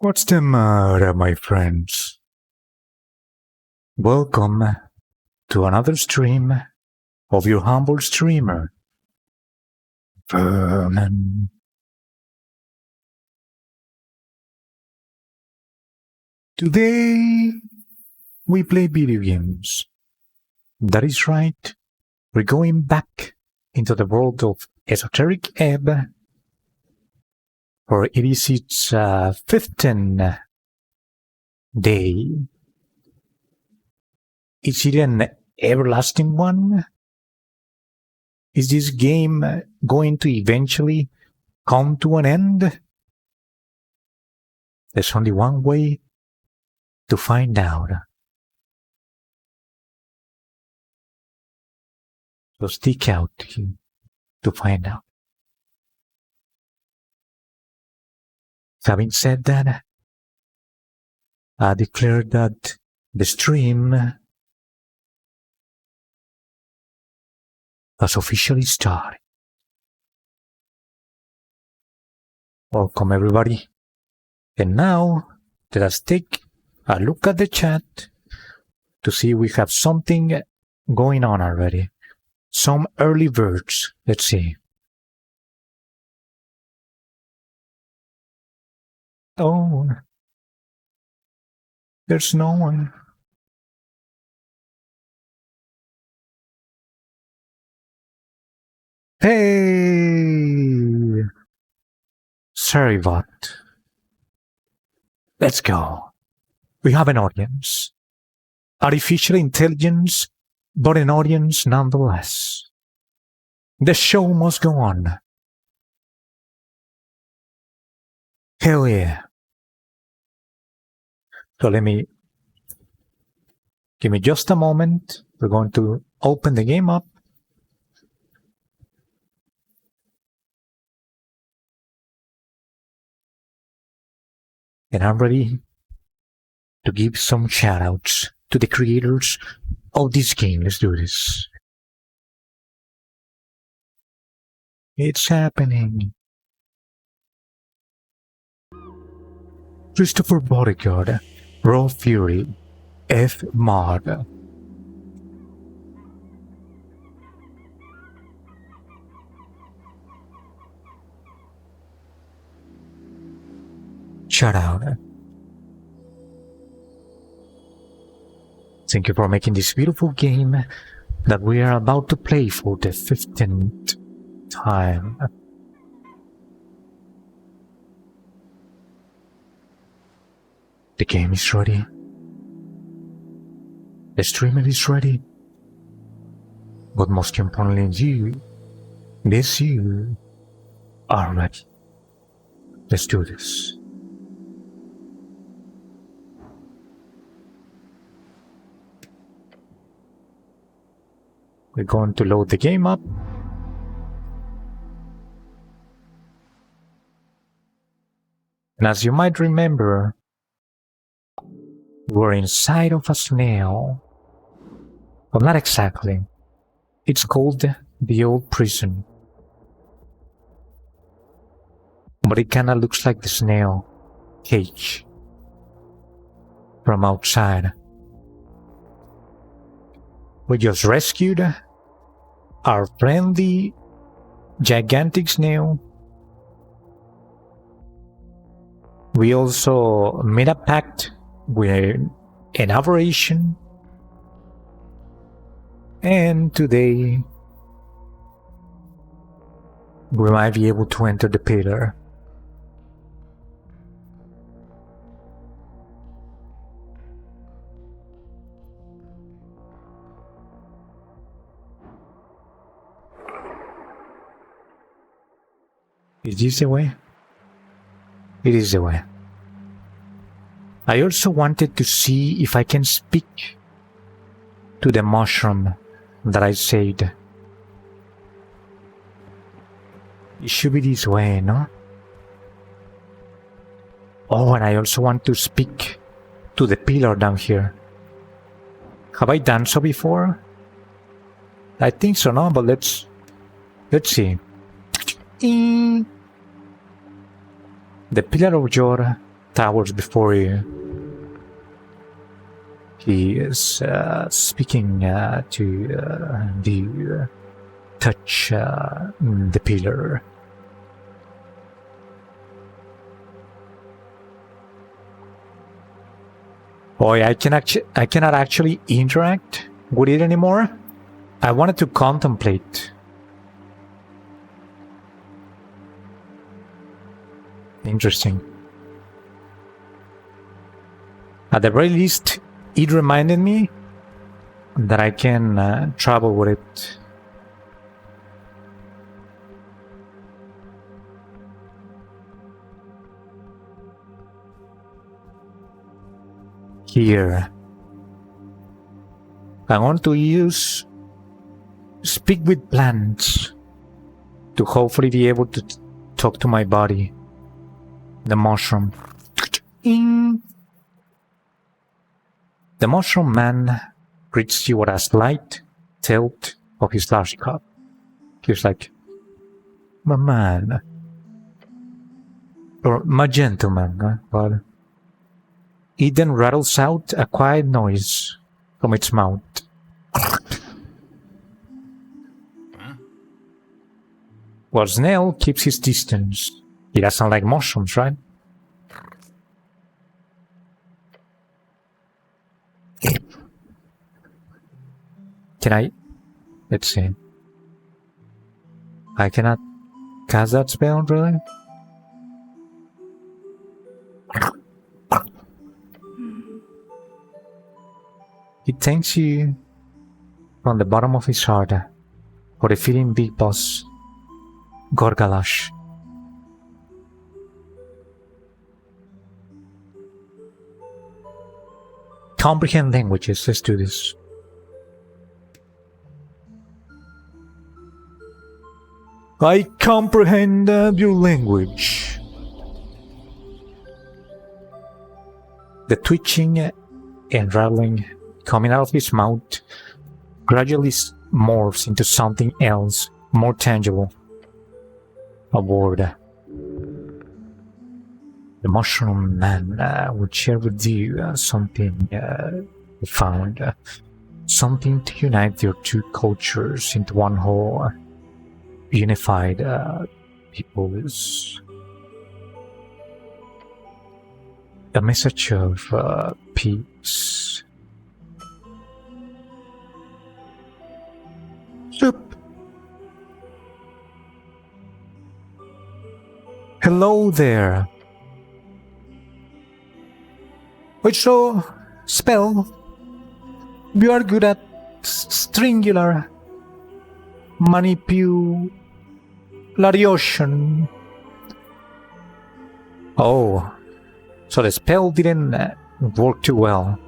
What's the matter, my friends? Welcome to another stream of your humble streamer, Vernon. Today, we play video games. That is right. We're going back into the world of Esoteric Ebb, for it is its 15th day. Is it an everlasting one? Is this game going to eventually come to an end? There's only one way to find out. So stick out to find out. Having said that, I declare that the stream has officially started. Welcome everybody. And now, let us take a look at the chat to see if we have something going on already. Some early birds. Let's see. Oh, there's no one. Hey! Sorry, bot. Let's go. We have an audience. Artificial intelligence, but an audience nonetheless. The show must go on. Hell yeah. So give me just a moment. We're going to open the game up. And I'm ready to give some shoutouts to the creators of this game. Let's do this. It's happening. Christopher Bodyguard, Raw Fury, F. Mod. Shout out. Thank you for making this beautiful game that we are about to play for the 15th time. The game is ready. The streamer is ready. But most importantly, you are ready. Let's do this. We're going to load the game up. And as you might remember, we're inside of a snail. Well, not exactly. It's called the old prison. But it kinda looks like the snail cage from outside. We just rescued our friendly gigantic snail. We also made a pact with an aberration. And today we might be able to enter the pillar. Is this the way? It is the way. I also wanted to see if I can speak to the mushroom that I saved. It should be this way, no? Oh, and I also want to speak to the pillar down here. Have I done so before? I think so, no? But let's see. The pillar of your towers before he is speaking to the touch the pillar. Boy, I cannot actually interact with it anymore. I wanted to contemplate. Interesting. At the very least, it reminded me that I can travel with it. Here, I want to speak with plants to hopefully be able to talk to my body. The mushroom. The mushroom man greets you with a slight tilt of his large cup. He's like, my man. Or my gentleman, but it then rattles out a quiet noise from its mouth. While Snail keeps his distance. He doesn't like mushrooms, right? Can I? Let's see. I cannot cast that spell, really? He thanks you from the bottom of his heart for defeating Big Boss Gorgalash. Comprehend languages. Let's do this. I comprehend your language. The twitching and rattling coming out of his mouth gradually morphs into something else, more tangible. A word. The mushroom man will share with you something he found. Something to unite your two cultures into one whole unified peoples. A message of peace. Soup. Hello there. Which so spell you are good at stringular manipulation. Oh, so the spell didn't work too well.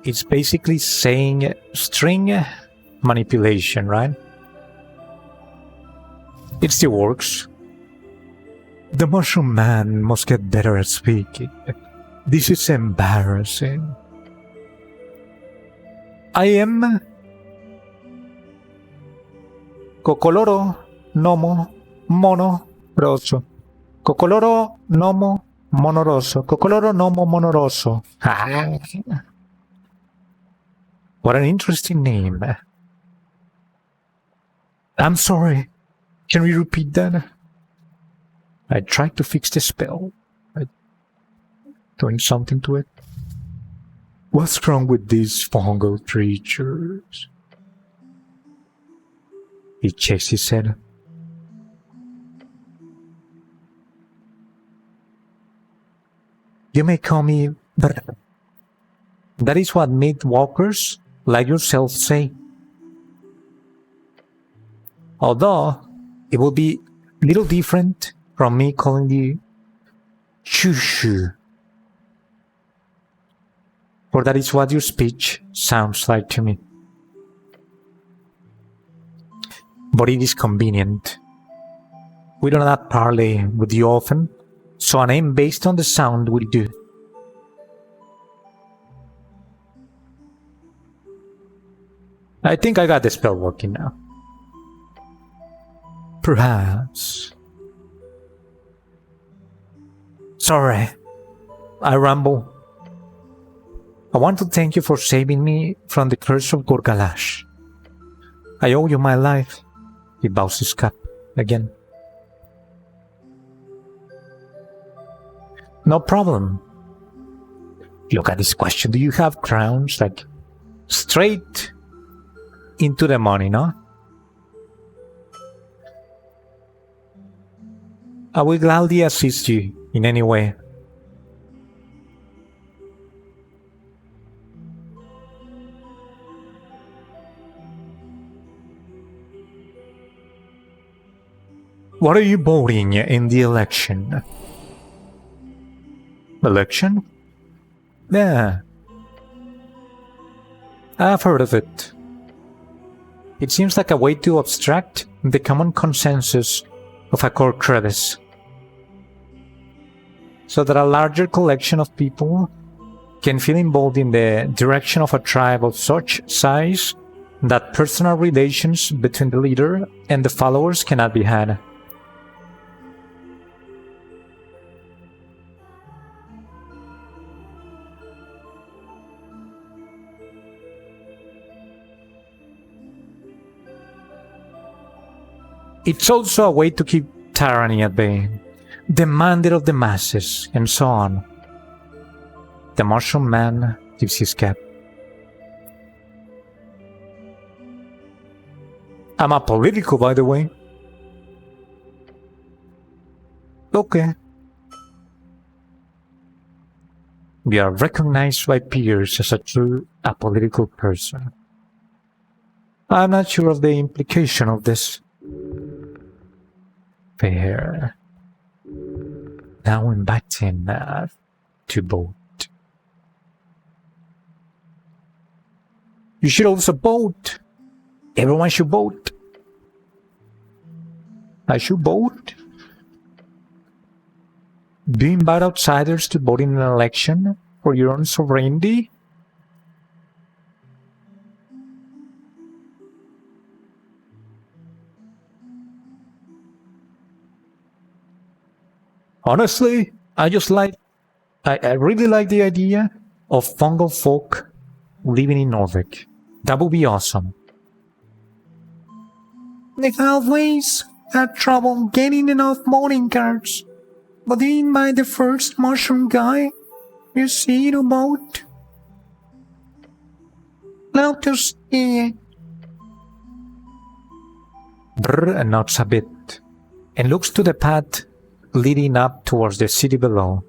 It's basically saying string manipulation, right? It still works. The mushroom man must get better at speaking. This is embarrassing. I am Cocoloro Nomo Mono Rosso. Cocoloro Nomo Monoroso. Cocoloro Nomo Monoroso. Ah. What an interesting name. I'm sorry. Can we repeat that? I tried to fix the spell. Doing something to it. What's wrong with these fungal creatures? He shakes his head. You may call me, but that is what made walkers like yourself say. Although it will be a little different from me calling you Shushu. For that is what your speech sounds like to me. But it is convenient. We do not parley with you often, so a name based on the sound will do. I think I got the spell working now. Perhaps. Sorry, I ramble. I want to thank you for saving me from the curse of Gorgalash. I owe you my life. He bows his cap again. No problem. Look at this question. Do you have crowns? Like, straight into the money, no? I will gladly assist you in any way. What are you voting in the election? Election? Yeah. I've heard of it. It seems like a way to abstract the common consensus of a core crevice, so that a larger collection of people can feel involved in the direction of a tribe of such size that personal relations between the leader and the followers cannot be had. It's also a way to keep tyranny at bay, the mandate of the masses, and so on. The Mushroom Man tips his cap. I'm a political, by the way. Okay. We are recognized by peers as a true apolitical person. I'm not sure of the implication of this. Fair. Now inviting to vote. You should also vote. Everyone should vote. I should vote. Do you invite outsiders to vote in an election for your own sovereignty? Honestly, I really like the idea of fungal folk living in Norvik. That would be awesome. The halfways had trouble getting enough voting cards, but they invite the first mushroom guy you see to vote. Love to see it. Brr nods a bit and looks to the path leading up towards the city below.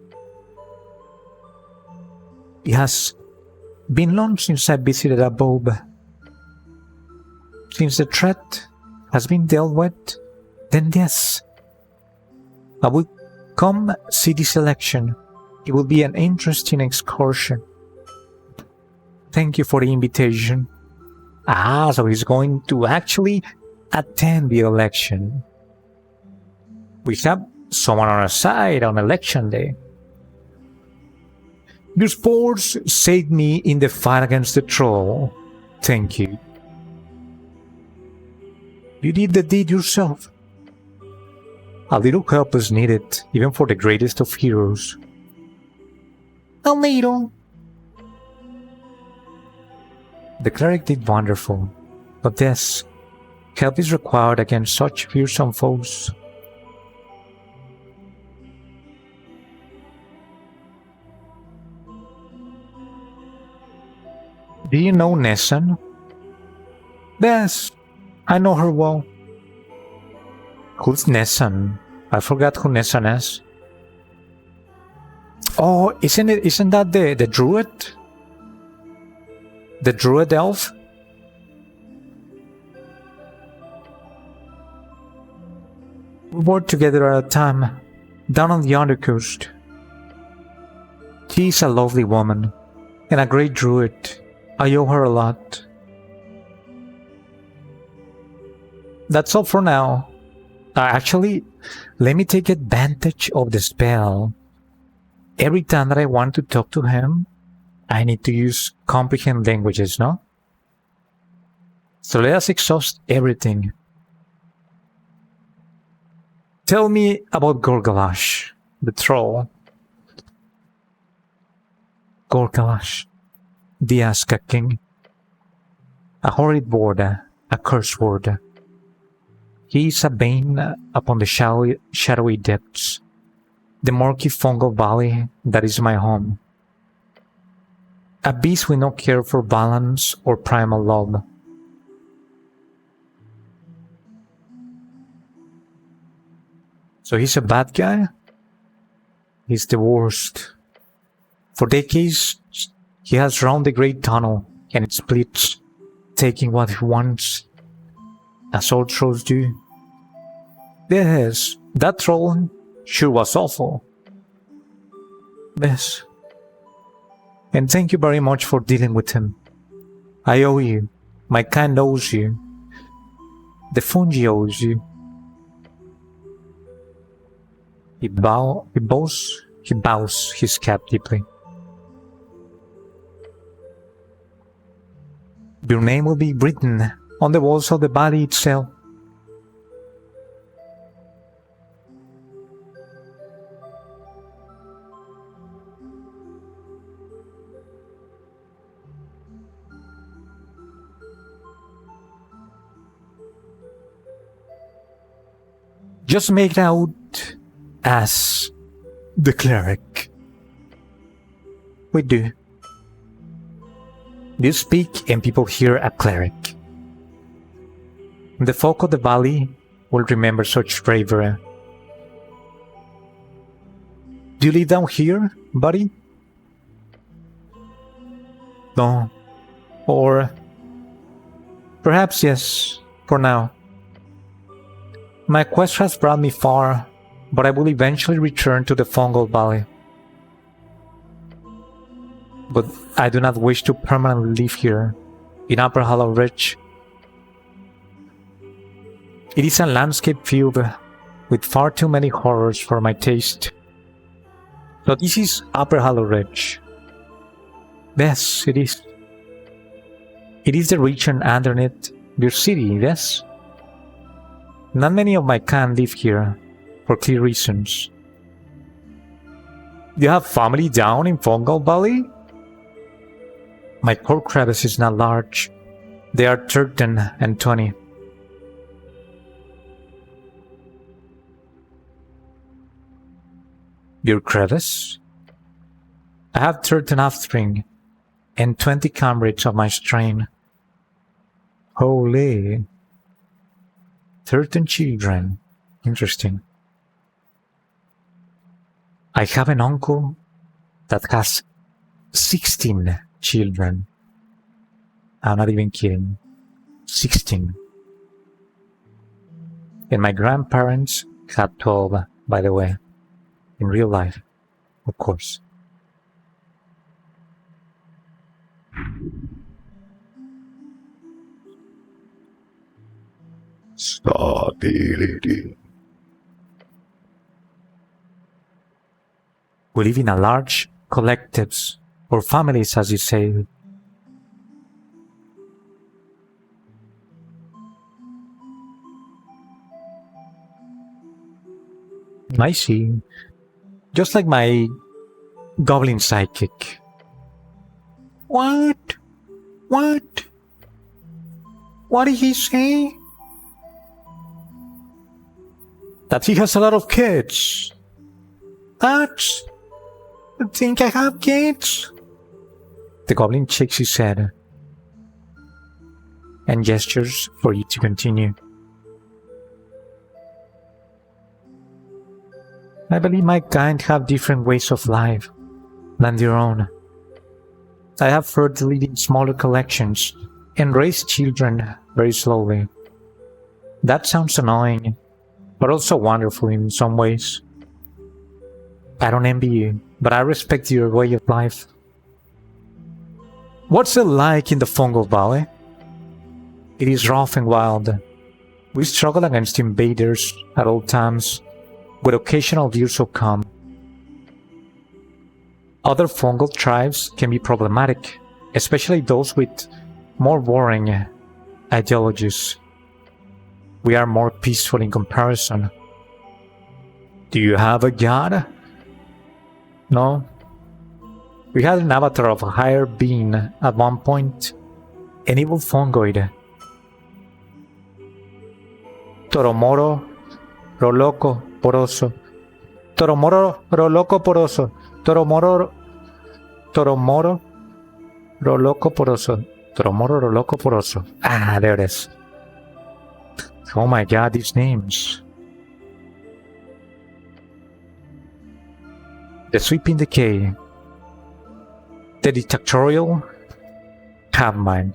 It has been long since I visited above. Since the threat has been dealt with, then yes, I will come see this election. It will be an interesting excursion. Thank you for the invitation. Ah, so he's going to actually attend the election. We have someone on our side on election day. Your sports saved me in the fight against the troll. Thank you. You did the deed yourself. A little help is needed, even for the greatest of heroes. A little. The cleric did wonderful, but yes, help is required against such fearsome foes. Do you know Nessun? Yes, I know her well. Who's Nessun? I forgot who Nessun is. Oh, isn't that the druid? The druid elf? We worked together at a time, down on the undercoast. She's a lovely woman, and a great druid. I owe her a lot. That's all for now. Actually, let me take advantage of the spell. Every time that I want to talk to him, I need to use comprehend languages, no? So let us exhaust everything. Tell me about Gorgalash, the troll. Gorgalash, the Azca king. A horrid word, a curse word. He is a bane upon the shadowy depths, the murky fungal valley that is my home. A beast with no care for balance or primal love. So he's a bad guy? He's the worst. For decades, he has round the Great Tunnel and it splits, taking what he wants, as all trolls do. Yes, that troll sure was awful. Yes. And thank you very much for dealing with him. I owe you. My kind owes you. The fungi owes you. He bows his cap deeply. Your name will be written on the walls of the body itself. Just make it out as the cleric. We do. You speak and people hear a cleric. The folk of the valley will remember such bravery. Do you live down here, buddy? No. Or perhaps yes, for now. My quest has brought me far, but I will eventually return to the fungal valley. But I do not wish to permanently live here, in Upper Hollow Ridge. It is a landscape filled with far too many horrors for my taste. So this is Upper Hollow Ridge. Yes, it is. It is the region underneath your city, yes? Not many of my kind live here, for clear reasons. You have family down in Fungal Valley? My core crevice is not large. They are 13 and 20. Your crevice? I have 13 offspring and 20 comrades of my strain. Holy. 13 children. Interesting. I have an uncle that has 16 children. I'm not even kidding. 16. And my grandparents had 12, by the way. In real life, of course. Stability. We live in a large collectives, or families as you say. I see. Just like my goblin psychic. What? What? What did he say? That he has a lot of kids. That's... I think I have kids. The goblin shakes his head and gestures for you to continue. I believe my kind have different ways of life than your own. I have heard to lead in smaller collections and raise children very slowly. That sounds annoying, but also wonderful in some ways. I don't envy you, but I respect your way of life. What's it like in the Fungal Valley? It is rough and wild. We struggle against invaders at all times, with occasional deers will come. Other fungal tribes can be problematic, especially those with more warring ideologies. We are more peaceful in comparison. Do you have a god? No? We had an avatar of a higher being at one point, an evil fungoid. Toromoro, Roloco, Poroso. Toromoro, Roloco, Poroso. Toromoro, Roloco, Poroso. Toromoro, Roloco, Poroso. Ah, there it is. Oh my god, these names. The Sweeping Decay. The Dictatorial have mine.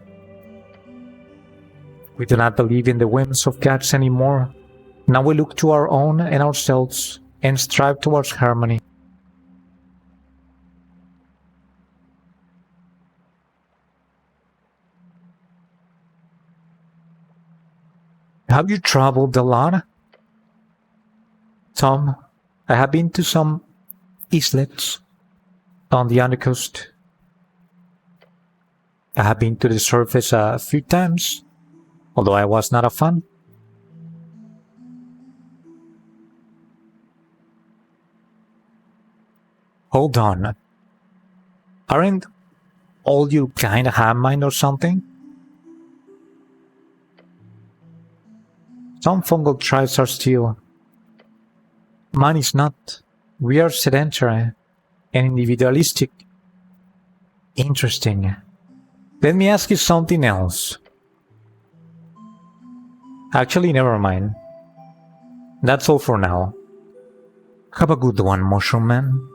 We do not believe in the whims of gods anymore. Now we look to our own and ourselves and strive towards harmony. Have you traveled a lot? Some. I have been to some islets on the undercoast. I have been to the surface a few times, although I was not a fan. Hold on. Aren't all you kinda have mind or something? Some fungal tribes are still. Mine is not. We are sedentary and individualistic. Interesting. Let me ask you something else. Actually, never mind. That's all for now. Have a good one, Mushroom Man.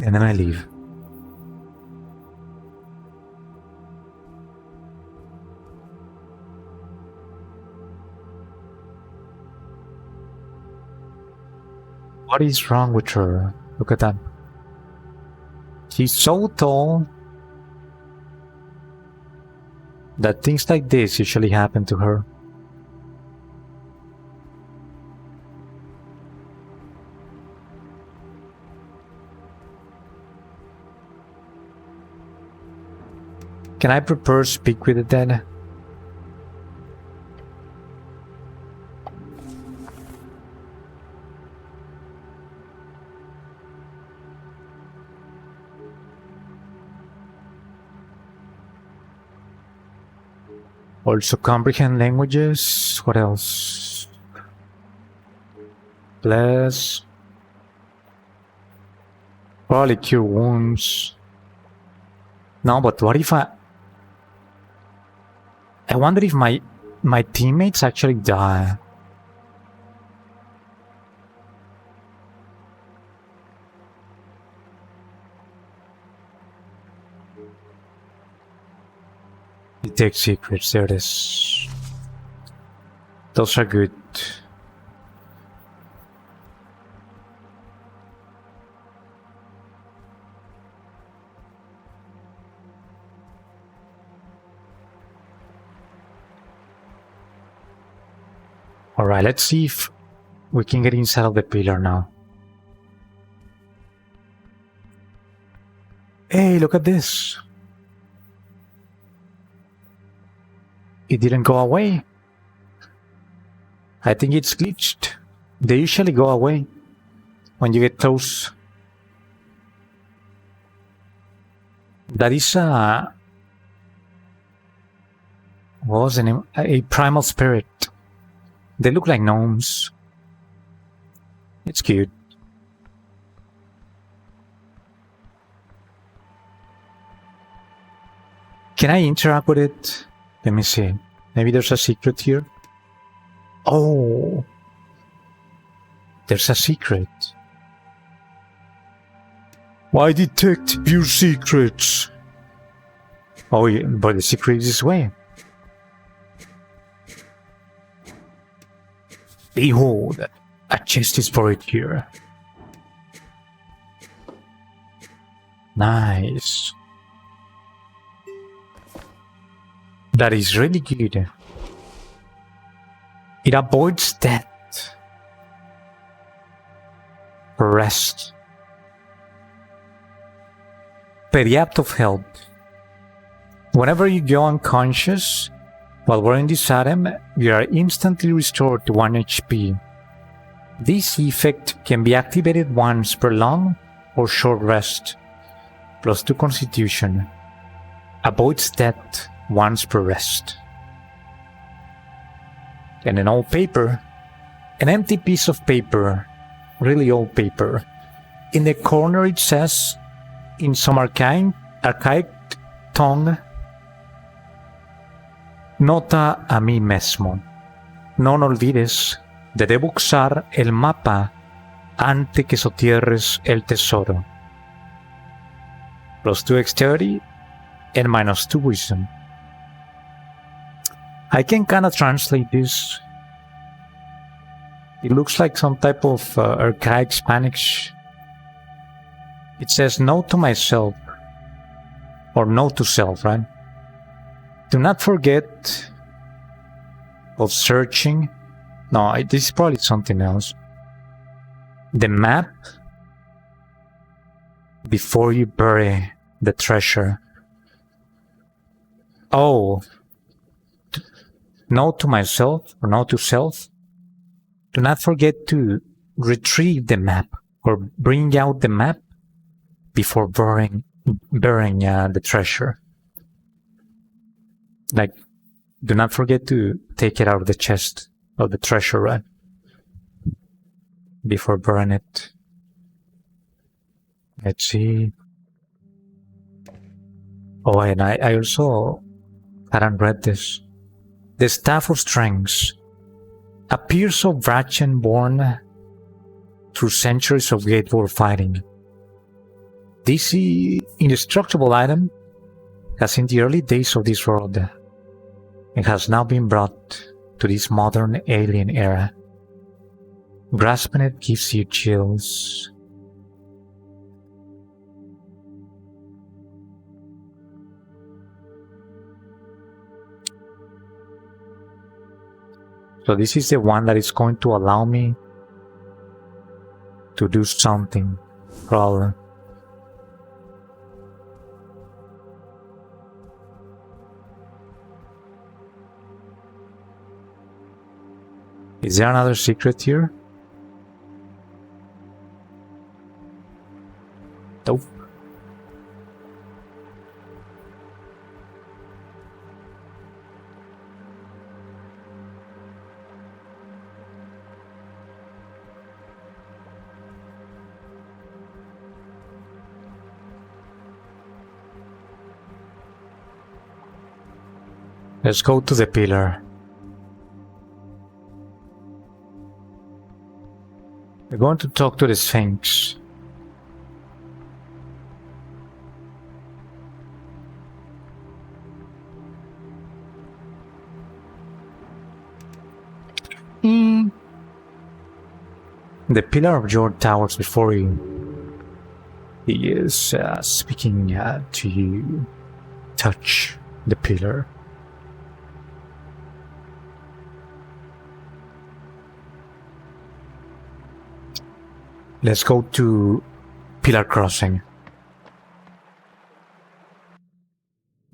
And then I leave. What is wrong with her? Look at that. She's so tall that things like this usually happen to her. Can I prepare speak with the dead? Also comprehend languages. What else? Bless. Probably cure wounds. No, but what if I wonder if my teammates actually die. Detect secrets, there it is. Those are good. Alright, let's see if we can get inside of the pillar now. Hey, look at this. It didn't go away. I think it's glitched. They usually go away when you get close. That is what was the name? A primal spirit. They look like gnomes. It's cute. Can I interact with it? Let me see. Maybe there's a secret here. Oh, there's a secret. Why detect your secrets? Oh, yeah, but the secret is this way. Behold, a chest is buried here. Nice. That is really good. It avoids death. Rest. Periapt of Health. Whenever you go unconscious while wearing this item, you are instantly restored to 1 HP. This effect can be activated once per long or short rest, +2 constitution. Avoids death once per rest. And an old paper, an empty piece of paper, really old paper. In the corner it says, in some archaic tongue, Nota a mí mesmo. No olvides de debuscar el mapa antes que sotierres el tesoro. +2 dexterity and -2 wisdom. I can kind of translate this. It looks like some type of archaic Spanish. It says, "No to myself," or "no to self," right? Do not forget of searching. No, this is probably something else. The map before you bury the treasure. Oh, no to myself, or no to self. Do not forget to retrieve the map or bring out the map before burying the treasure. Like, do not forget to take it out of the chest of the treasure, right? Before burying it. Let's see. Oh, and I also hadn't read this. The Staff of Strengths appears of Vrachen born through centuries of great war fighting. This indestructible item has in the early days of this world and has now been brought to this modern alien era. Grasping it gives you chills. So this is the one that is going to allow me to do something, probably. Is there another secret here? Nope. Let's go to the pillar. We're going to talk to the Sphinx. The pillar of your towers before you. He is speaking to you. Touch the pillar. Let's go to Pillar Crossing.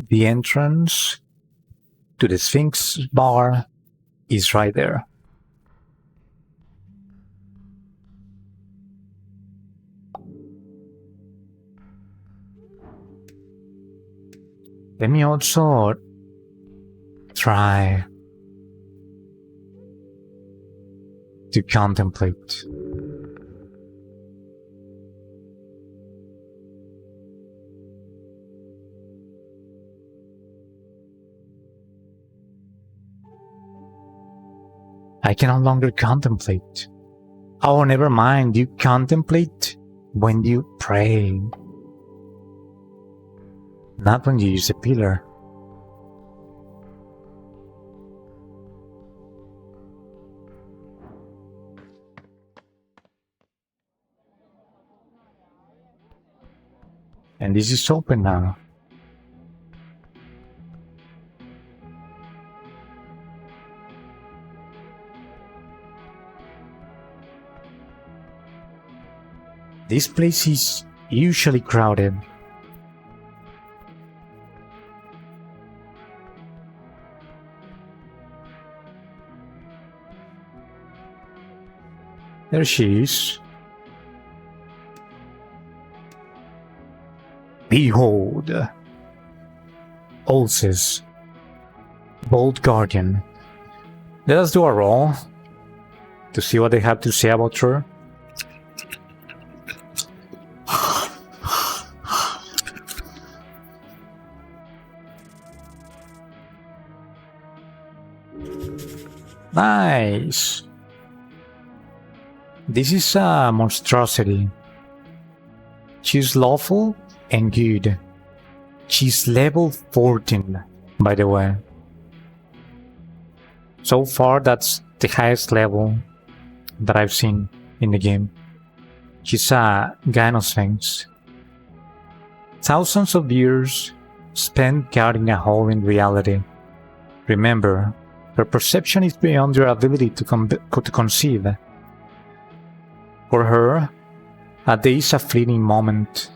The entrance to the Sphinx bar is right there. Let me also try to contemplate. I can no longer contemplate. Oh, never mind. You contemplate when you pray, not when you use a pillar. And this is open now. This place is usually crowded. There she is. Behold, Ulysses, bold guardian. Let us do a roll to see what they have to say about her. Nice. This is a monstrosity. She's lawful and good. She's level 14, by the way. So far, that's the highest level that I've seen in the game. She's a Gynosphinx. Thousands of years spent guarding a hole in reality. Remember, her perception is beyond your ability to conceive. For her, a day is a fleeting moment,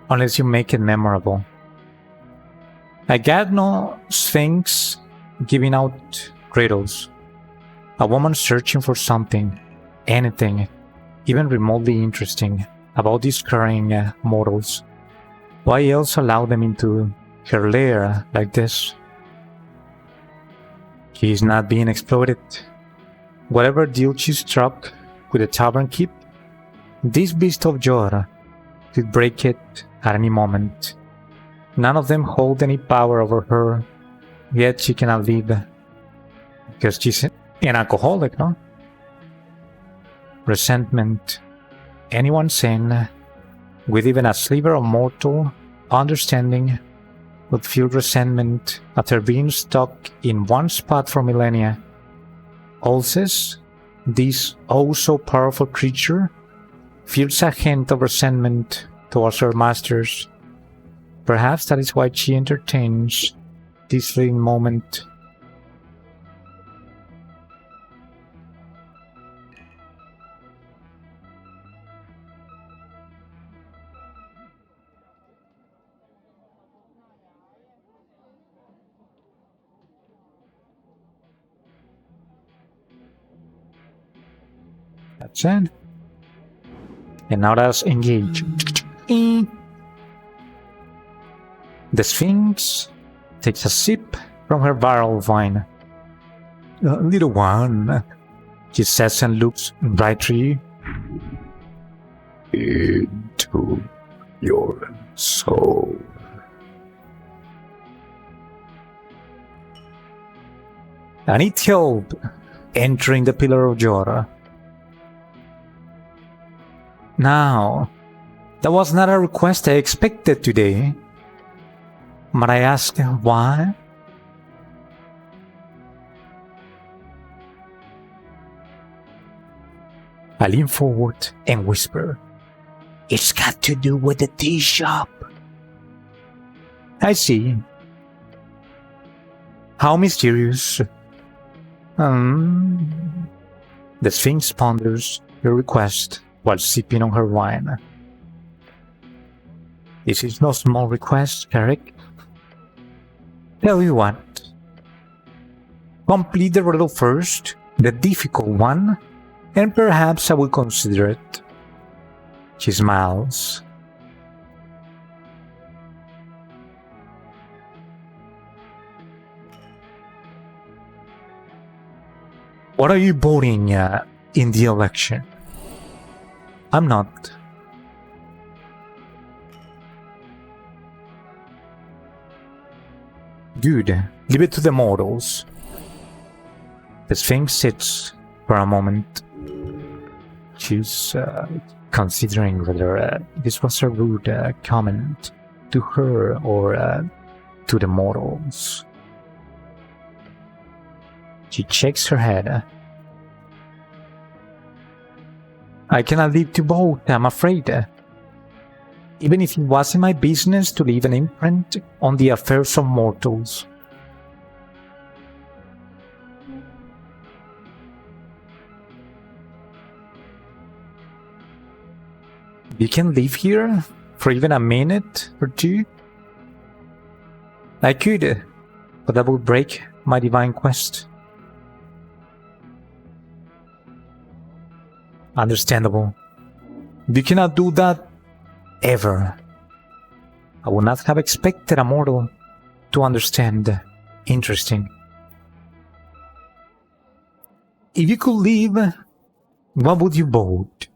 unless you make it memorable. A Gynosphinx giving out riddles. A woman searching for something, anything, even remotely interesting, about these current mortals. Why else allow them into her lair like this? He is not being exploited. Whatever deal she struck with the tavern keep, this beast of Jor could break it at any moment. None of them hold any power over her, yet she cannot leave. Because she's an alcoholic, no? Resentment. Anyone sane, with even a sliver of mortal understanding, would feel resentment after being stuck in one spot for millennia. Ulysses, this oh so powerful creature, feels a hint of resentment towards her masters. Perhaps that is why she entertains this fleeting moment. That's it. And now let's engage. The Sphinx takes a sip from her barrel of wine. Little one, she says and looks right through you. Into your soul. I need help entering the Pillar of Jor. Now, that was not a request I expected today. But I ask why? I lean forward and whisper, "It's got to do with the tea shop." I see. How mysterious. The Sphinx ponders your request while sipping on her wine. This is no small request, Eric. Tell you what. Complete the riddle first, the difficult one, and perhaps I will consider it. She smiles. What are you voting in the election? I'm not. Good. Leave it to the mortals. The Sphinx sits for a moment. She's considering whether this was a rude comment to her or to the mortals. She shakes her head. I cannot leave to vote, I'm afraid. Even if it wasn't my business to leave an imprint on the affairs of mortals. You can live here for even a minute or two? I could, but that would break my divine quest. Understandable. You cannot do that ever. I would not have expected a mortal to understand. Interesting. If you could leave, what would you vote?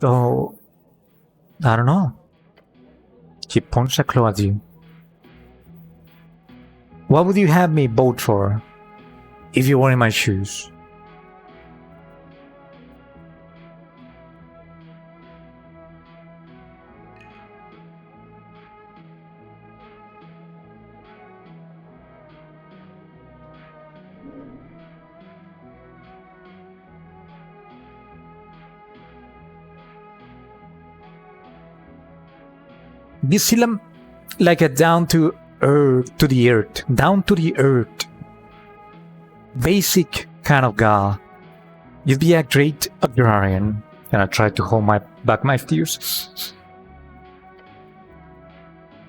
Oh, I don't know. She points a claw at you. What would you have me vote for if you were in my shoes? You see them like a down to the earth, basic kind of guy. You'd be a great agrarian. And I tried to hold back my tears.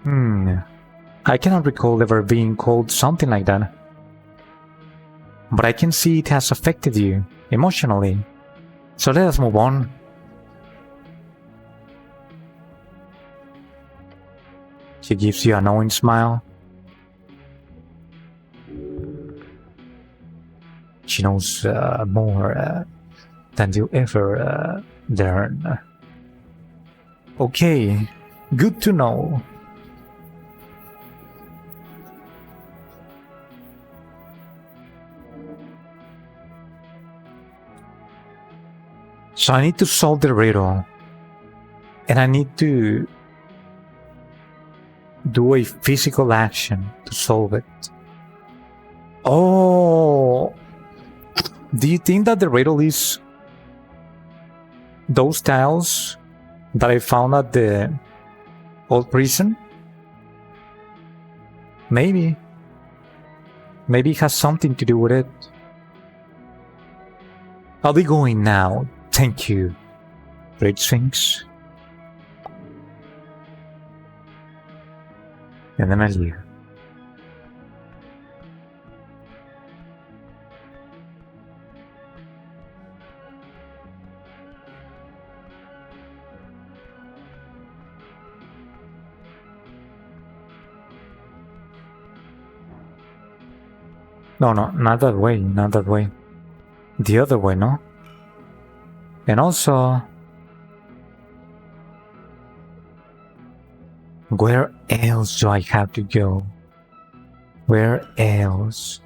I cannot recall ever being called something like that. But I can see it has affected you emotionally. So let us move on. She gives you a knowing smile. She knows more than you ever learn. Okay, good to know. So I need to solve the riddle. And I need to do a physical action to solve it. Oh! Do you think that the riddle is those tiles that I found at the old prison? Maybe. Maybe it has something to do with it. I'll be going now. Thank you, Great Sphinx. And then I leave. No, not that way, not that way. The other way, no? And also, where else do I have to go? Where else?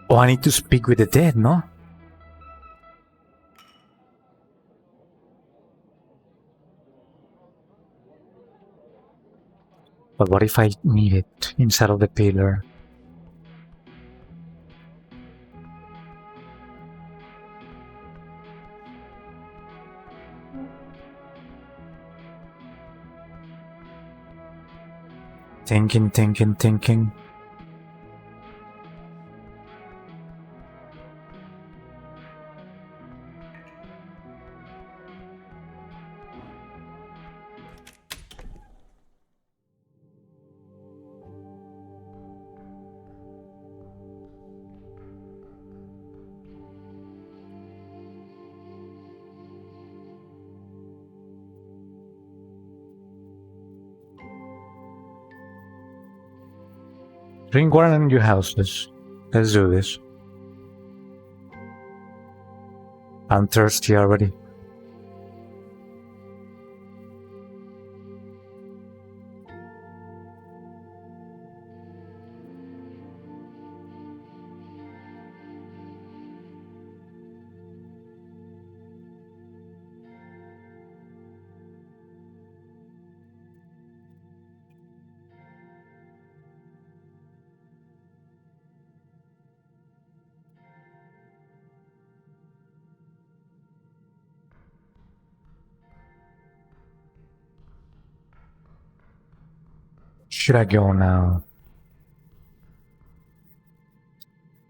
Oh, I need to speak with the dead, no? But what if I need it inside of the pillar? Thinking. Drink water in your houses. Let's do this. I'm thirsty already. Should I go now?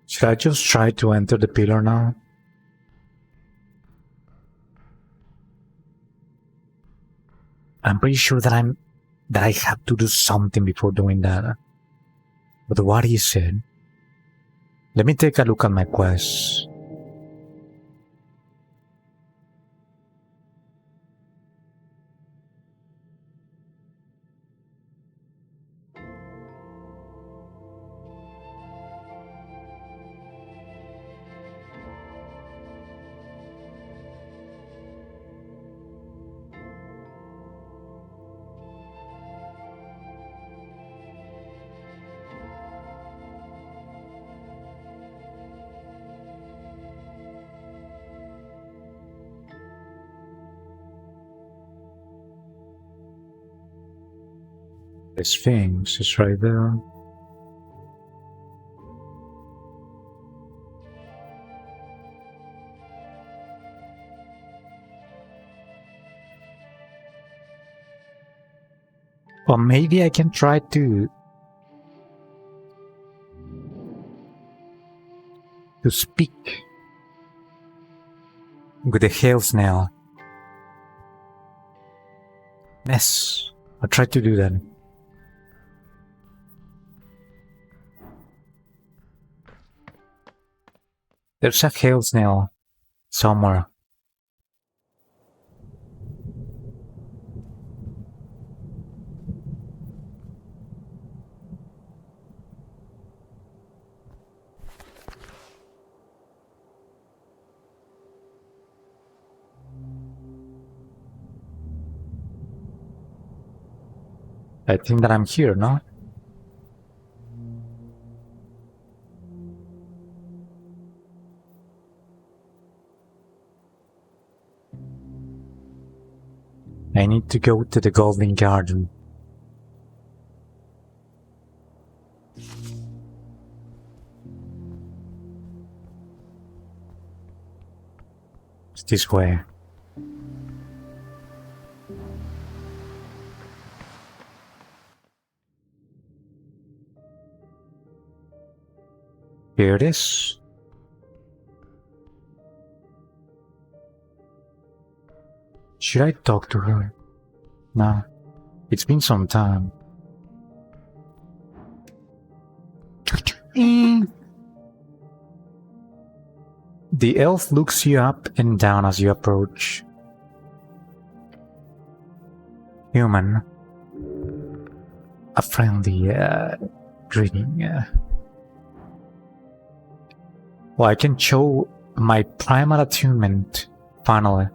Should I just try to enter the pillar now? I'm pretty sure that I have to do something before doing that. But what is it? Let me take a look at my quest. The Sphinx is right there. Or maybe I can try to speak with the hail snail. Yes, I'll try to do that. There's a hail snail somewhere. I think that I'm here, no? I need to go to the Golden Garden. It's this way. Here it is. Should I talk to her? No. It's been some time. The elf looks you up and down as you approach. Human. A friendly greeting. Well, I can show my primal attunement, finally.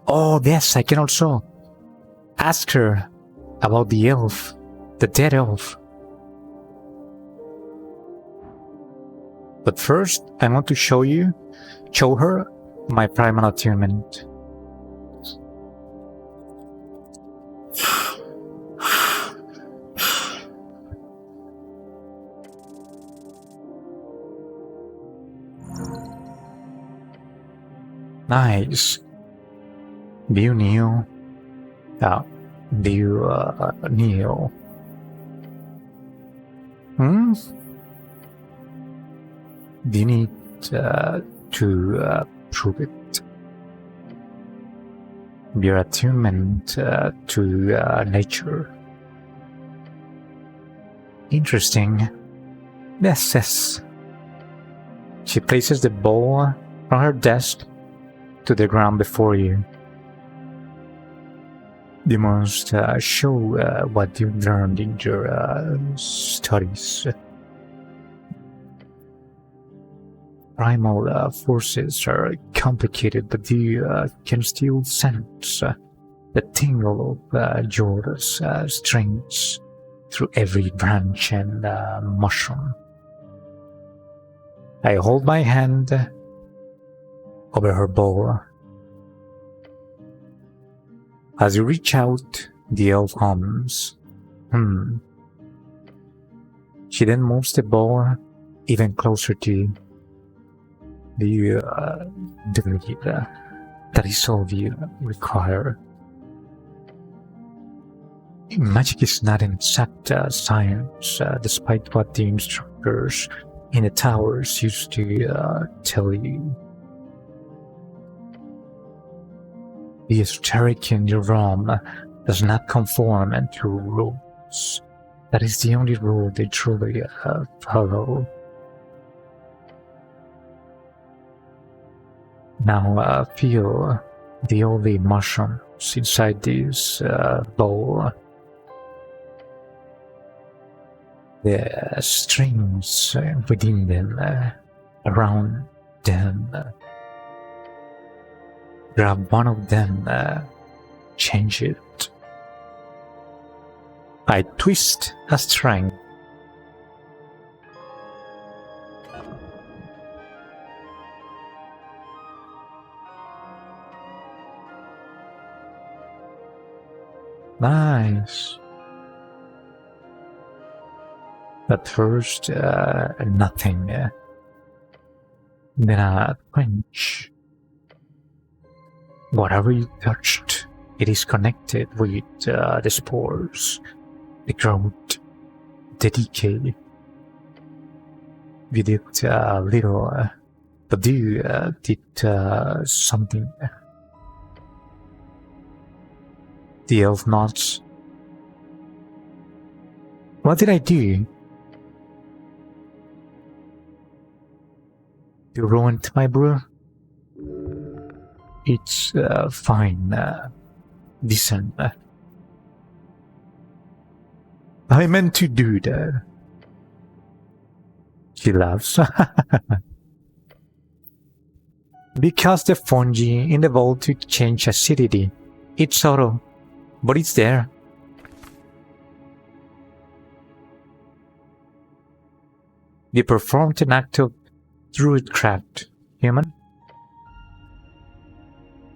Oh, yes, I can also ask her about the elf, the dead elf. But first, I want to show her my primal attunement. Nice. View new. View new. Do you need to prove it? Your attunement to nature. Interesting. Yes. She places the bowl on her desk to the ground before you. You must show what you learned in your studies. Primal forces are complicated, but you can still sense the tingle of your strings through every branch and mushroom. I hold my hand over her bowl. As you reach out, the elf hums. She then moves the bowl even closer to you. Do you believe that is all you require? Magic is not an exact science, despite what the instructors in the towers used to tell you. The esoteric in your realm does not conform to rules. That is the only rule they truly follow. Now feel the only mushrooms inside this bowl. The strings within them, around them. Grab one of them, change it. I twist a string. Nice. At first, nothing. Then a quench. Whatever you touched, it is connected with the spores, the growth, the decay. We did a little, but you did something. The elf nods. What did I do? You ruined my brew? It's fine, decent. I meant to do that. She laughs. Because the fungi in the vault to change acidity. It's subtle, but it's there. You performed an act of druidcraft, human.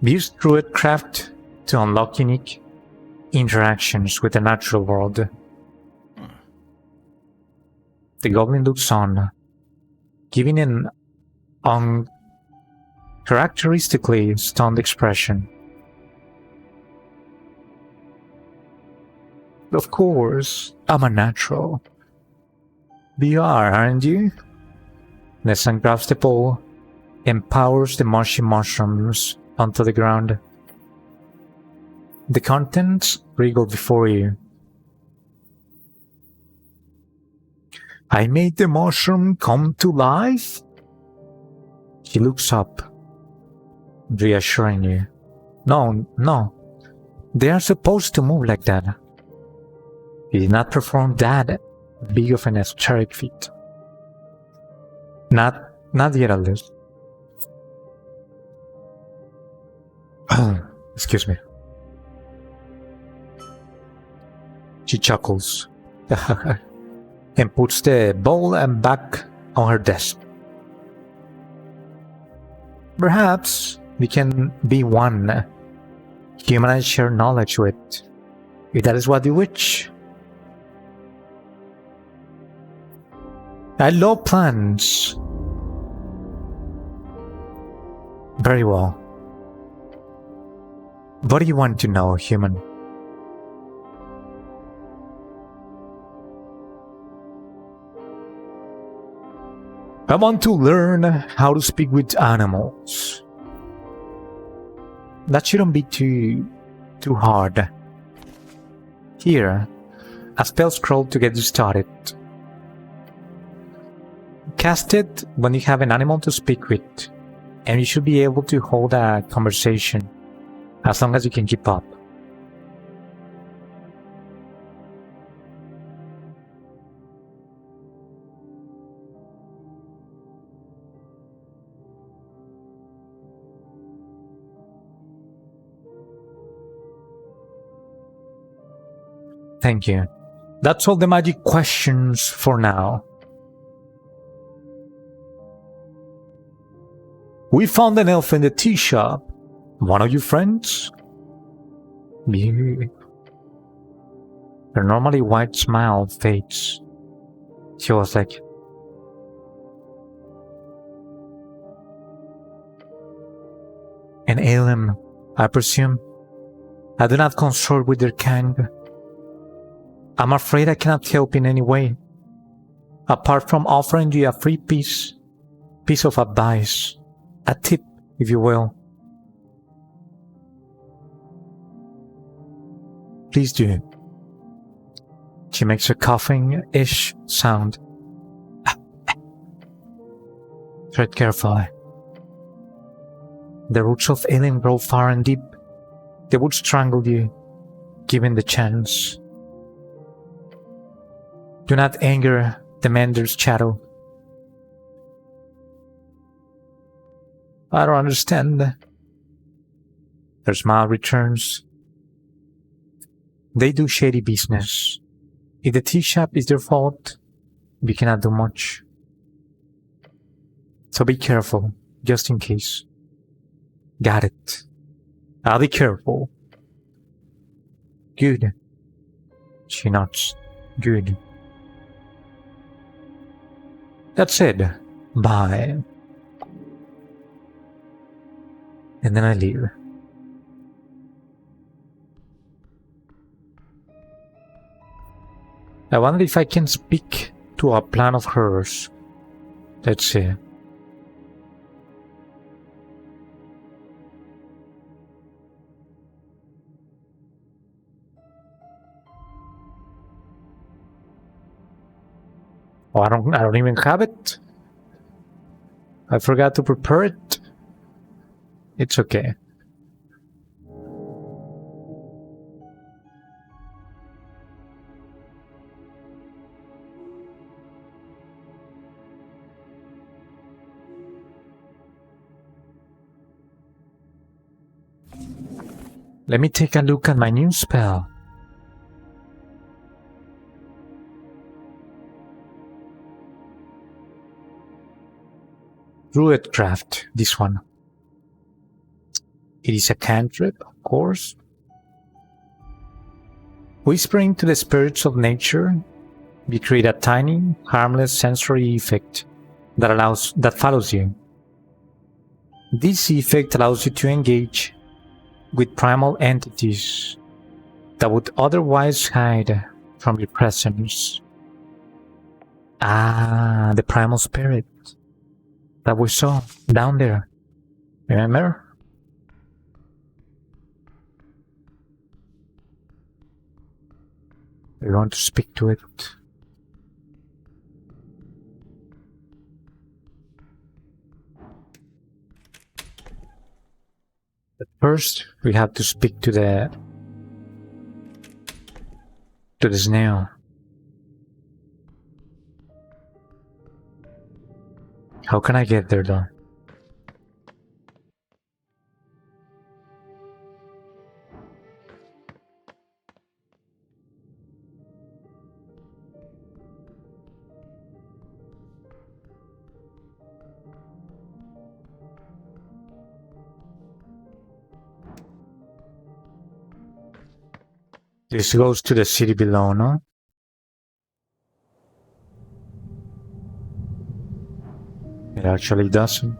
Use druidcraft to unlock unique interactions with the natural world. The goblin looks on, giving an uncharacteristically stunned expression. Of course, I'm a natural. You are, aren't you? The sun grabs the pole and powers the mushy mushrooms onto the ground. The contents wriggle before you. I made the mushroom come to life? She looks up, reassuring you. No. They are supposed to move like that. You did not perform that big of an esoteric feat. Not yet, at least. Excuse me. She chuckles and puts the bowl back on her desk. Perhaps we can be one, human and share knowledge with, if that is what you wish. I love plants. Very well. What do you want to know, human? I want to learn how to speak with animals. That shouldn't be too hard. Here, a spell scroll to get you started. Cast it when you have an animal to speak with, and you should be able to hold a conversation as long as you can keep up. Thank you. That's all the magic questions for now. We found an elf in the tea shop. One of your friends? Her normally white smile fades. She was like, an alien, I presume. I do not consort with their kind. I'm afraid I cannot help in any way, apart from offering you a free piece of advice, a tip, if you will. Please do. She makes a coughing-ish sound. Tread carefully. The roots of alien grow far and deep. They would strangle you, given the chance. Do not anger the Mender's shadow. I don't understand. Her smile returns. They do shady business. If the tea shop is their fault, we cannot do much. So be careful, just in case. Got it. I'll be careful. Good. She nods. Good. That's it. Bye. And then I leave. I wonder if I can speak to a plan of hers. Let's see. Oh, I don't even have it. I forgot to prepare it. It's okay. Let me take a look at my new spell. Druidcraft, this one. It is a cantrip, of course. Whispering to the spirits of nature, you create a tiny, harmless sensory effect that follows you. This effect allows you to engage with primal entities that would otherwise hide from your presence. Ah, the primal spirit that we saw down there. Remember? We want to speak to it. But first, we have to speak to the snail. How can I get there though? This goes to the city below, no? It actually doesn't.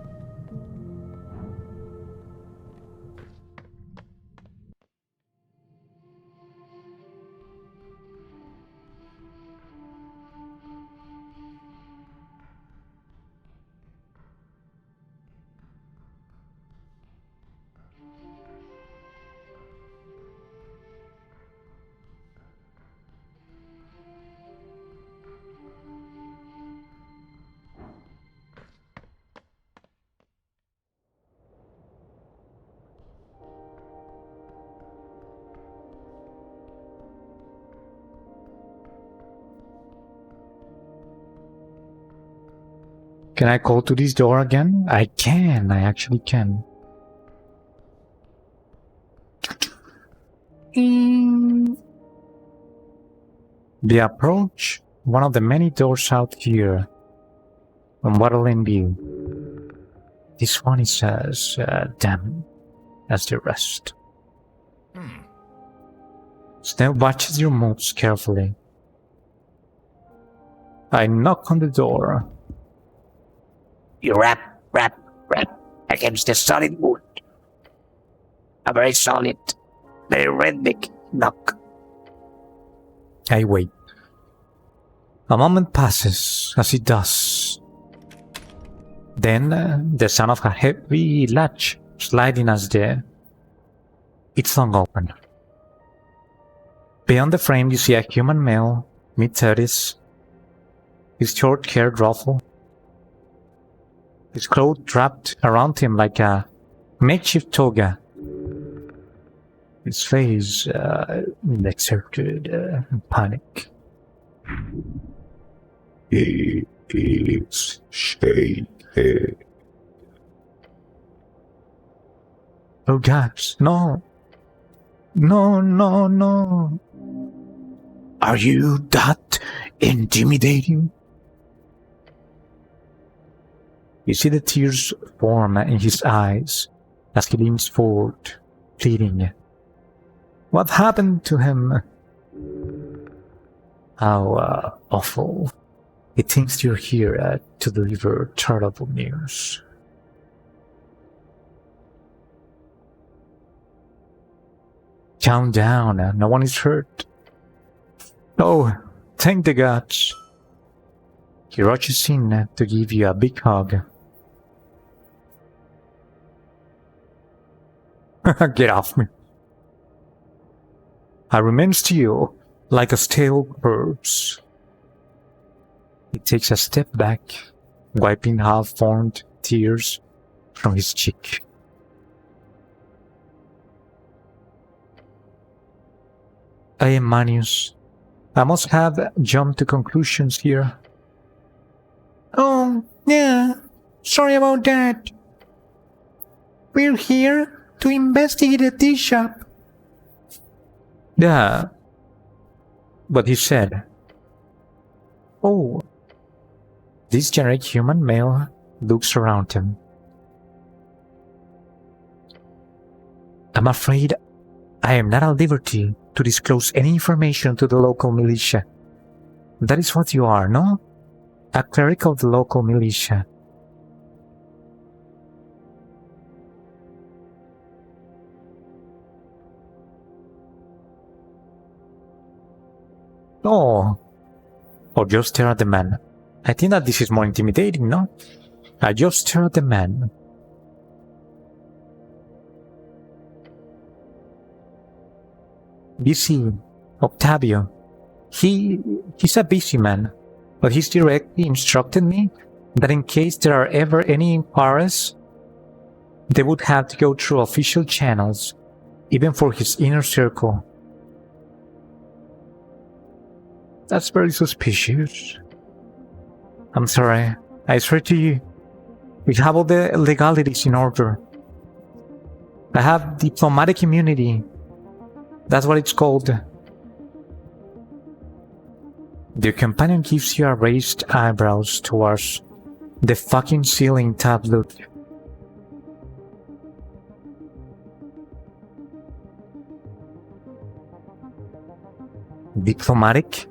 Can I call to this door again? I can, I actually can. The approach, one of the many doors out here on Waterland View. This one is as damn as the rest. Snail watches your moves carefully. I knock on the door. You rap against the solid wood. A very solid, very rhythmic knock. I wait. A moment passes as it does. Then the sound of a heavy latch sliding as it's flung open. Beyond the frame you see a human male mid-30s, his short hair ruffled, his clothes wrapped around him like a makeshift toga. His face exerted panic. He is shaking. Oh gosh, no. No, no, no. Are you that intimidating? You see the tears form in his eyes as he leans forward, pleading. What happened to him? How awful. He thinks you're here to deliver terrible news. Calm down, no one is hurt. Oh, thank the gods. He rushes in to give you a big hug. Get off me. I remains to you like a stale corpse. He takes a step back, wiping half-formed tears from his cheek. I am Manius. I must have jumped to conclusions here. Oh, yeah. Sorry about that. We're here to investigate a tea shop. Yeah. But he said, oh. This generic human male looks around him. I'm afraid I am not at liberty to disclose any information to the local militia. That is what you are, no? A cleric of the local militia. Oh. Or just stare at the man. I think that this is more intimidating, no? I just stare at the man. Busy. Octavio. He's a busy man, but he's directly instructed me that in case there are ever any inquiries, they would have to go through official channels, even for his inner circle. That's very suspicious. I'm sorry, I swear to you, we have all the legalities in order. I have diplomatic immunity. That's what it's called. Your companion gives you a raised eyebrows towards the fucking ceiling tablet. Diplomatic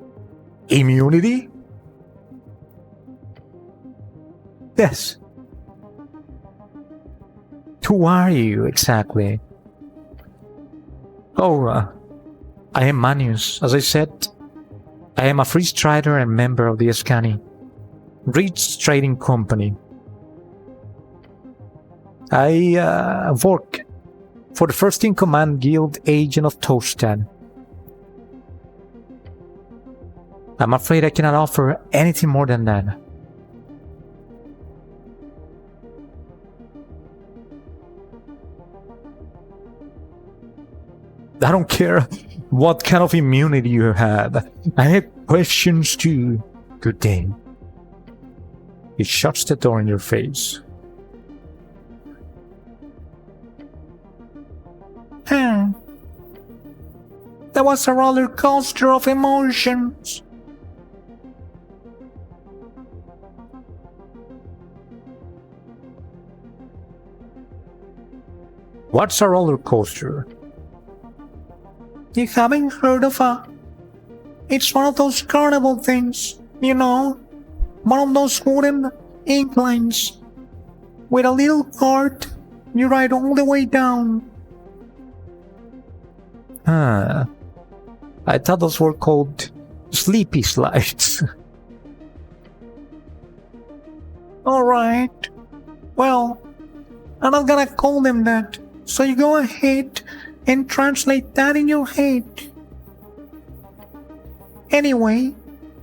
immunity? Yes. Who are you exactly? Oh, I am Manius. As I said, I am a free strider and member of the Escani Reeds Trading Company. I work for the First in Command Guild Agent of Tostad. I'm afraid I cannot offer anything more than that. I don't care what kind of immunity you have. I have questions too. Good day. He shuts the door in your face. That was a roller coaster of emotions. What's a roller coaster? You haven't heard of it's one of those carnival things, you know? One of those wooden inclines. With a little cart, you ride all the way down. I thought those were called sleepy slides. Alright. Well, I'm not gonna call them that, so you go ahead and translate that in your head. Anyway,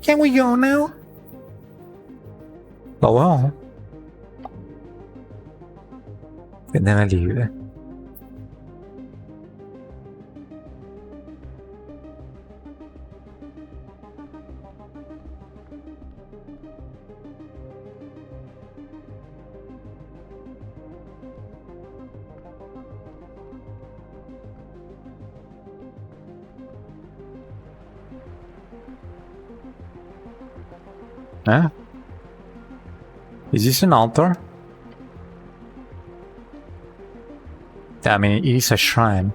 Can we go now? Oh well. Can never leave. Huh? Is this an altar? I mean, it is a shrine.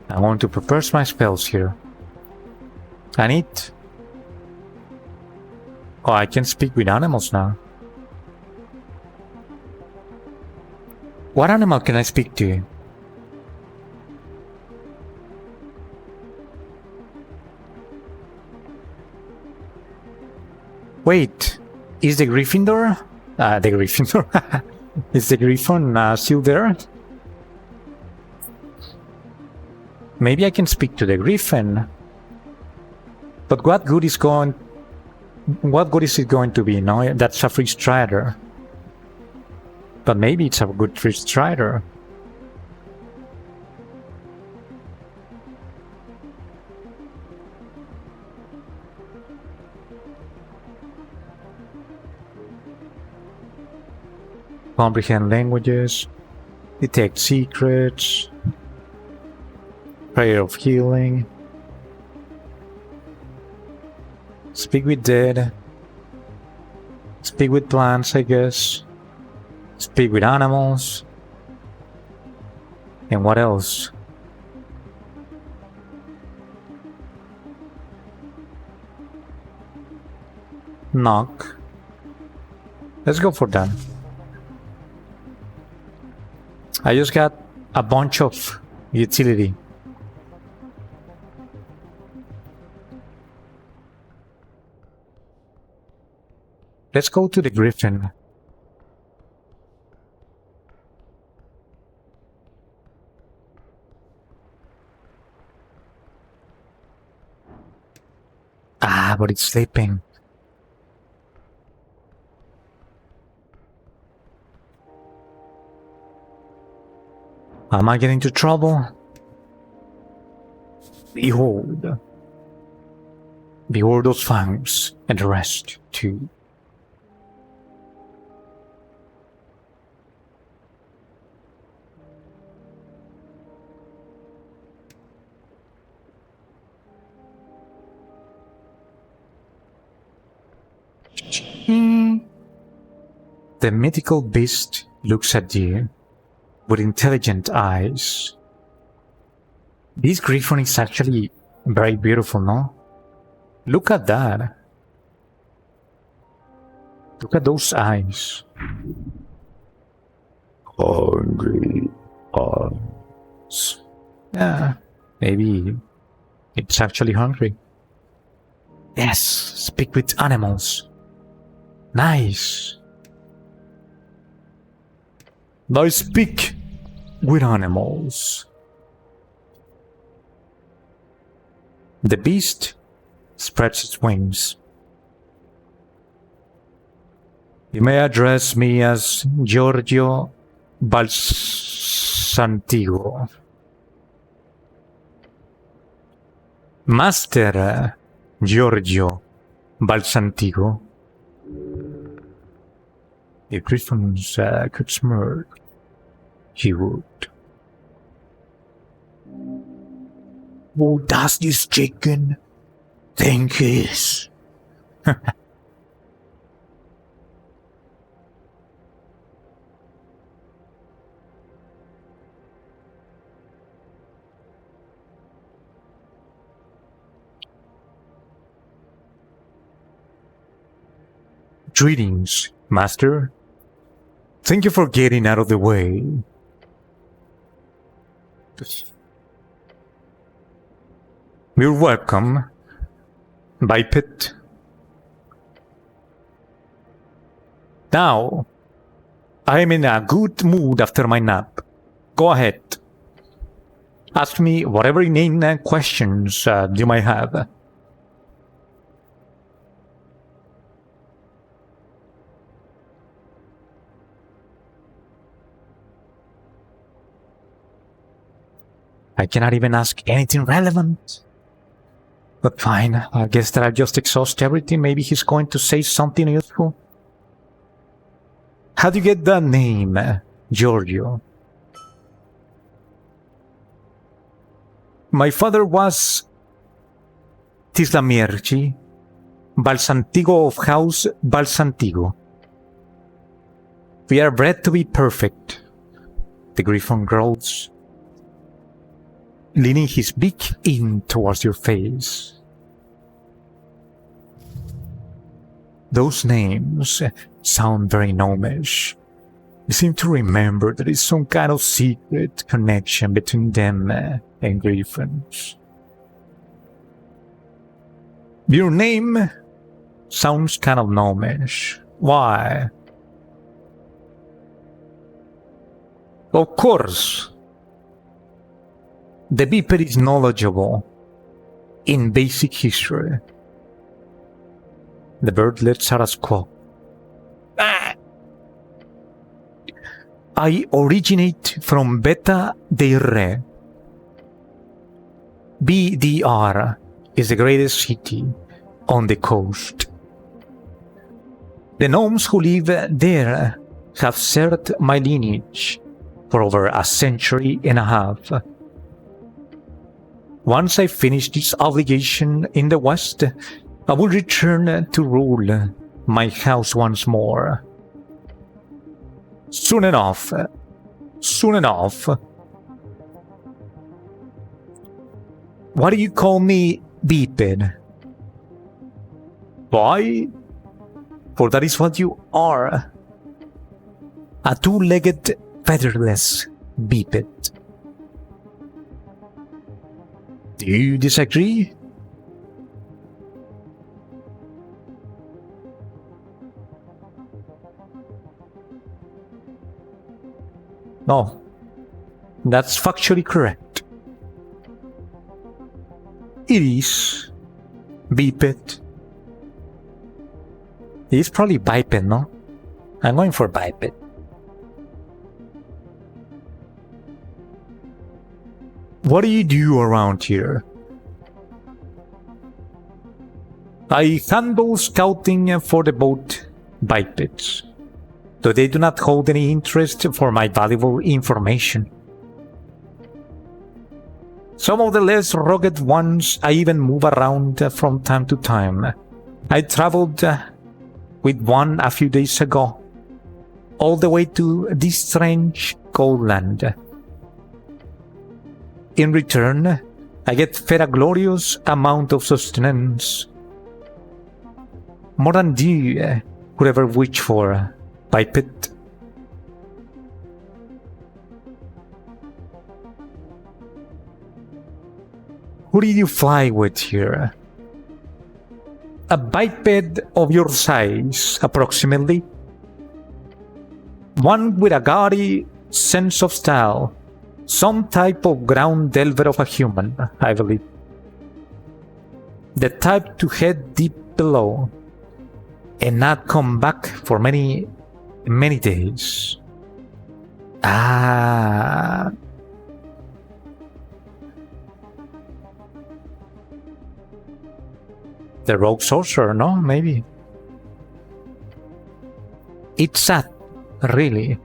I want to prepare my spells here. I need... Oh, I can speak with animals now. What animal can I speak to? Wait, is the Gryffindor? The Gryffindor. Is the Griffon still there? Maybe I can speak to the Griffin. But what good is it going to be? No, that's a free strider. But maybe it's a good free strider. Comprehend languages, detect secrets, prayer of healing, speak with dead, speak with plants, I guess, speak with animals, and what else? Knock. Let's go for that. I just got a bunch of utility. Let's go to the Griffin. Ah, but it's sleeping. Am I getting into trouble? Behold. Behold those fangs, and the rest, too. The mythical beast looks at you with intelligent eyes. This griffon is actually very beautiful, no? Look at that. Look at those eyes. Hungry eyes. Yeah, maybe it's actually hungry. Yes, speak with animals. Nice. I speak with animals. The beast spreads its wings. You may address me as Giorgio Balsantigo. Master Giorgio Balsantigo. If Griffins could smirk, he would. Who does this chicken think he is? Greetings, Master. Thank you for getting out of the way. You're welcome, biped. Now, I'm in a good mood after my nap. Go ahead. Ask me whatever inane questions you might have. I cannot even ask anything relevant. But fine, I guess that I've just exhausted everything. Maybe he's going to say something useful. How do you get that name, Giorgio? My father was Tislamirci, Balsantigo of House Balsantigo. We are bred to be perfect. The griffin growls, leaning his beak in towards your face. Those names sound very gnomish. You seem to remember there is some kind of secret connection between them and griffins. Your name sounds kind of gnomish. Why? Of course. The biped is knowledgeable in basic history. The bird lets out a squawk. I originate from Beta del Re. BDR is the greatest city on the coast. The gnomes who live there have served my lineage for over a century and a half. Once I finish this obligation in the West, I will return to rule my house once more. Soon enough. Soon enough. Why do you call me biped? Why? For that is what you are. A two-legged, featherless biped. Do you disagree? No, that's factually correct. It is biped. It's probably biped, no? I'm going for biped. What do you do around here? I handle scouting for the boat bipeds, though they do not hold any interest for my valuable information. Some of the less rugged ones I even move around from time to time. I traveled with one a few days ago, all the way to this strange cold land. In return, I get fed a glorious amount of sustenance. More than you could ever wish for, biped. Who did you fly with here? A biped of your size, approximately. One with a gaudy sense of style. Some type of ground delver of a human, I believe. The type to head deep below and not come back for many, many days. Ah. The rogue sorcerer, no? Maybe. It's sad, really,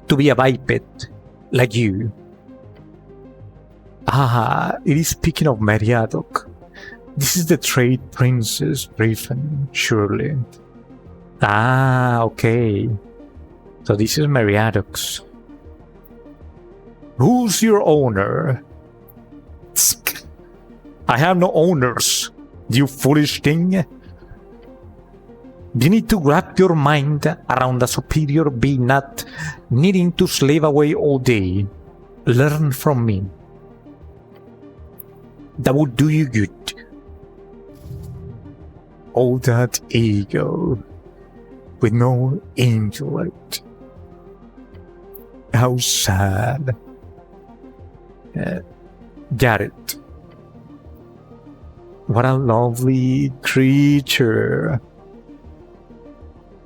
to be a biped like you. Ah, it is speaking of Meriadoc. This is the trade princess Griffin, surely. Ah, okay. So this is Meriadoc's. Who's your owner? Tsk. I have no owners, you foolish thing. You need to wrap your mind around a superior being, not needing to slave away all day. Learn from me. That would do you good. All that ego with no intellect. How sad. Got it. What a lovely creature.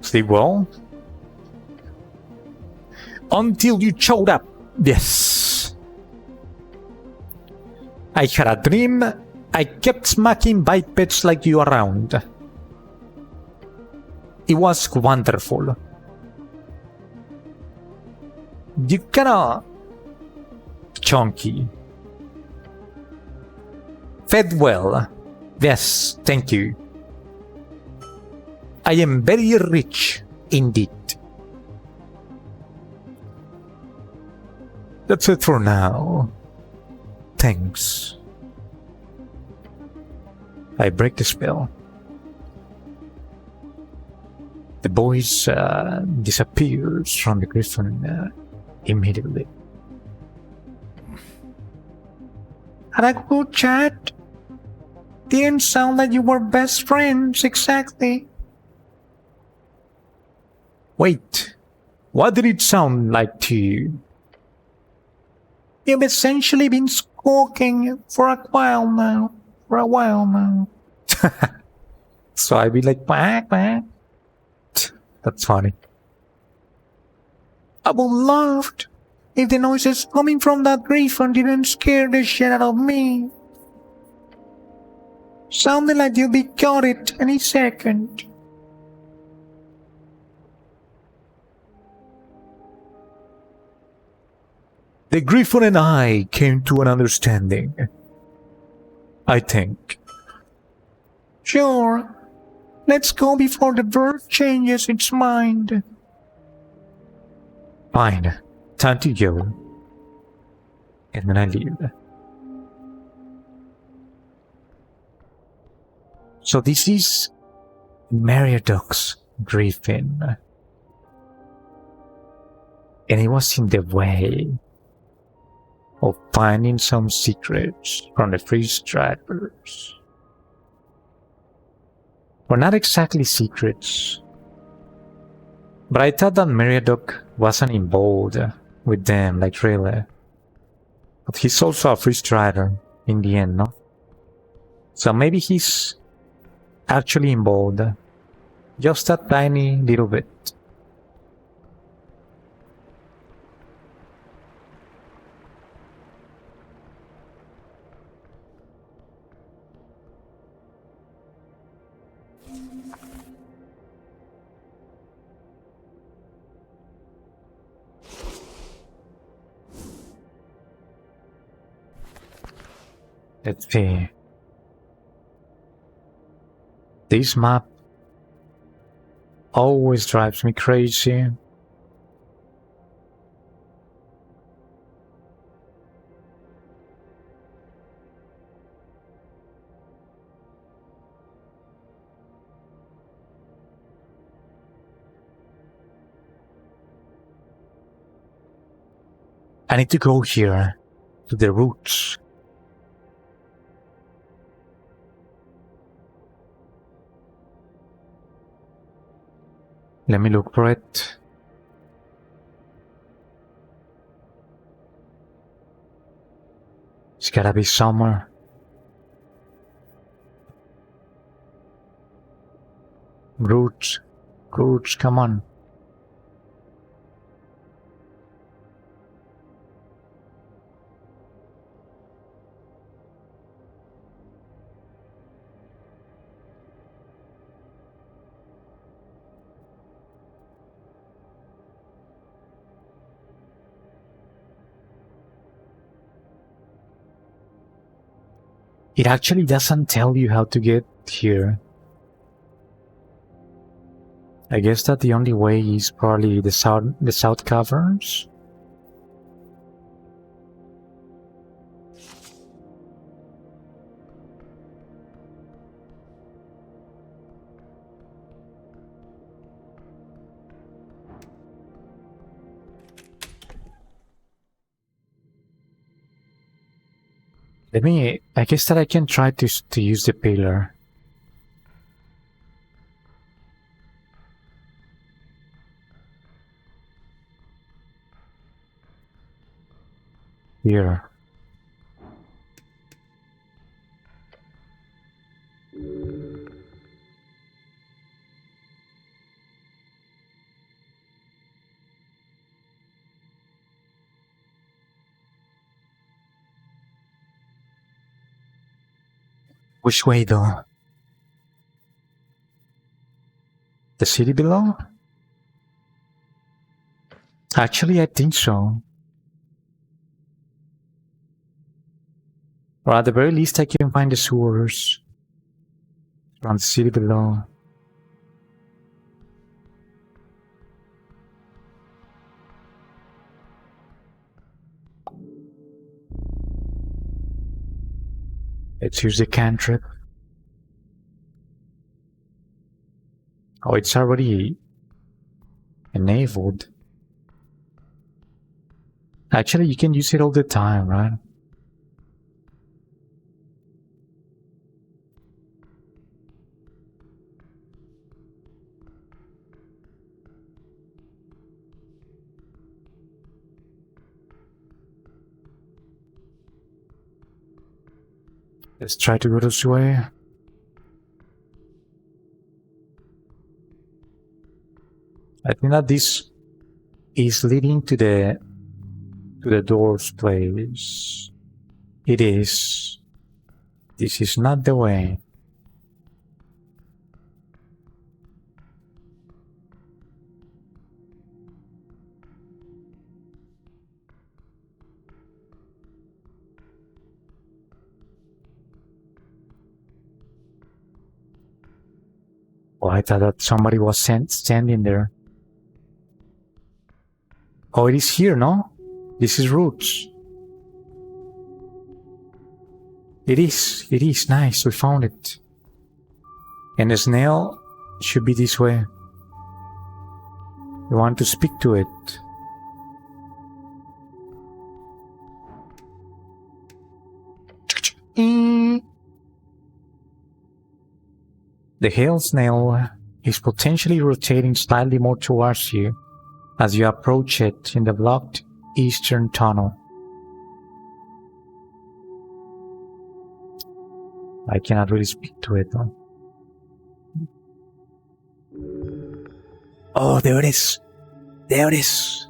Sleep well? Until you showed up. Yes. I had a dream. I kept smacking bipeds like you around. It was wonderful. You kinda chunky. Fed well. Yes, thank you. I am very rich indeed. That's it for now. Thanks. I break the spell. The voice disappears from the griffin immediately. Had a good chat. Didn't sound like you were best friends exactly. Wait, what did it sound like to you? You've essentially been squawking for a while now. So I'd be like, quack, quack. That's funny. I would loved if the noises coming from that griffin didn't scare the shit out of me. Sounded like you'd be got it any second. The griffin and I came to an understanding. I think. Sure. Let's go before the bird changes its mind. Fine. Time to go. And then I leave. So this is Meriadoc's griffin. And it was in the way of finding some secrets from the freeze drivers. Well, not exactly secrets, but I thought that Meriadoc wasn't involved with them, like really. But he's also a freeze driver in the end, no? So maybe he's actually involved, just a tiny little bit. Let's see. This map always drives me crazy. I need to go here, to the roots. Let me look for it. It's gotta be somewhere. Roots, roots, come on. It actually doesn't tell you how to get here. I guess that the only way is probably the south caverns. I guess that I can try to use the pillar. Here. Which way though? The city below? Actually, I think so. Or at the very least, I can find the sewers around the city below. Let's use the cantrip. Oh, it's already enabled. Actually, you can use it all the time, right? Let's try to go this way. I think that this is leading to the door's place. It is. This is not the way. Oh, I thought that somebody was standing there. Oh, it is here, no? This is roots. It is nice, we found it. And the snail should be this way. You want to speak to it. The hail snail is potentially rotating slightly more towards you as you approach it in the blocked eastern tunnel. I cannot really speak to it though. Oh, there it is. There it is.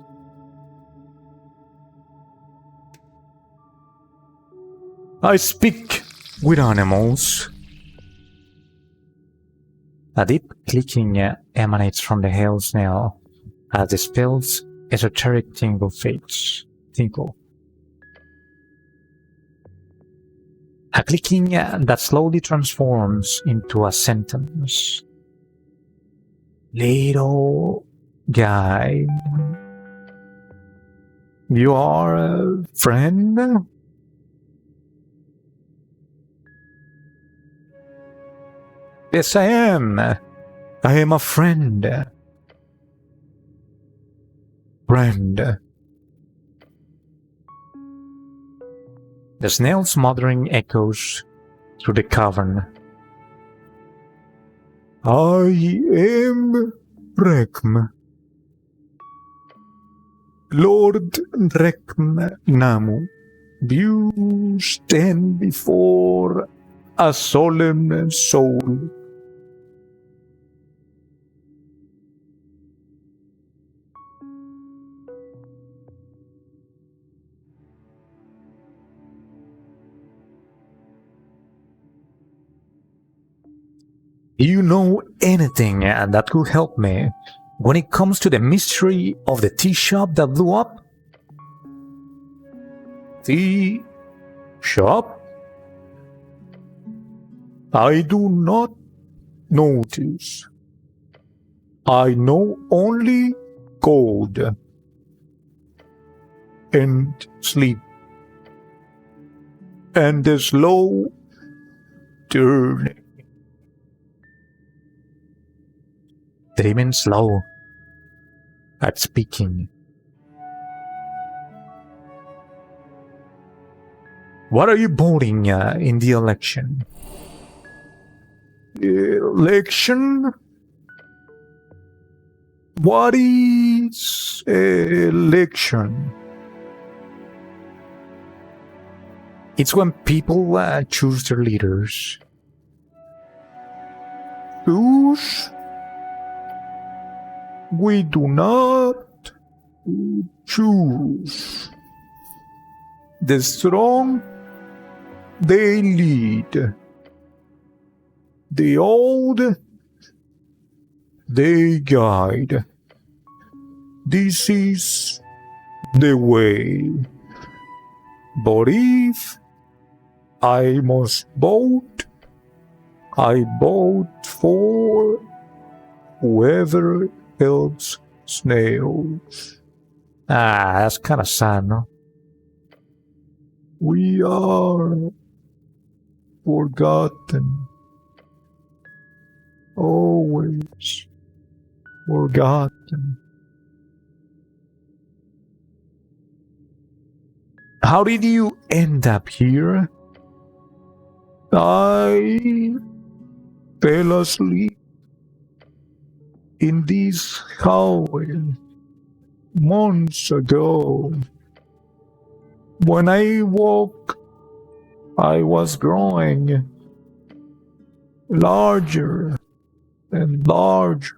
I speak with animals. A deep clicking emanates from the hail snail as the spell's esoteric tingle fades. Tinkle. A clicking that slowly transforms into a sentence. Little guy, you are a friend? Yes, I am. I am a friend. Friend. The snail's muttering echoes through the cavern. I am Rekm. Lord Rekm Namu. You stand before a solemn soul. Do you know anything that could help me when it comes to the mystery of the tea shop that blew up? Tea shop? I do not notice. I know only cold and sleep and the slow turning. Driven slow at speaking. What are you voting in the election? Election? What is election? It's when people choose their leaders. Choose? We do not choose. The strong, they lead. The old, they guide. This is the way. But if I must vote, I vote for whoever helps snails. That's kind of sad, no? We are forgotten. Always forgotten. How did you end up here? I fell asleep in this hallway months ago. When I woke, I was growing larger and larger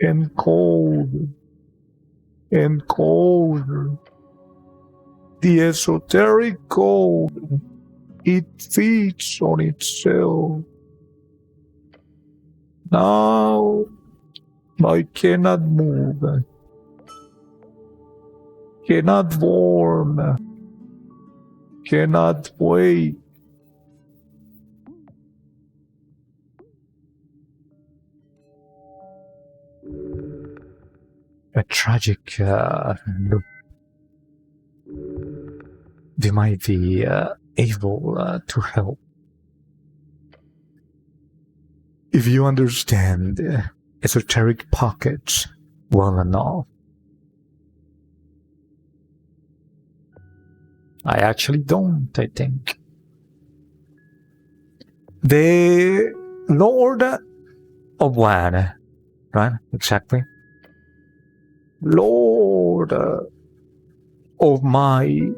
and colder and colder. The esoteric cold, it feeds on itself. Now I cannot move, cannot warm, cannot wait. A tragic loop. They might be able to help. If you understand esoteric pockets well enough. I actually don't, I think. The Lord of One, right? Exactly. Lord of my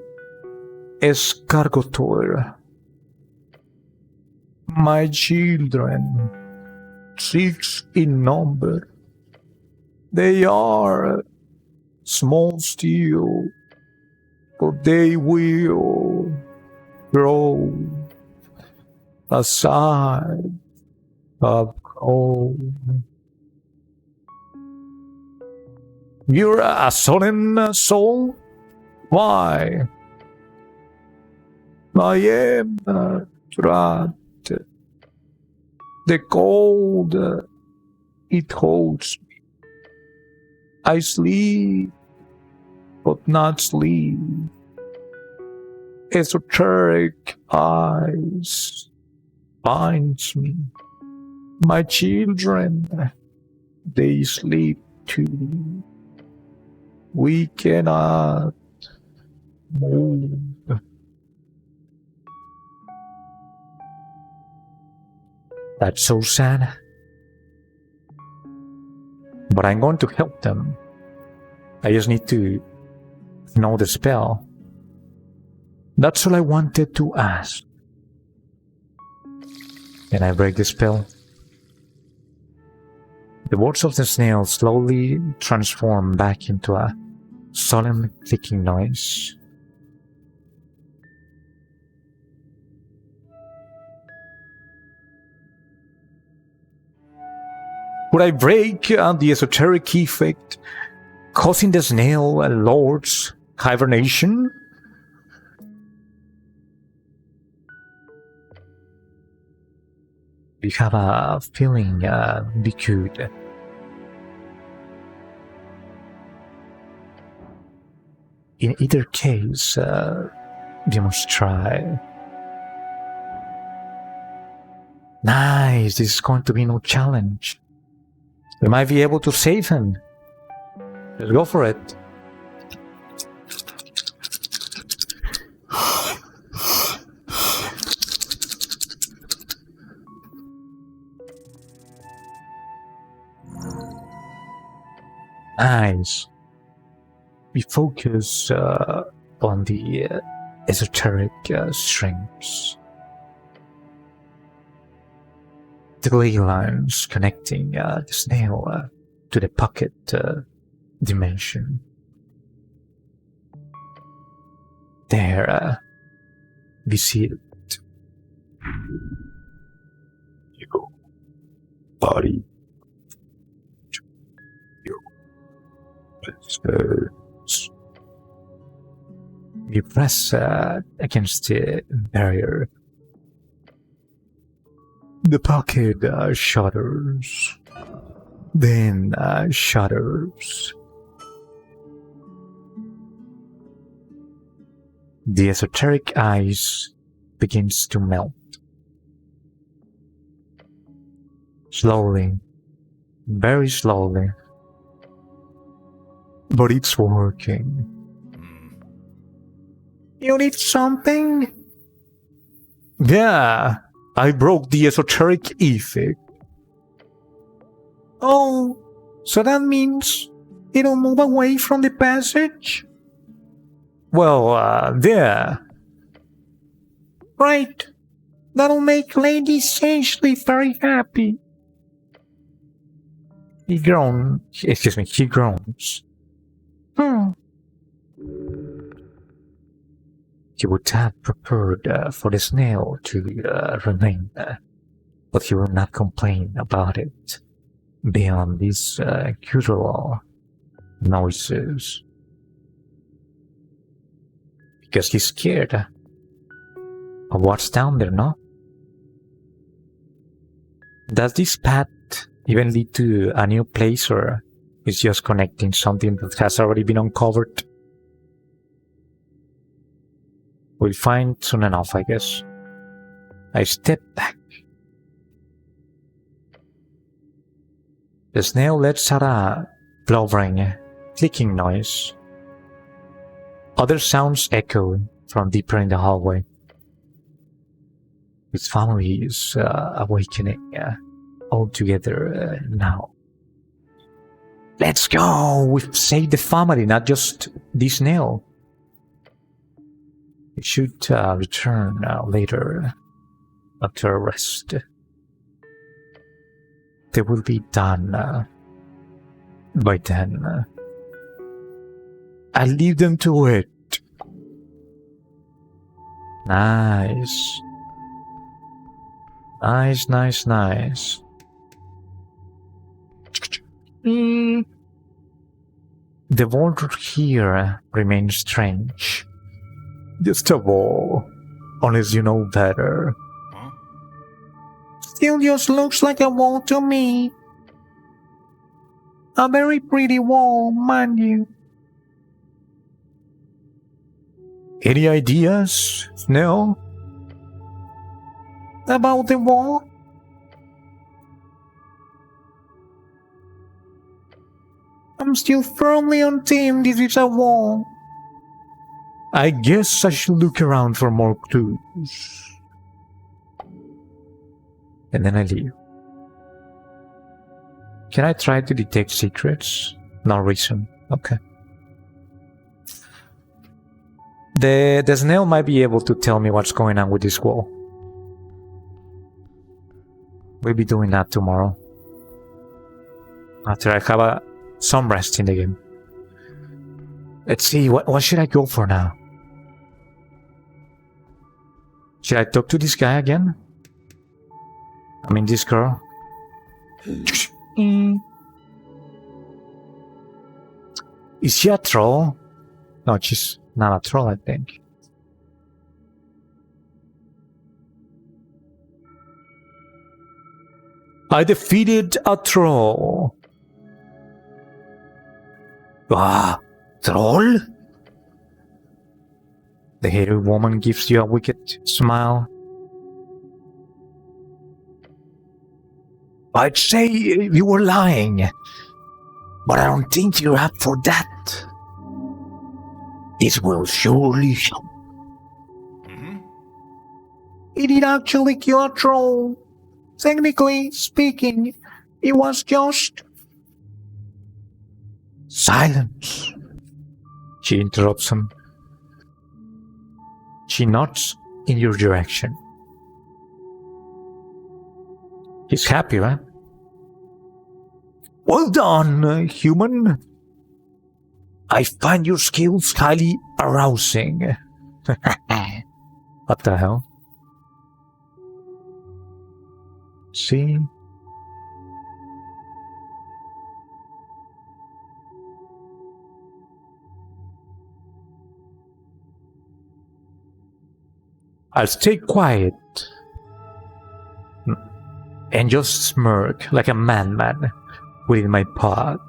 escargotor, my children, 6 in number. They are small still, but they will grow aside of grown. You're a sullen soul? Why? I am trapped. The cold, it holds me. I sleep, but not sleep. Esoteric eyes finds me. My children, they sleep too. We cannot move. That's so sad. But I'm going to help them. I just need to know the spell. That's all I wanted to ask. Can I break the spell? The words of the snail slowly transform back into a solemn clicking noise. Would I break the esoteric effect, causing the snail lord's hibernation? You have a feeling we could. In either case, we must try. Nice, this is going to be no challenge. We might be able to save him. Let's go for it. Nice. We focus on the esoteric strings. The ley lines connecting the snail to the pocket dimension. There, we see it. You body. You press against the barrier. The pocket shudders, then shudders. The esoteric ice begins to melt. Slowly, very slowly. But it's working. You need something? Yeah, I broke the esoteric ethic. Oh, so that means it'll move away from the passage? Well, yeah. Right. That'll make Lady Sagely very happy. He groans. He groans. He would have prepared for the snail to remain, but he will not complain about it beyond these guttural noises. Because he's scared of what's down there, no? Does this path even lead to a new place, or is just connecting something that has already been uncovered? We'll find soon enough, I guess. I step back. The snail lets out a blubbering, clicking noise. Other sounds echo from deeper in the hallway. His family is awakening all together now. Let's go! We've saved the family, not just the snail. We should return later after a rest. They will be done by then. I'll leave them to it. Nice. Nice. The world here remains strange. Just a wall, unless you know better. Still just looks like a wall to me. A very pretty wall, mind you. Any ideas, Snail? About the wall? I'm still firmly on team this is a wall. I guess I should look around for more clues. And then I leave. Can I try to detect secrets? No reason. Okay. The snail might be able to tell me what's going on with this wall. We'll be doing that tomorrow. After I have some rest in the game. Let's see, what should I go for now? Should I talk to this guy again? I mean, this girl? Is she a troll? No, she's not a troll, I think. I defeated a troll. Ah, troll? The hairy woman gives you a wicked smile. I'd say you were lying, but I don't think you're up for that. This will surely help. He did actually kill a troll. Technically speaking, it was just... Silence. She interrupts him. She nods in your direction. He's happy, right? Well done, human. I find your skills highly arousing. What the hell? See? I'll stay quiet and just smirk like a madman within my pot.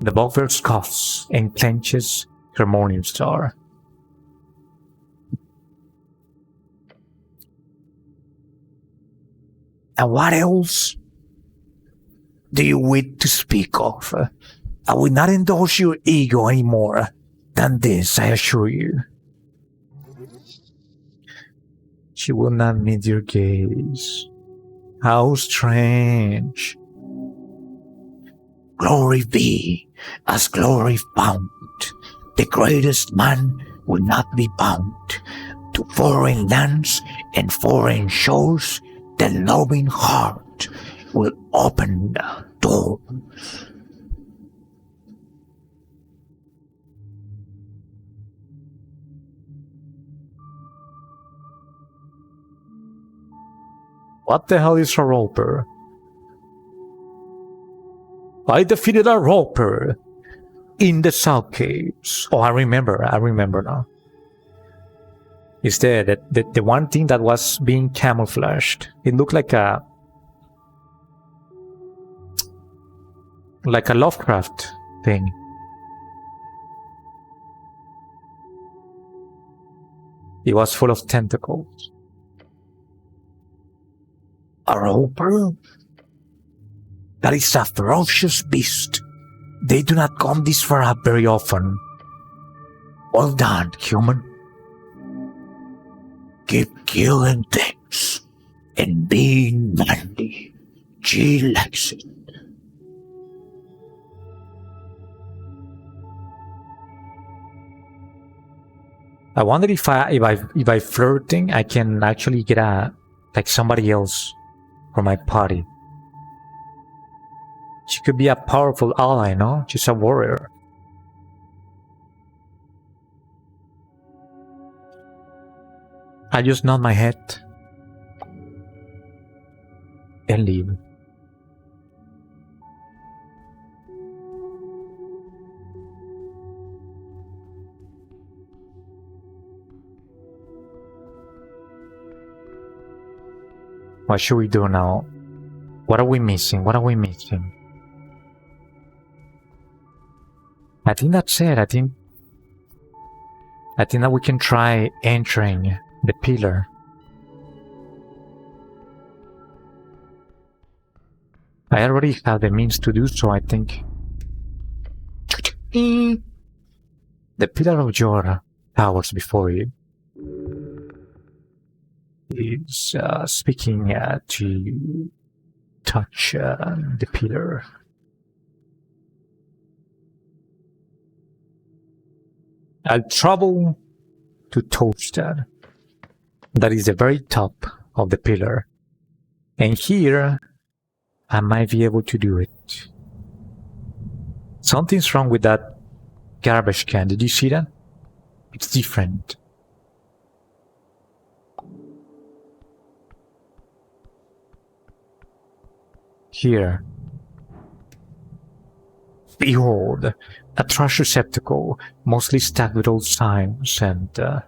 The bugbear scoffs and clenches her morning star. And what else do you wish to speak of? I will not indulge your ego any more than this, I assure you. She will not meet your gaze. How strange. Glory be, as glory found. The greatest man will not be bound to foreign lands and foreign shores. The loving heart will open the doors. What the hell is a roper? I defeated a roper in the South Caves. Oh, I remember now. It's the one thing that was being camouflaged. It looked like a Lovecraft thing. It was full of tentacles. A roper? That is a ferocious beast. They do not come this far up very often. Well done, human. Keep killing things and being manly. She likes it. I wonder if by flirting I can actually get somebody else for my party. She could be a powerful ally, no? She's a warrior. I just nod my head and leave. What should we do now? What are we missing? What are we missing? I think that's it. I think that we can try entering the pillar. I already have the means to do so, I think. The pillar of your towers before you is speaking to touch the pillar. I'll travel to touch that. That is the very top of the pillar. And here, I might be able to do it. Something's wrong with that garbage can. Did you see that? It's different. Here. Behold, a trash receptacle, mostly stacked with old signs and a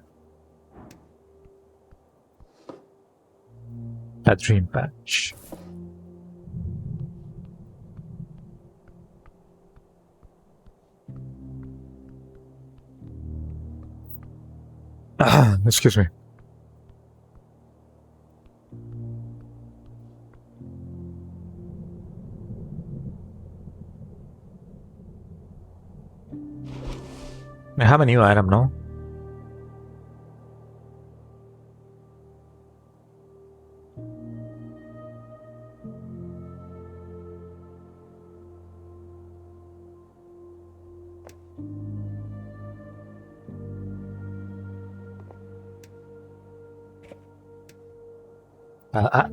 dream patch. Excuse me. I have a new item, no?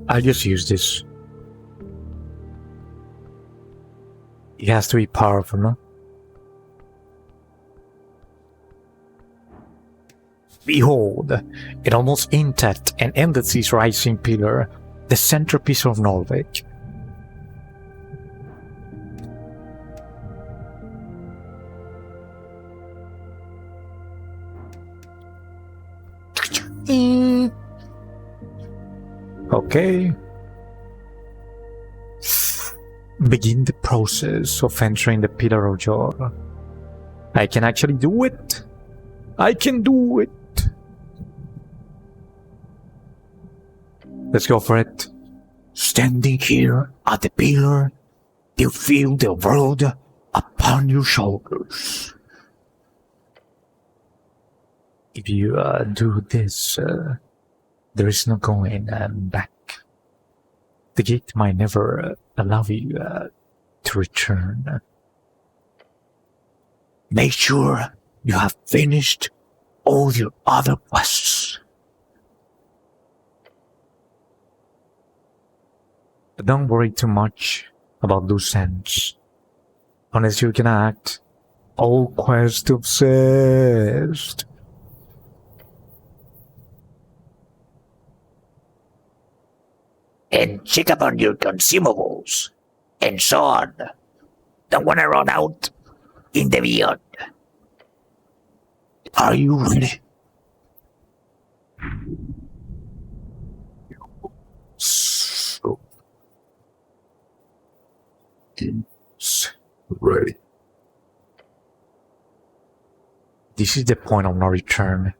I'll just use this. It has to be powerful, no? Behold, an almost intact and endlessly rising pillar the centerpiece of Norway. Okay. Begin the process of entering the Pillar of Joy. I can actually do it. I can do it. Let's go for it. Standing here at the pillar, you feel the world upon your shoulders. If you do this, there is no going back. The gate might never allow you to return. Make sure you have finished all your other quests. But don't worry too much about loose ends. Unless you're gonna act all quest obsessed. And check up on your consumables, and so on. Don't want to run out in the beyond. Are you ready? So, it's ready. This is the point of no return.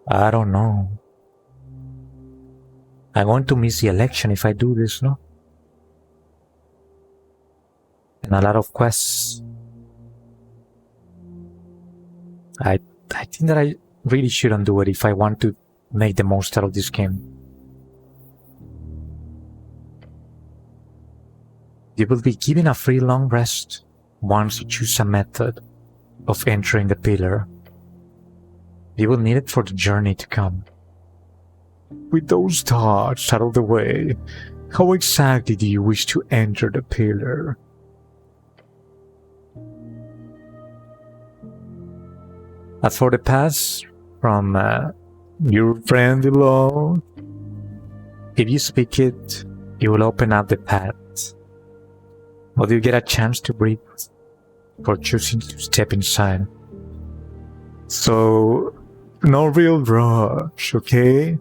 I don't know. I'm going to miss the election if I do this, no? And a lot of quests. I think that I really shouldn't do it if I want to make the most out of this game. You will be given a free long rest once you choose a method of entering the pillar. You will need it for the journey to come. With those thoughts out of the way, how exactly do you wish to enter the pillar? As for the pass from your friend alone, if you speak it, it will open up the path. Or do you get a chance to breathe for choosing to step inside? So, no real rush, okay?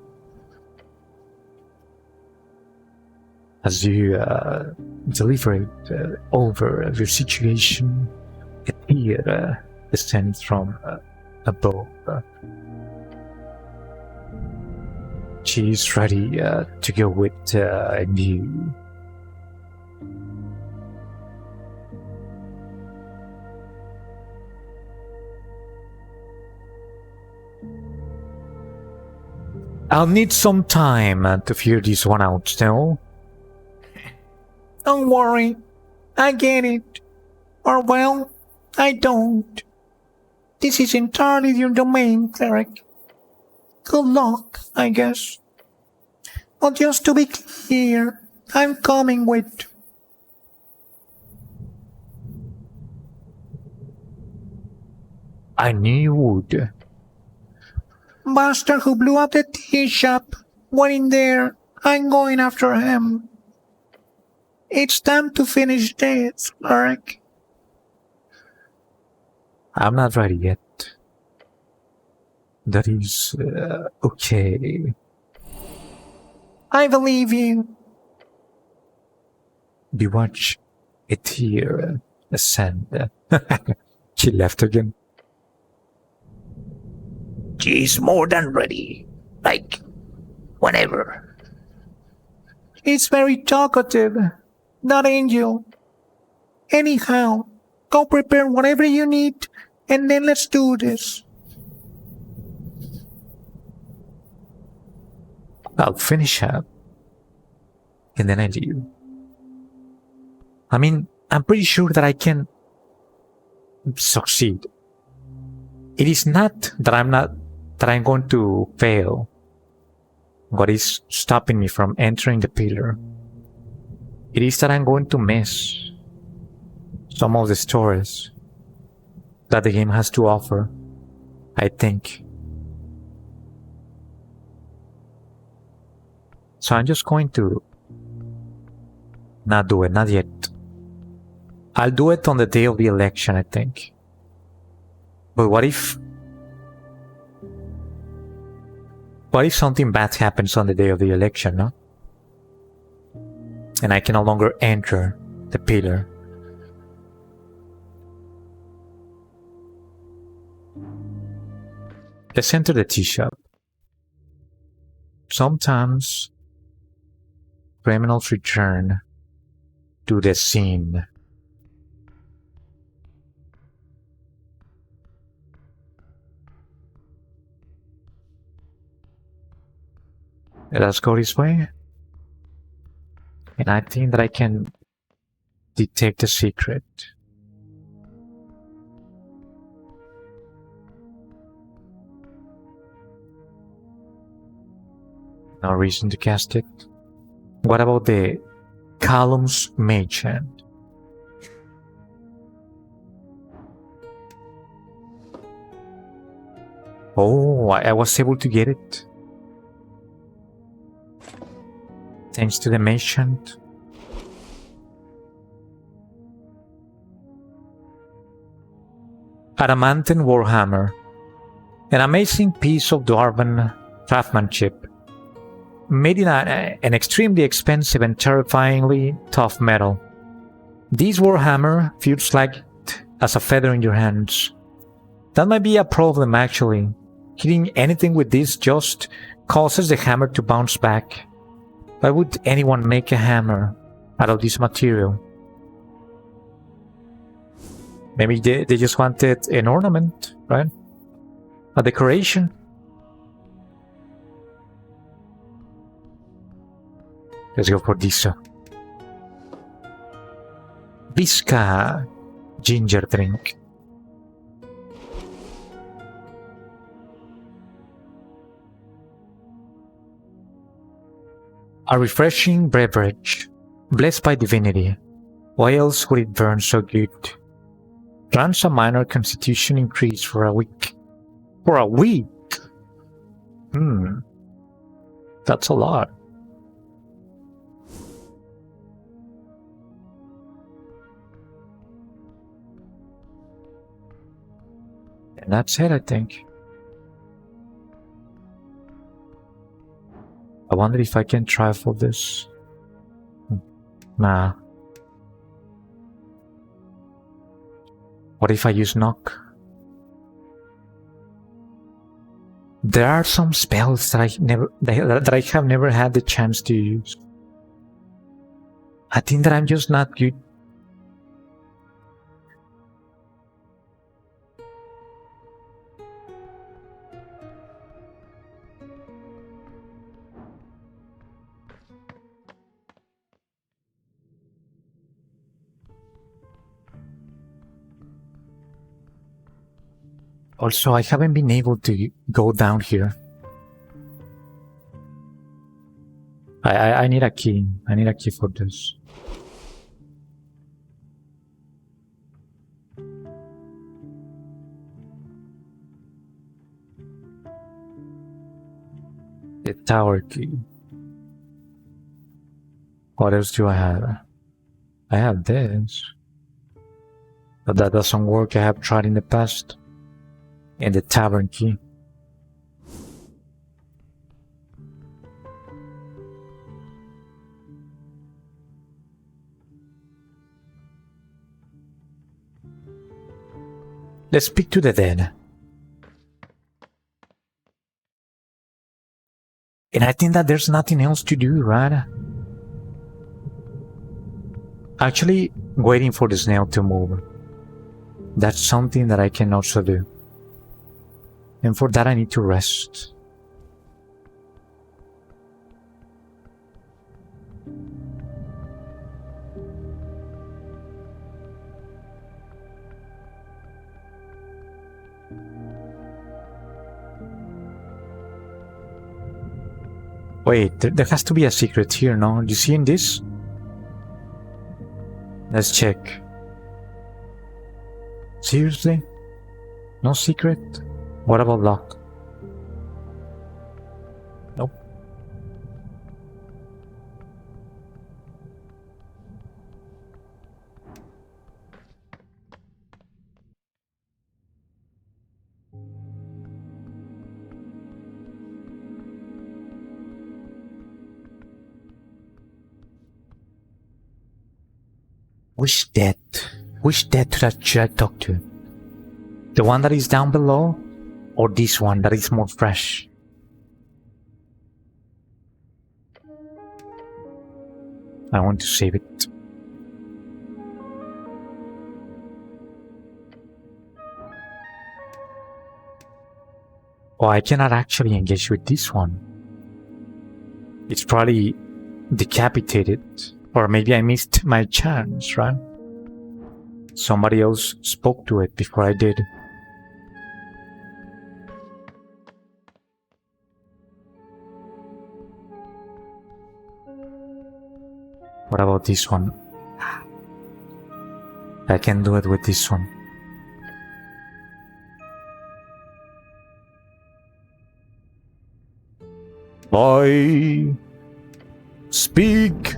As you deliberate over your situation, a tear descends from above. She is ready to go with you. I'll need some time to figure this one out still. Don't worry, I get it. Or well, I don't. This is entirely your domain, cleric. Good luck, I guess. But just to be clear, I'm coming with. I knew you would. Bastard who blew up the tea shop went in there. I'm going after him. It's time to finish this, cleric. I'm not ready yet. That is okay. I believe you. We watch a tear ascend. She left again. She's more than ready. Like, whenever. It's very talkative. That angel. Anyhow, go prepare whatever you need, and then let's do this. I'll finish up, and then I leave. I mean, I'm pretty sure that I can succeed. It is not that I'm going to fail. What is stopping me from entering the pillar? It is that I'm going to miss some of the stories that the game has to offer, I think. So I'm just going to not do it, not yet. I'll do it on the day of the election, I think. But what if something bad happens on the day of the election, no? And I can no longer enter the pillar. Let's enter the tea shop. Sometimes criminals return to the scene. Let's go this way. And I think that I can detect the secret. No reason to cast it. What about the columns mage hand? Oh, I was able to get it. Thanks to the mage hand. Adamantine Warhammer. An amazing piece of dwarven craftsmanship. Made in an extremely expensive and terrifyingly tough metal. This Warhammer feels light as a feather in your hands. That might be a problem actually. Hitting anything with this just causes the hammer to bounce back. Why would anyone make a hammer out of this material? Maybe they just wanted an ornament, right? A decoration. Let's go for this. Visca ginger drink. A refreshing beverage, blessed by divinity. Why else would it burn so good? Grants a minor constitution increase for a week. For a week? That's a lot. And that's it, I think. I wonder if I can try for this. Nah. What if I use knock? There are some spells that I have never had the chance to use. I think that I'm just not good. Also, I haven't been able to go down here. I need a key. I need a key for this. The tower key. What else do I have? I have this. But that doesn't work. I have tried in the past. And the tavern key. Let's speak to the dead. And I think that there's nothing else to do, right? Actually, waiting for the snail to move. That's something that I can also do. And for that I need to rest. Wait, there has to be a secret here, no? You see in this? Let's check. Seriously? No secret? What about lock? Nope. Which dead? Which dead should I talk to? The one that is down below? Or this one that is more fresh? I want to save it. Oh, I cannot actually engage with this one. It's probably decapitated. Or maybe I missed my chance, right? Somebody else spoke to it before I did. What about this one? I can do it with this one. I speak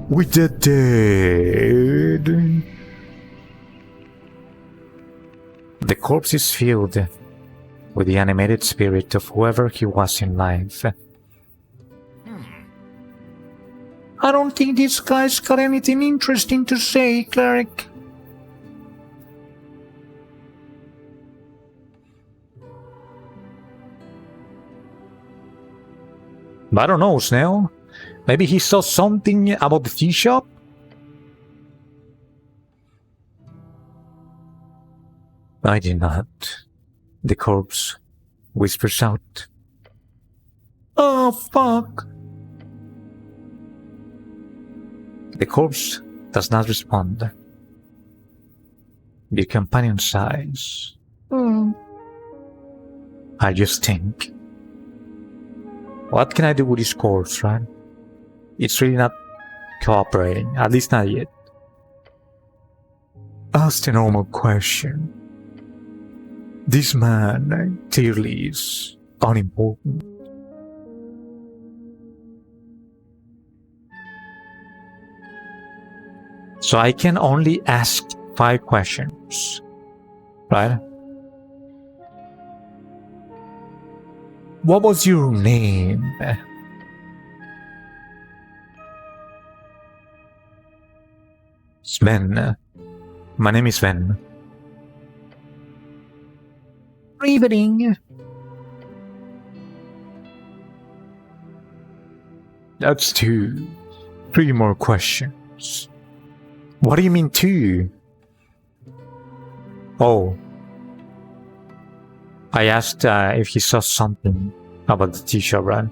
with the dead. The corpse is filled with the animated spirit of whoever he was in life. I don't think this guy's got anything interesting to say, cleric. I don't know, Snail. Maybe he saw something about the tea shop? I did not. The corpse whispers out. Oh, fuck. The corpse does not respond. Your companion sighs. I just think. What can I do with this corpse, right? It's really not cooperating, at least not yet. Ask the normal question. This man clearly is unimportant. So I can only ask 5 questions, right? What was your name? Sven. My name is Sven. Evening. That's 2. 3 more questions. What do you mean 2? Oh. I asked if he saw something about the tea shop, right?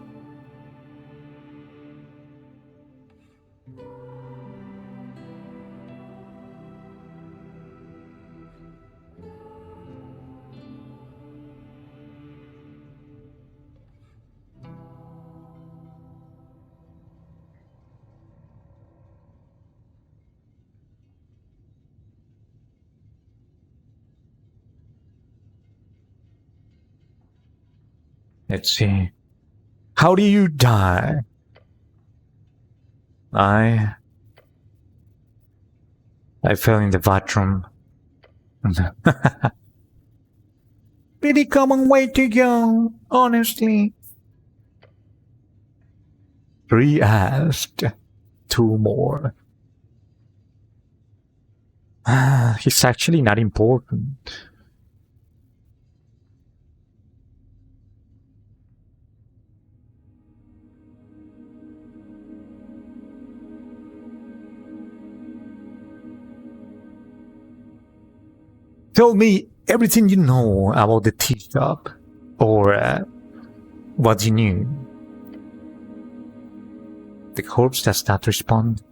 Let's see. How do you die? I fell in the bathroom. Pretty common way to go, honestly. 3 asked. 2 more. He's actually not important. Tell me everything you know about the tea shop, or what you knew. The corpse does not respond.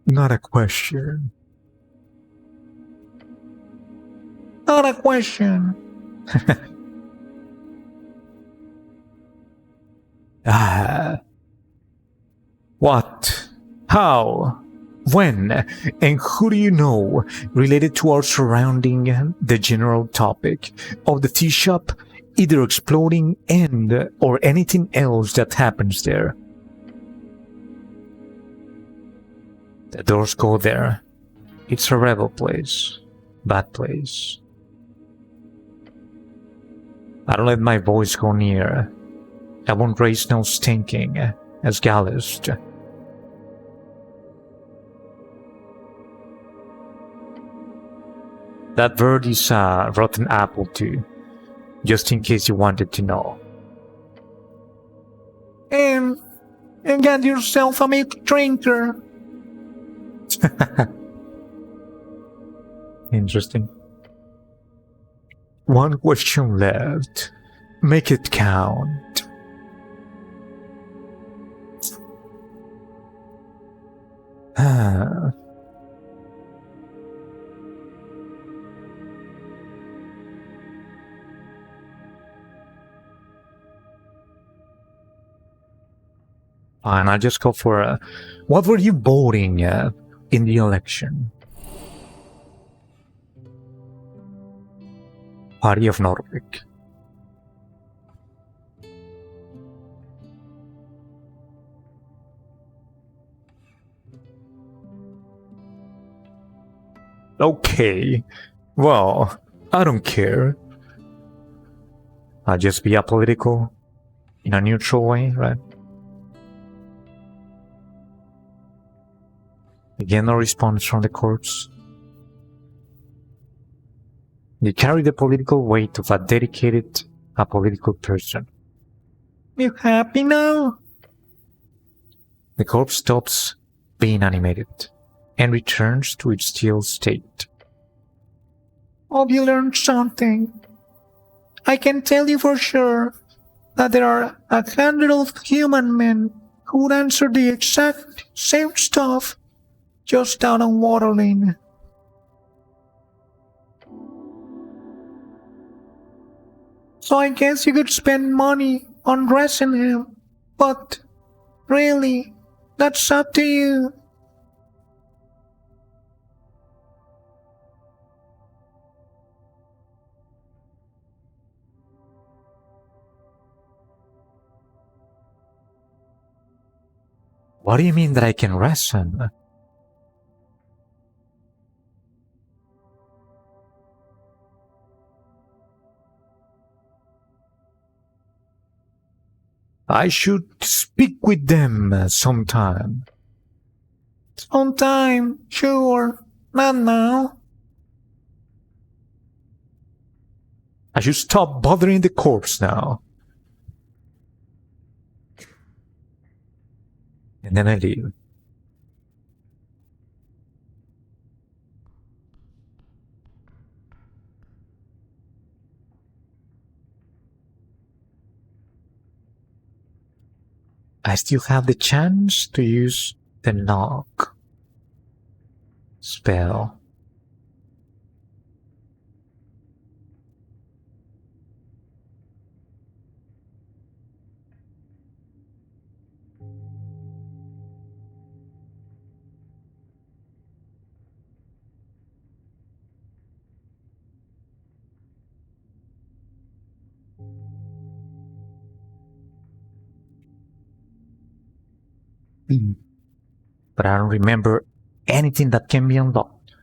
Not a question. Not a question. What? How? When? And who do you know related to our surrounding the general topic of the tea shop, either exploding and or anything else that happens there? The doors go there. It's a rebel place. Bad place. I don't let my voice go near. I won't raise no stinking as Gallist. That bird is a rotten apple too, just in case you wanted to know. And get yourself a milk drinker. Interesting. One question left. Make it count. Fine, I'll just go for what were you voting in the election? Party of Nordic. Okay, well, I don't care. I'll just be apolitical in a neutral way, right? Again, no response from the corpse. You carry the political weight of a dedicated apolitical person. You happy now? The corpse stops being animated and returns to its still state. Hope you learned something. I can tell you for sure that there are 100 of human men who would answer the exact same stuff just down on Waterlane. So I guess you could spend money on dressing him, but really, that's up to you. What do you mean that I can rest him? I should speak with them sometime. Sometime, sure, not now. I should stop bothering the corpse now. And then I leave. I still have the chance to use the knock spell. But I don't remember anything that can be unlocked.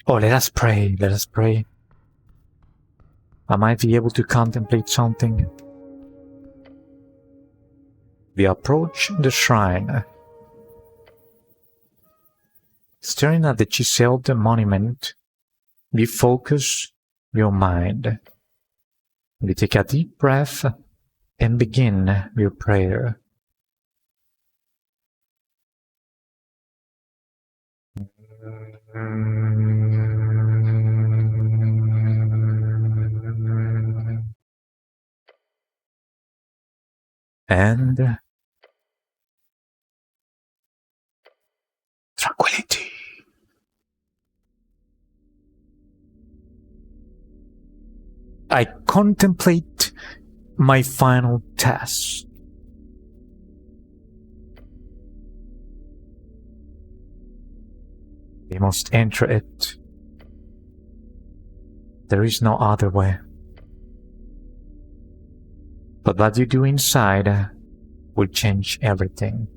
Oh, let us pray, let us pray. I might be able to contemplate something. We approach the shrine. Staring at the chiseled monument, you focus your mind. You take a deep breath and begin your prayer. And tranquility. I contemplate my final task. We must enter it. There is no other way. But what you do inside will change everything.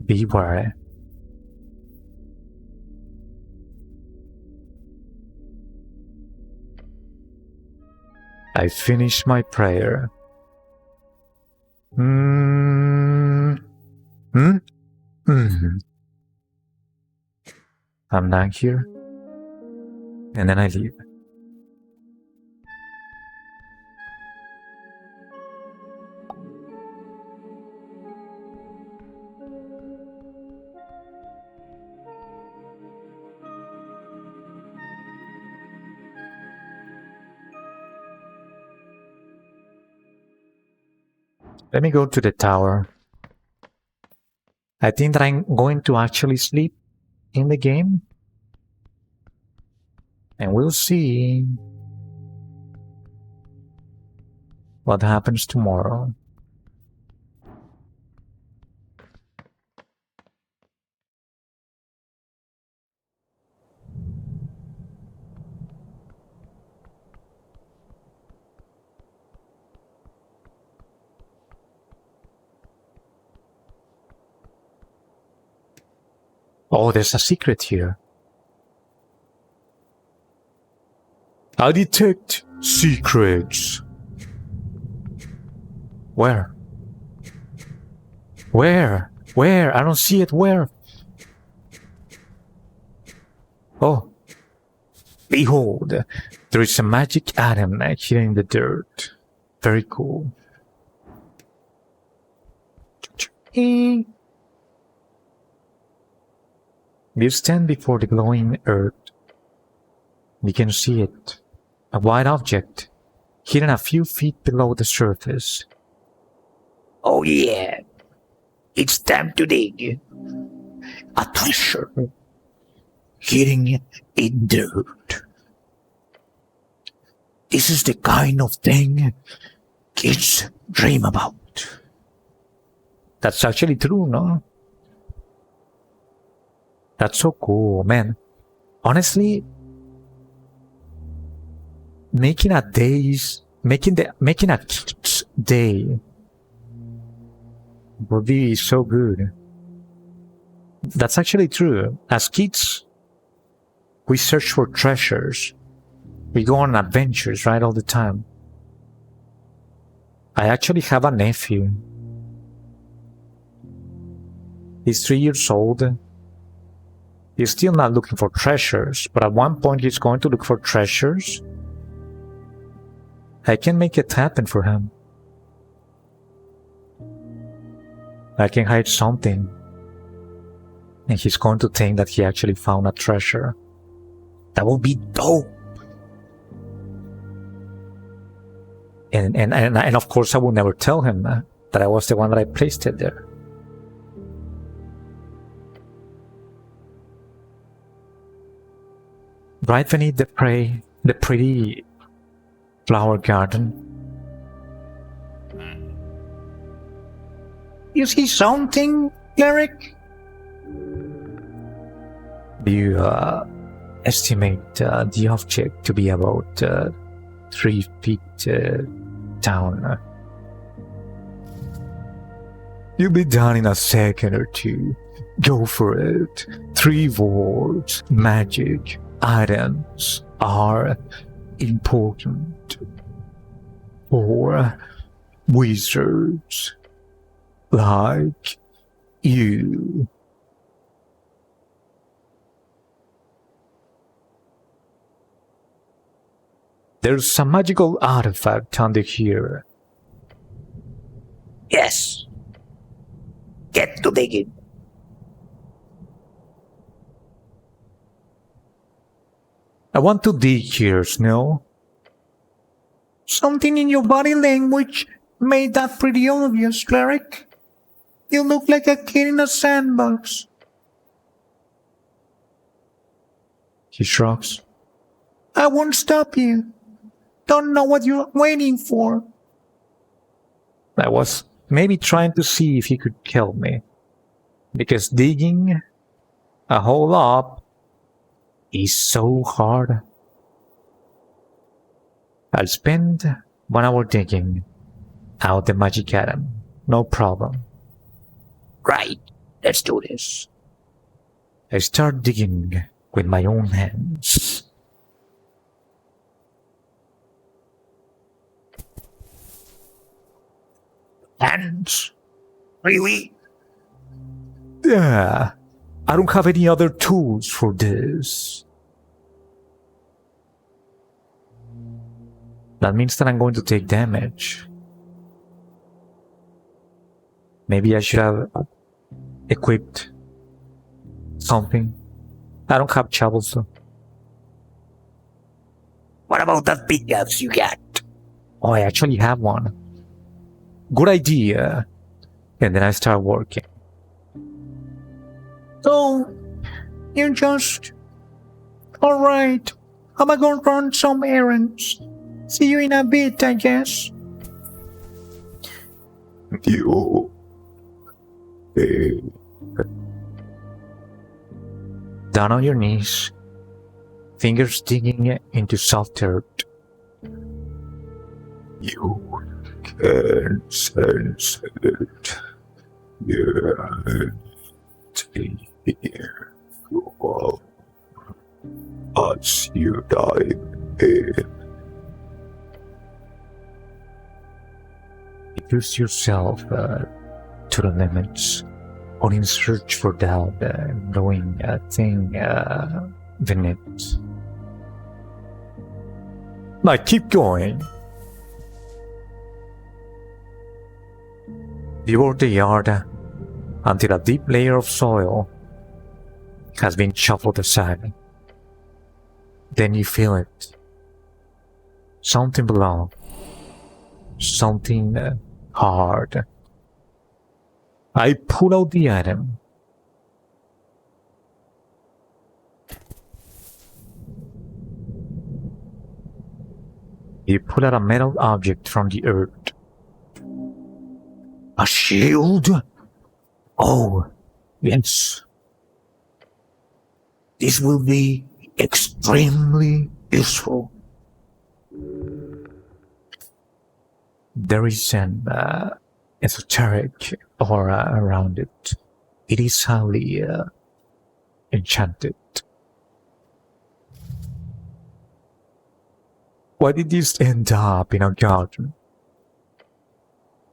Beware. I finish my prayer. I'm down here, and then I leave. Let me go to the tower. I think that I'm going to actually sleep in the game. And we'll see what happens tomorrow. Oh, there's a secret here. I detect secrets. Where? Where? Where? I don't see it. Where? Oh. Behold, there is a magic atom hidden in the dirt. Very cool. You stand before the glowing earth. You can see it. A white object, hidden a few feet below the surface. Oh yeah, it's time to dig. A treasure hidden in dirt. This is the kind of thing kids dream about. That's actually true, no? That's so cool, man. Honestly, making a kid's day would be so good. That's actually true. As kids, we search for treasures. We go on adventures, right, all the time. I actually have a nephew. He's 3 years old. He's still not looking for treasures, but at one point he's going to look for treasures. I can make it happen for him. I can hide something, and he's going to think that he actually found a treasure. That would be dope. And of course I will never tell him that I was the one that I placed it there. Right beneath the pretty flower garden. You see something, Cleric? You estimate the object to be about 3 feet down. You'll be done in a second or two. Go for it. 3 words. Magic items are important for wizards like you. There's a magical artifact under here. Yes. Get to digging. I want to dig here, Snow. Something in your body language made that pretty obvious, Cleric. You look like a kid in a sandbox. He shrugs. I won't stop you. Don't know what you're waiting for. I was maybe trying to see if he could help me. Because digging a hole up is so hard. I'll spend 1 hour digging out the magic atom. No problem. Right. Let's do this. I start digging with my own hands. hands? Really? Yeah, I don't have any other tools for this. That means that I'm going to take damage. Maybe I should have equipped something. I don't have shovels though. What about that pickaxe you got? Oh, I actually have one. Good idea. And then I start working. So, you just... Alright, I'm gonna run some errands. See you in a bit, I guess. You. Down on your knees, fingers digging into soft earth. You can sense it. Yeah. Here. As you dive in. Use yourself to the limits, or in search for that glowing thing beneath. Like, keep going. You work the yard until a deep layer of soil has been shuffled aside. Then you feel it. Something below. Something hard. I pull out the item. You pull out a metal object from the earth. A shield? Oh, yes. This will be extremely useful. There is an esoteric aura around it. It is highly enchanted. Why did this end up in a garden?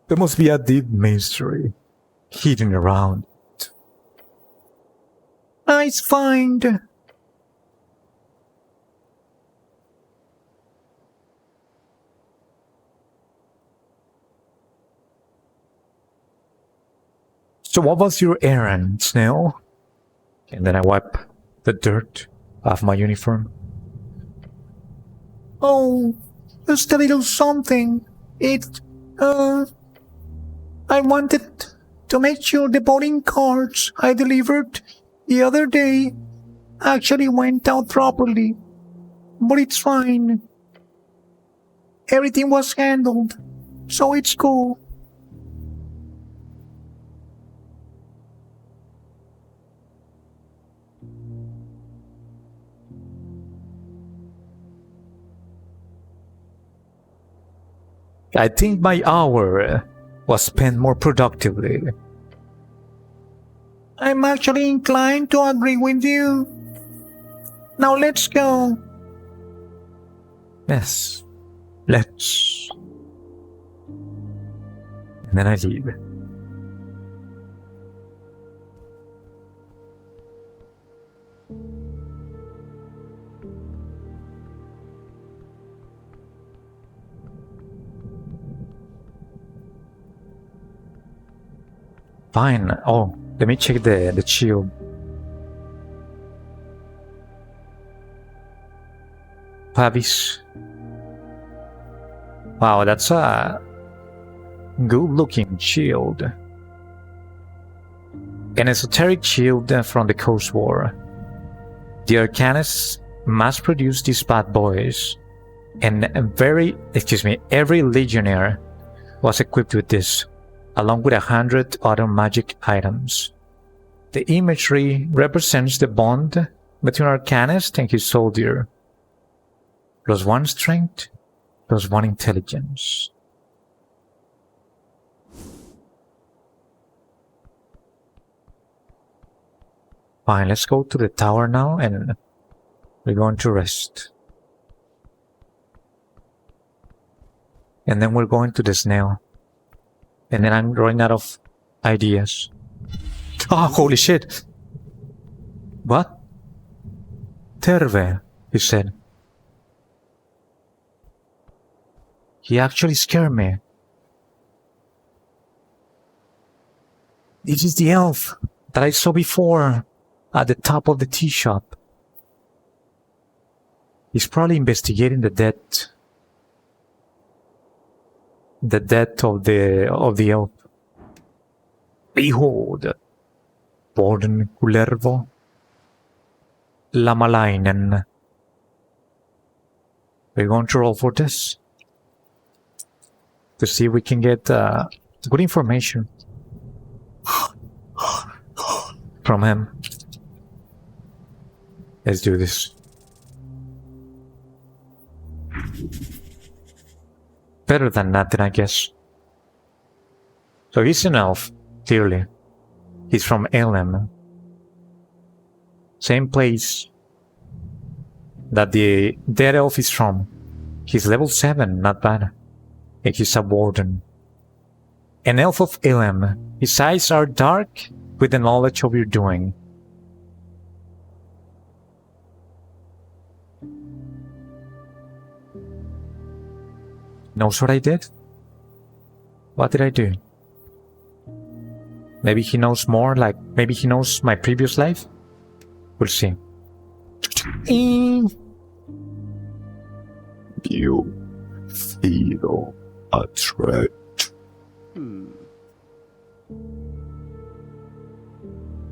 There must be a deep mystery hidden around it. Nice find. So what was your errand, Snail? And then I wipe the dirt off my uniform. Oh, just a little something. I wanted to make sure the voting cards I delivered the other day actually went out properly. But it's fine. Everything was handled, so it's cool. I think my hour was spent more productively. I'm actually inclined to agree with you. Now let's go. Yes, let's. And then I leave. Fine. Oh, let me check the shield. Pavis. Wow, that's a good-looking shield. An esoteric shield from the Coast War. The Arcanists mass-produced these bad boys, and every legionnaire was equipped with this, along with 100 other magic items. The imagery represents the bond between Arcanist and his soldier. +1 strength, +1 intelligence. Fine, let's go to the tower now and we're going to rest. And then we're going to the snail. And then I'm running out of ideas. Oh, holy shit! What? Terve, he said. He actually scared me. This is the elf that I saw before at the top of the tea shop. He's probably investigating the death. The death of the elf. Behold, Borden Kullervo, Lamalainen. We're going to roll for this to see if we can get good information from him. Let's do this. Better than nothing, I guess. So he's an elf, clearly. He's from Elem. Same place that the dead elf is from. He's level 7, not bad. And he's a warden. An elf of Elem. His eyes are dark with the knowledge of your doing. Knows what I did? What did I do? Maybe he knows more, like maybe he knows my previous life? We'll see. You feel a threat.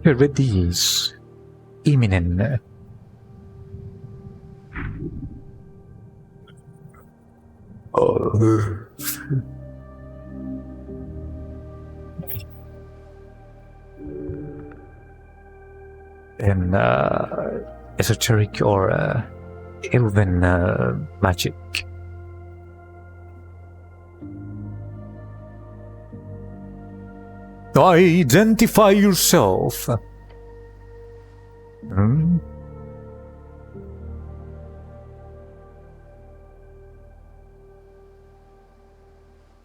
It is imminent. And esoteric or elven magic. Identify yourself.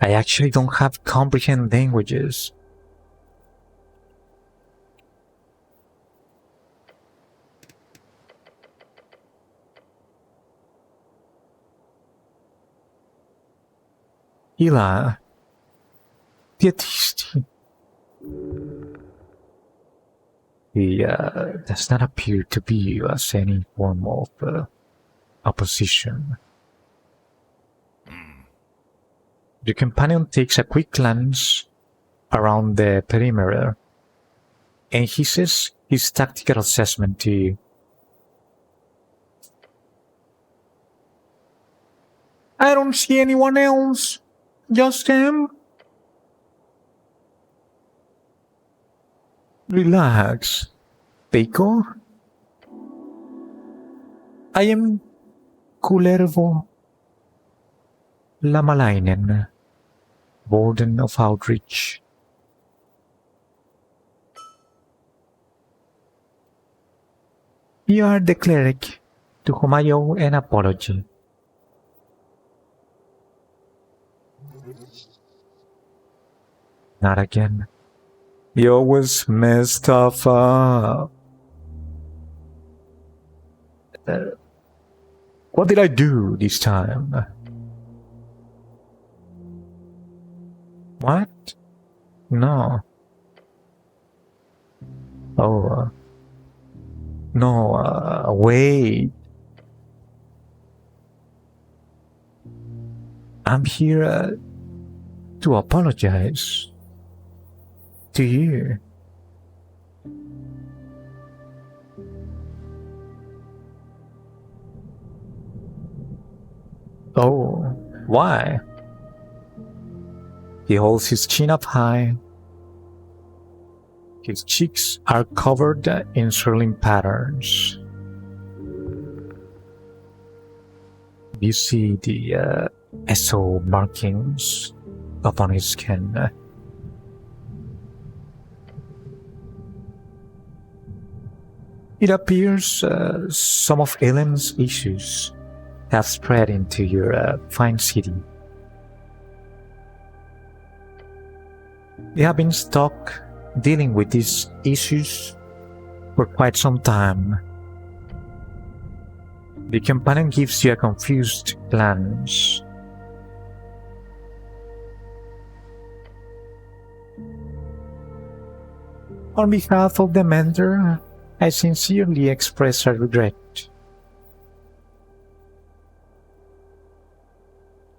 I actually don't have comprehend languages. Ila, Dietisti. He does not appear to be as any form of opposition. The companion takes a quick glance around the perimeter, and he says his tactical assessment to you. I don't see anyone else. Just him. Relax, Peiko. I am Kullervo Lamalainen, Warden of Outreach. You are the cleric to whom I owe an apology. Not again. You always mess stuff up. What did I do this time? What? No. Oh. No, wait. I'm here to apologize to you. Oh, why? He holds his chin up high. His cheeks are covered in swirling patterns. You see the Eso markings upon his skin. It appears some of Elen's issues have spread into your fine city. They have been stuck dealing with these issues for quite some time. The companion gives you a confused glance. On behalf of the mentor, I sincerely express our regret.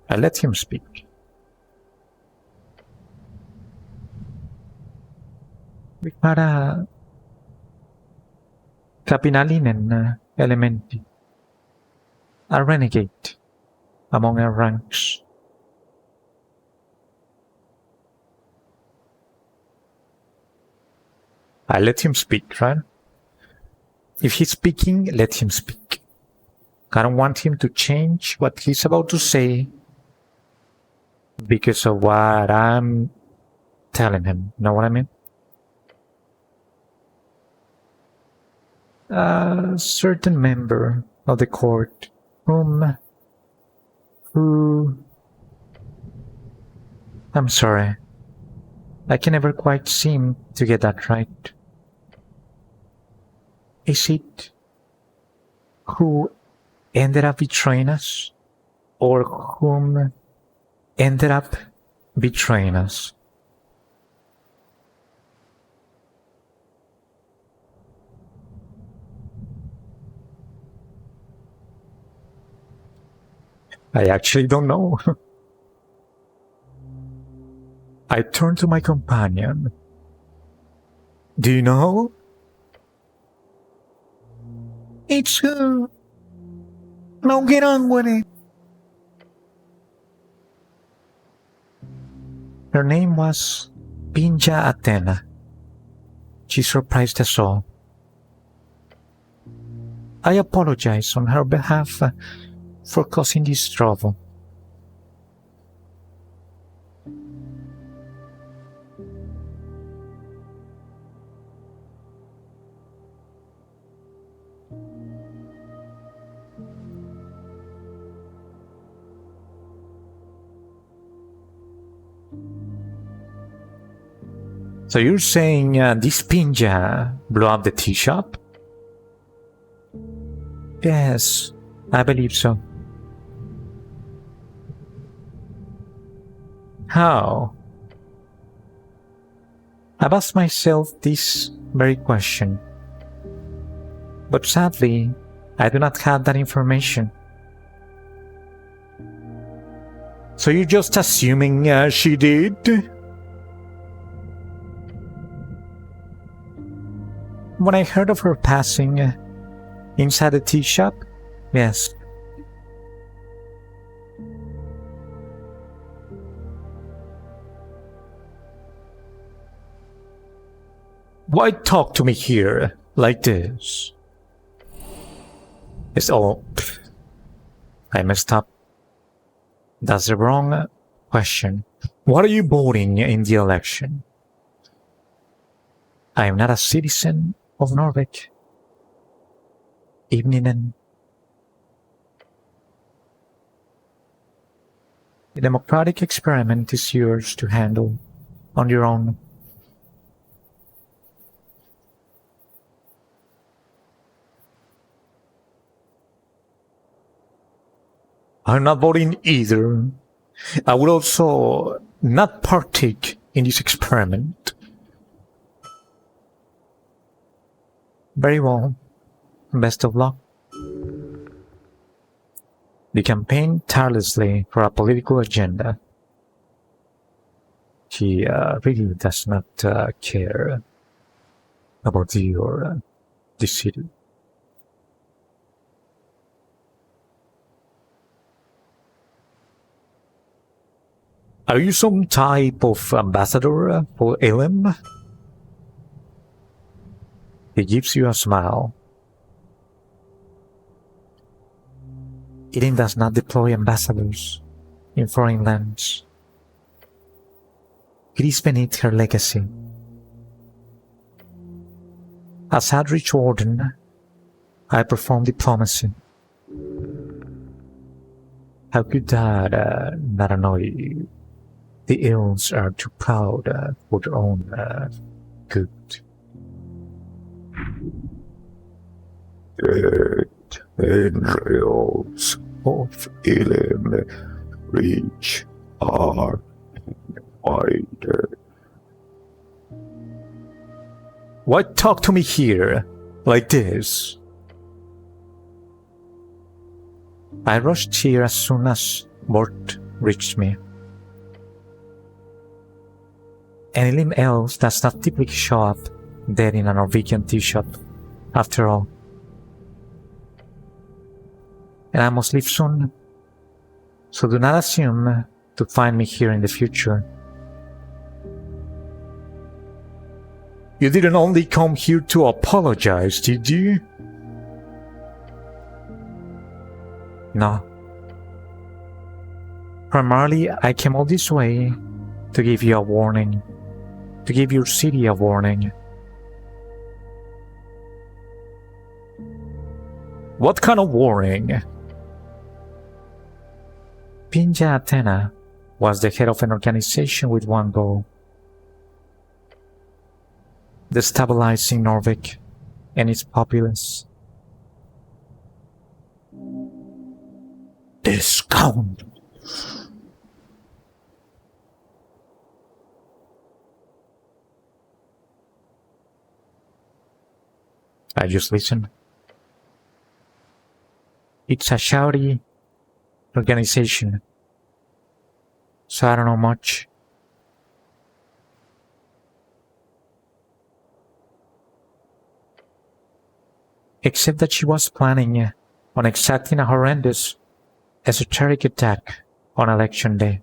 I let him speak. Para kapinalinen elementi, a renegade among our ranks. I let him speak, right? If he's speaking, let him speak. I don't want him to change what he's about to say because of what I'm telling him. Know what I mean? A certain member of the court who I'm sorry, I can never quite seem to get that right. Is it who ended up betraying us, or whom ended up betraying us? I actually don't know. I turned to my companion. Do you know? It's her. Now get on with it. Her name was Pinja Athena. She surprised us all. I apologize on her behalf for causing this trouble. So you're saying this Pinja blew up the tea shop? Yes, I believe so. How? I've asked myself this very question. But sadly, I do not have that information. So you're just assuming she did? When I heard of her passing inside the tea shop, yes. Why talk to me here like this? It's all... I messed up. That's the wrong question. What are you voting in the election? I am not a citizen of Norvik. Evening. The democratic experiment is yours to handle on your own. I'm not voting either. I would also not partake in this experiment. Very well. Best of luck. They campaign tirelessly for a political agenda. He really does not care about you or the city. Are you some type of ambassador for Elim? He gives you a smile. Elim does not deploy ambassadors in foreign lands. It is beneath her legacy. As Hadrich Warden, I perform diplomacy. How could that not annoy you? The elves are too proud for their own good. Dead entrails of Elim reach far and wider. Why talk to me here, like this? I rushed here as soon as word reached me. An Elim elf does not typically show up dead in a Norwegian tea shop, after all. And I must leave soon, so do not assume to find me here in the future. You didn't only come here to apologize, did you? No. Primarily, I came all this way to give you a warning, to give your city a warning. What kind of warning? Pinja Athena was the head of an organization with one goal: destabilizing Norvik and its populace. The scoundrel! I just listened. It's a shouty organization, so I don't know much. Except that she was planning on exacting a horrendous esoteric attack on election day.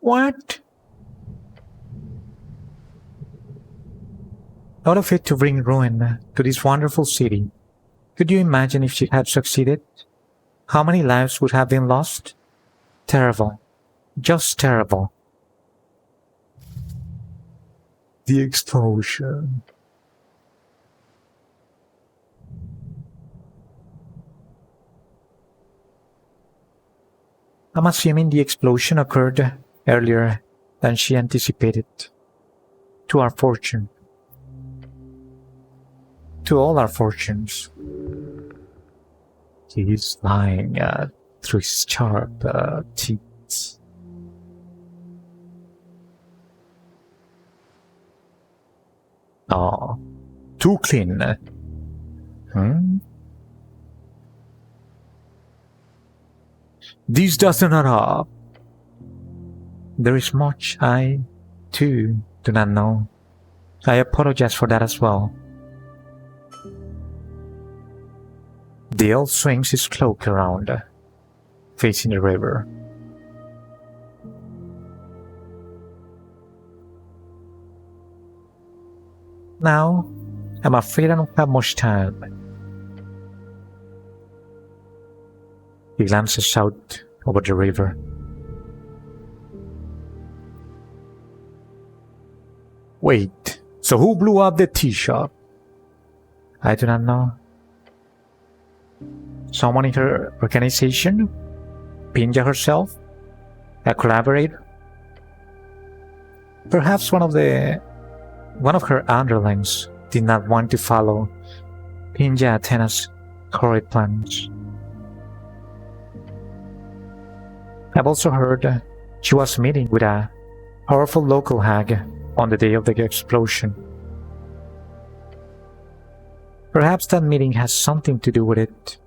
What? All of it to bring ruin to this wonderful city. Could you imagine if she had succeeded? How many lives would have been lost? Terrible. Just terrible. The explosion. I'm assuming the explosion occurred earlier than she anticipated. To our fortune. To all our fortunes. He is lying through his sharp teeth. Oh, too clean. This doesn't add up. There is much I, too, do not know. I apologize for that as well. The elf swings his cloak around, facing the river. Now, I'm afraid I don't have much time. He glances out over the river. Wait, so who blew up the tea shop? I do not know. Someone in her organization? Pinja herself? A collaborator? Perhaps one of her underlings did not want to follow Pinja Athena's horrid plans. I've also heard she was meeting with a powerful local hag on the day of the explosion. Perhaps that meeting has something to do with it.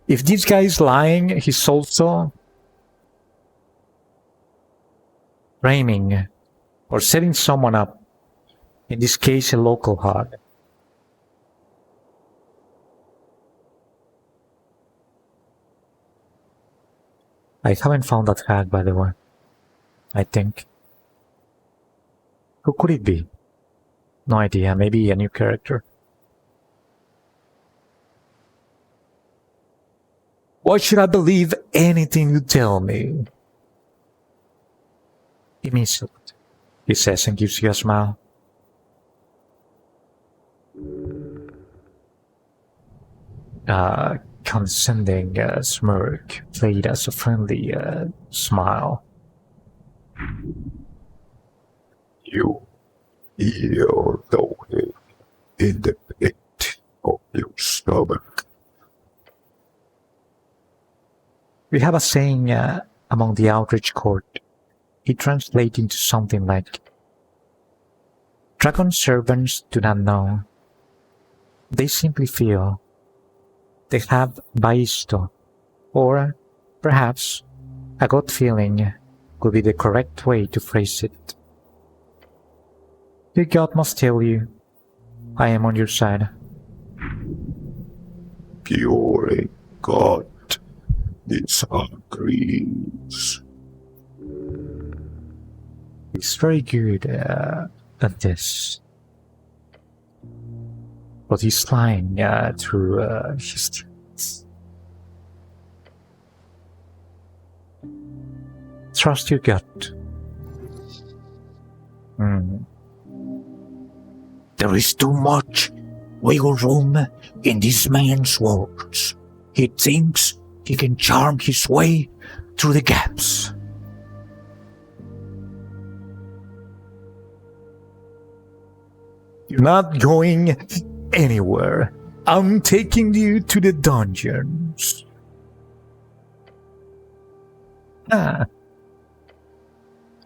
If this guy is lying, he's also framing or setting someone up, in this case a local hag. I haven't found that hag, by the way. I think. Who could it be? No idea, maybe a new character. Why should I believe anything you tell me? Give me a salute, he says and gives you a smile. condescending smirk played as a friendly smile. You your way in the pit of your stomach. We have a saying among the outrage court. It translates into something like, dragon servants do not know. They simply feel. They have baisto, or perhaps a gut feeling could be the correct way to phrase it. Your gut must tell you, I am on your side. Pure God disagrees. He's very good at this. But he's flying through his streets. Trust your gut. There is too much wiggle room in this man's words. He thinks he can charm his way through the gaps. You're not going anywhere. I'm taking you to the dungeons.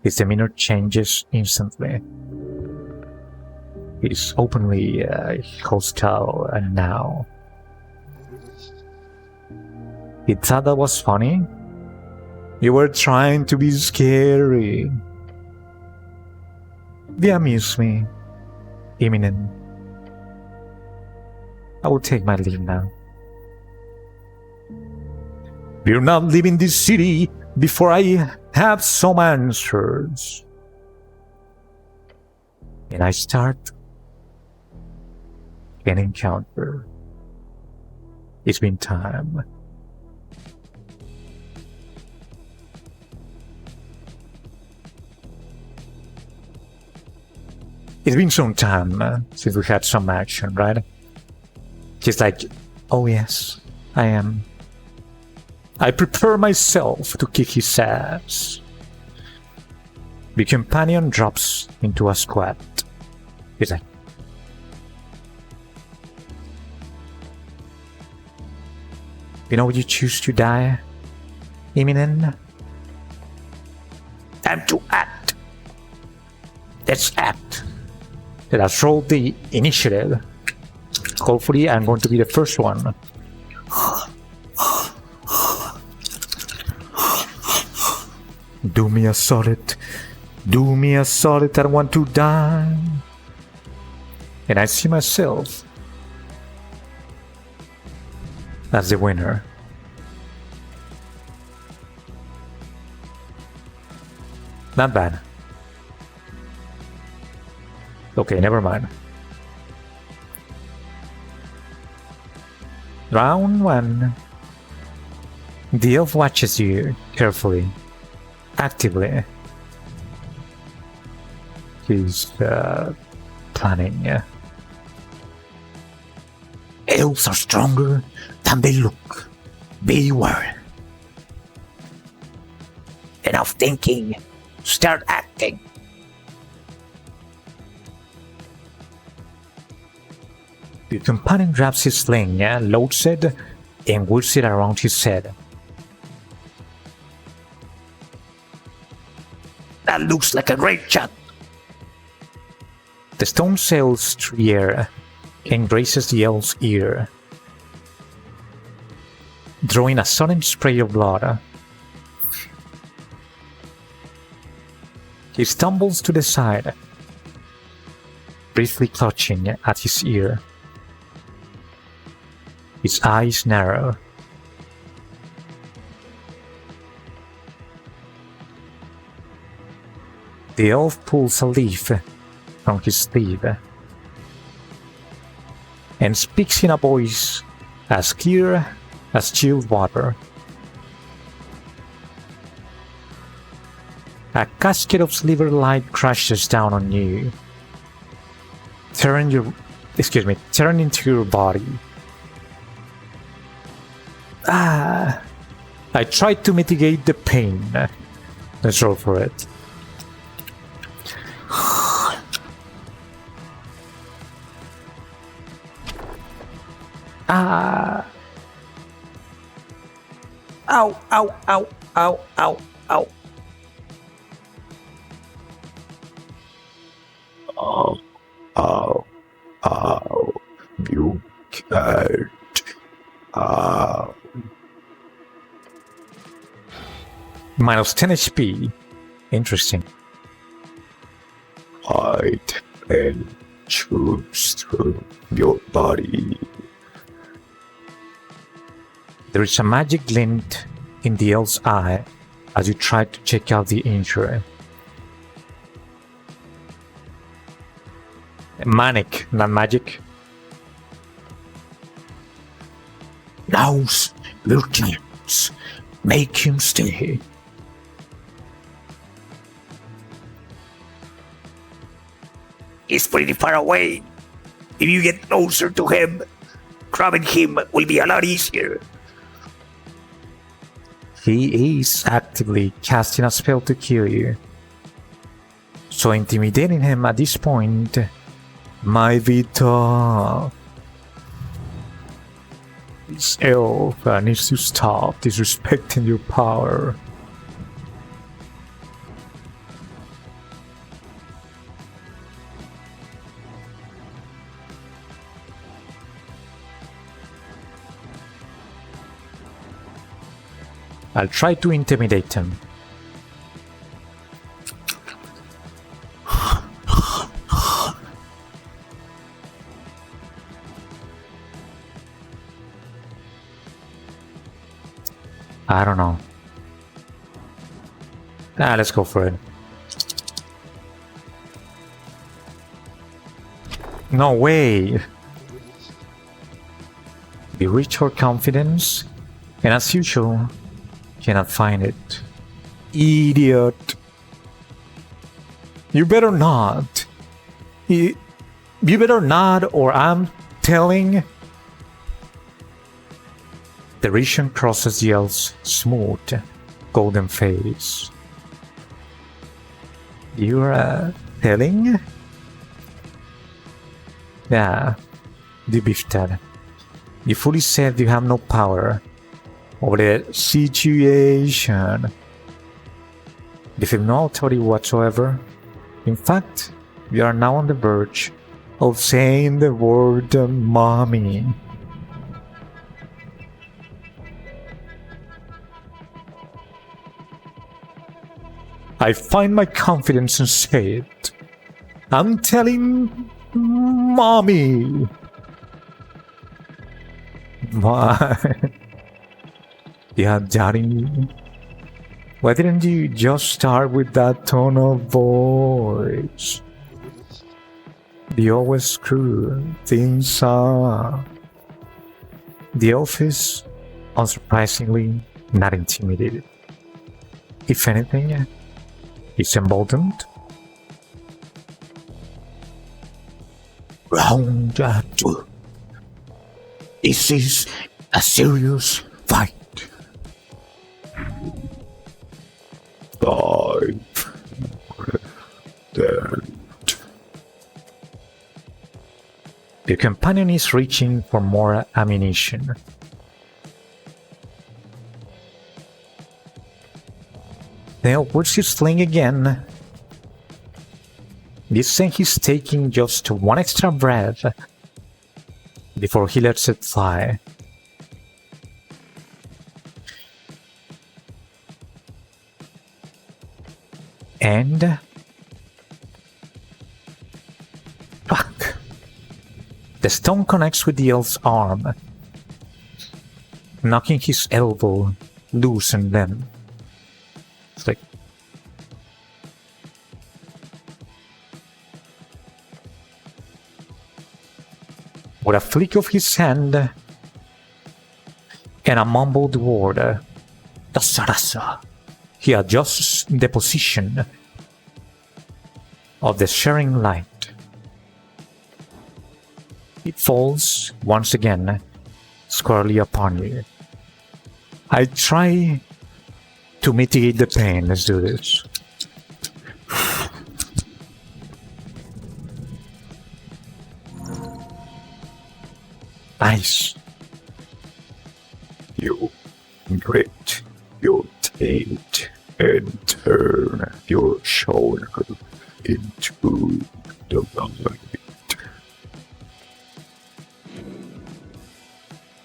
His demeanor changes instantly. He's openly hostile now. You thought that was funny? You were trying to be scary. They amuse me. Imminent. I will take my leave now. We're not leaving this city before I have some answers. And I start an encounter. It's been time. It's been some time since we had some action, right? He's like, oh yes, I am. I prepare myself to kick his ass. The companion drops into a squat. He's like, you know, you choose to die, Imminent? Time to act. Let's act. Let's roll the initiative. Hopefully, I'm going to be the first one. Do me a solid. Do me a solid. I don't want to die. And I see myself as the winner. Not bad. Okay, never mind. Round 1. The elf watches you carefully, actively. He's planning. Elves are stronger than they look. Beware. Enough thinking. Start acting. The companion grabs his sling, loads it, and whirls it around his head. That looks like a great shot. The stone sails through the air and grazes the elf's ear, drawing a sudden spray of blood. He stumbles to the side, briefly clutching at his ear. His eyes narrow. The elf pulls a leaf from his sleeve and speaks in a voice as clear as chilled water. A cascade of silver light crashes down on you, turn into your body. I tried to mitigate the pain. Let's roll for it. Ah. Ow, ow, ow, ow, ow, ow. Ow, ow, you can't. Ow. Minus 10 HP. Interesting. Hide and choose through your body. There is a magic glint in the elf's eye as you try to check out the injury. Manic, not magic. Now's your chance. Make him stay. He's pretty far away. If you get closer to him, grabbing him will be a lot easier. He is actively casting a spell to kill you. So intimidating him at this point might be tough. This elf needs to stop disrespecting your power. I'll try to intimidate him. I don't know. Let's go for it. No way! We reach our confidence, and as usual, cannot find it. Idiot! You better not. You better not, or I'm telling. The vision crosses the elf's smooth, golden face. You're telling? Yeah, the beefed. You fully said you have no power over the situation. You feel no authority whatsoever. In fact, you are now on the verge of saying the word mommy. I find my confidence and say it. I'm telling mommy. Why? Yeah, daddy. Why didn't you just start with that tone of voice? You always screw things up. The elf is, unsurprisingly, not intimidated. If anything, he's emboldened. Round 2. This is a serious fight. 5. Dead. Your companion is reaching for more ammunition. Now, puts his sling again. This thing he's taking just one extra breath before he lets it fly. And fuck. The stone connects with the elf's arm, knocking his elbow loose and then it's like with a flick of his hand and a mumbled word, Dasarasa, he adjusts the position of the sharing light. It falls once again squarely upon you. I try to mitigate the pain. Let's do this. Nice. You grit your teeth and turn your shoulder into the light.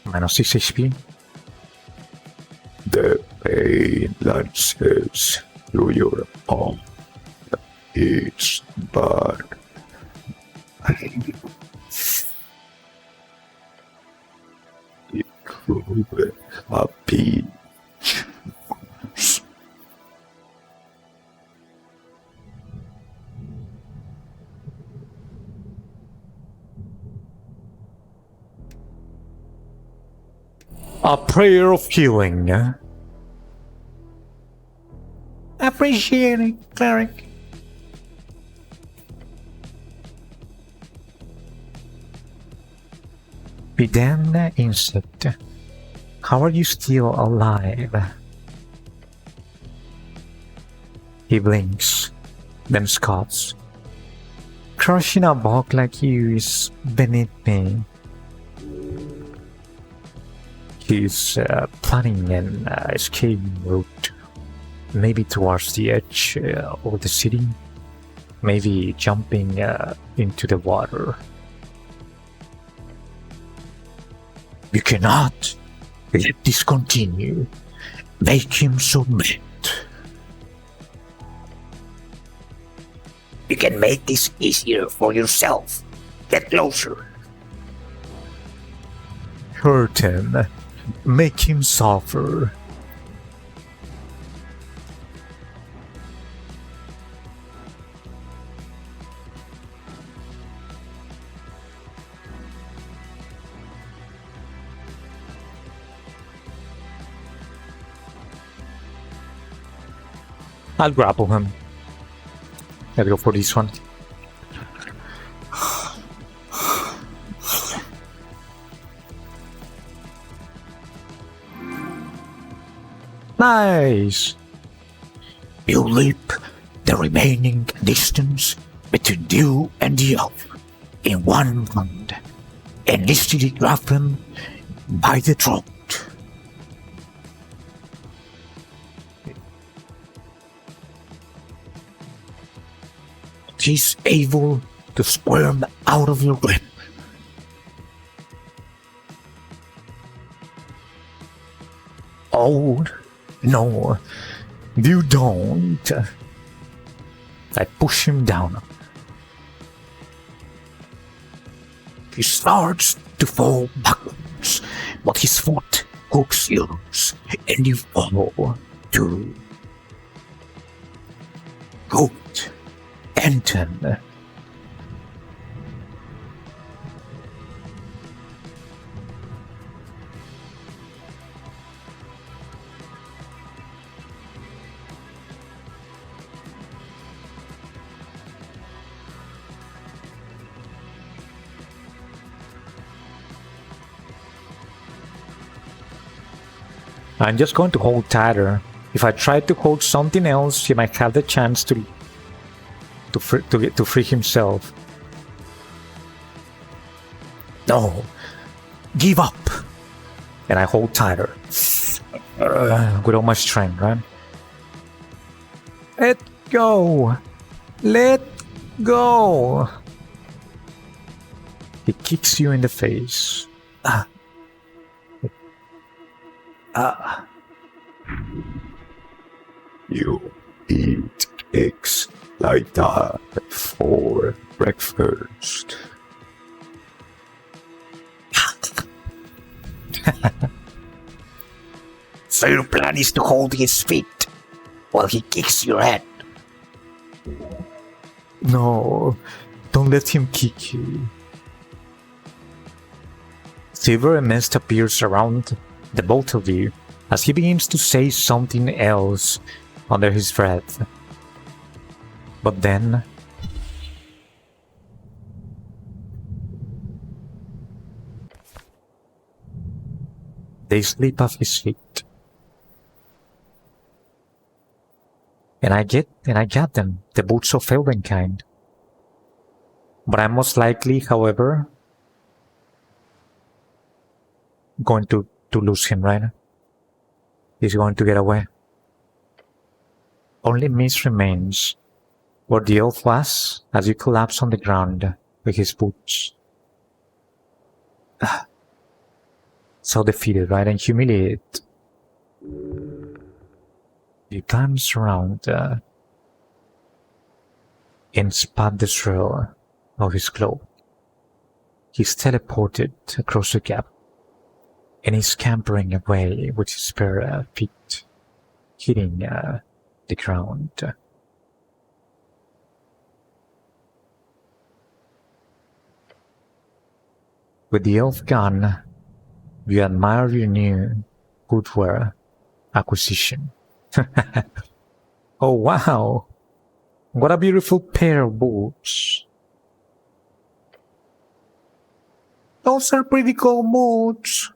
Minus 6 HP. The pain lances through your palm. It's bad. It could have been. A prayer of healing. Appreciate it, cleric. Be damned, insect. How are you still alive? He blinks, then scoffs. Crushing a bug like you is beneath me. He's planning an escape route. Maybe towards the edge of the city. Maybe jumping into the water. You cannot let this continue. Make him submit. You can make this easier for yourself. Get closer. Hurt him. Make him suffer. I'll grapple him. Let's go for this one. Nice! You leap the remaining distance between you and the elf in one round and instantly grab him by the throat. He's able to squirm out of your grip. Oh, no. You don't. I push him down. He starts to fall backwards, but his foot hooks yours, and you fall to Goat Anton. I'm just going to hold tighter. If I try to hold something else, he might have the chance to free himself. No, give up. And I hold tighter. With all my strength, right? Let go! Let go! He kicks you in the face. You eat eggs like that for breakfast. So your plan is to hold his feet while he kicks your head. No, don't let him kick you. Silver and mist appears around the both of you as he begins to say something else under his breath. But then they slip off his feet And I got them, the boots of Elvenkind. But I'm most likely, however, going to lose him, right? He's going to get away. Only mist remains where the elf was as you collapse on the ground with his boots. So defeated, right? And humiliated. You glance around and spot the trail of his cloak. He's teleported across the gap and is scampering away with his bare feet hitting the ground. With the elf gun, you admire your new footwear acquisition. Oh wow! What a beautiful pair of boots. Those are pretty cool boots.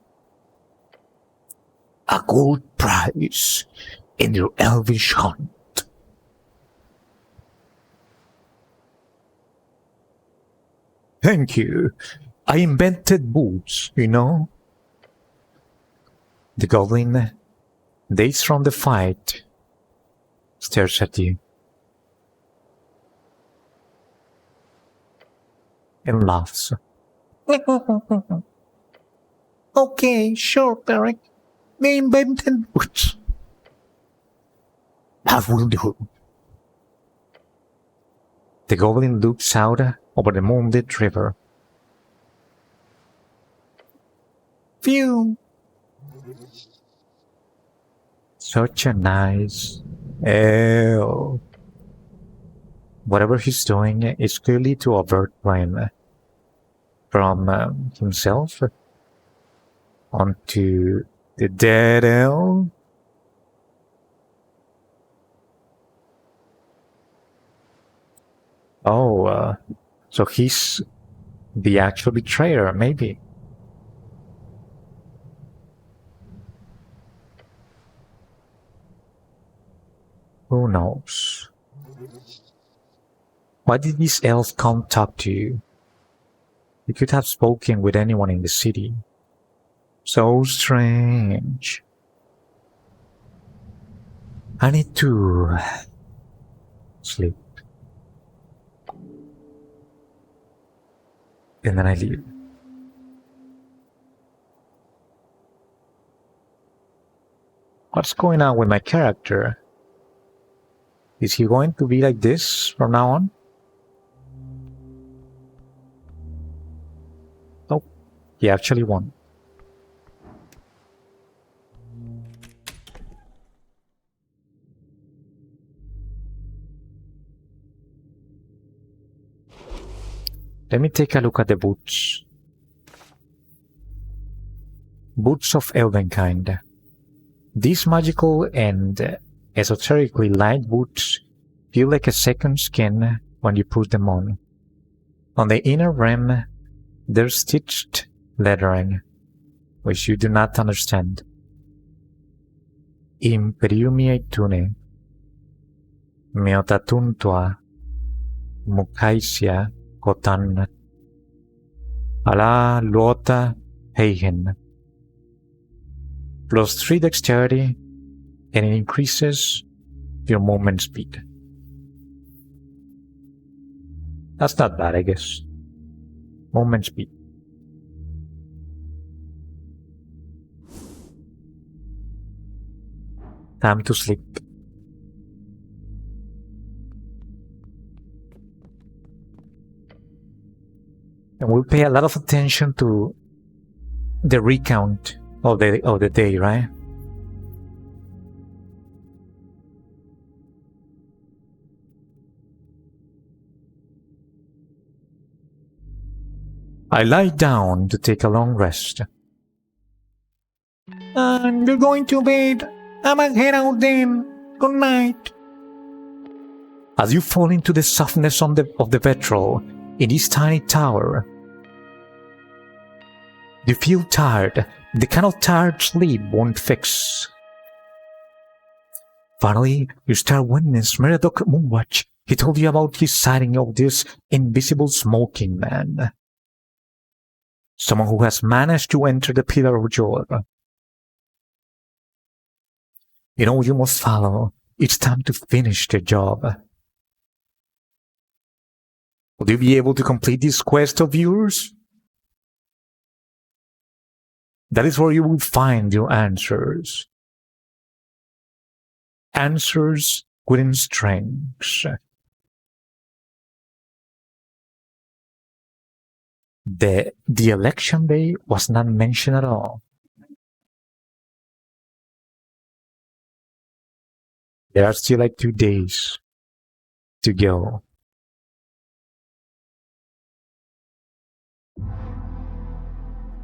A gold prize in your elvish hunt. Thank you. I invented boots, you know? The goblin, dazed from the fight, stares at you and laughs. Okay, sure, Derek. They invented boots. That will do. The goblin looks out over the moonlit river. Phew. Such a nice elf. Whatever he's doing is clearly to avert blame from himself onto the dead elf. Oh, so he's the actual betrayer, maybe. Who knows? Why did this elf come talk to you? He could have spoken with anyone in the city. So strange. I need to sleep. And then I leave. What's going on with my character? Is he going to be like this from now on? Oh, he actually won. Let me take a look at the boots. Boots of Elvenkind. These magical and esoterically light boots feel like a second skin when you put them on. On the inner rim, there's stitched lettering, which you do not understand. Imperiumi tune, meotatuntua, mukaisia kotan, ala luota heigen. +3 dexterity, and it increases your movement speed. That's not bad, I guess. Movement speed. Time to sleep. And we'll pay a lot of attention to the recount of the day, right? I lie down to take a long rest. You're going to bed. I'm gonna head out then. Good night. As you fall into the softness of the bedroll in this tiny tower, you feel tired, the kind of tired sleep won't fix. Finally, you start witness Meredith Moonwatch. He told you about his sighting of this invisible smoking man. Someone who has managed to enter the Pillar of Joy. You know you must follow. It's time to finish the job. Will you be able to complete this quest of yours? That is where you will find your answers. Answers within strengths. The election day was not mentioned at all. There are still like 2 days to go.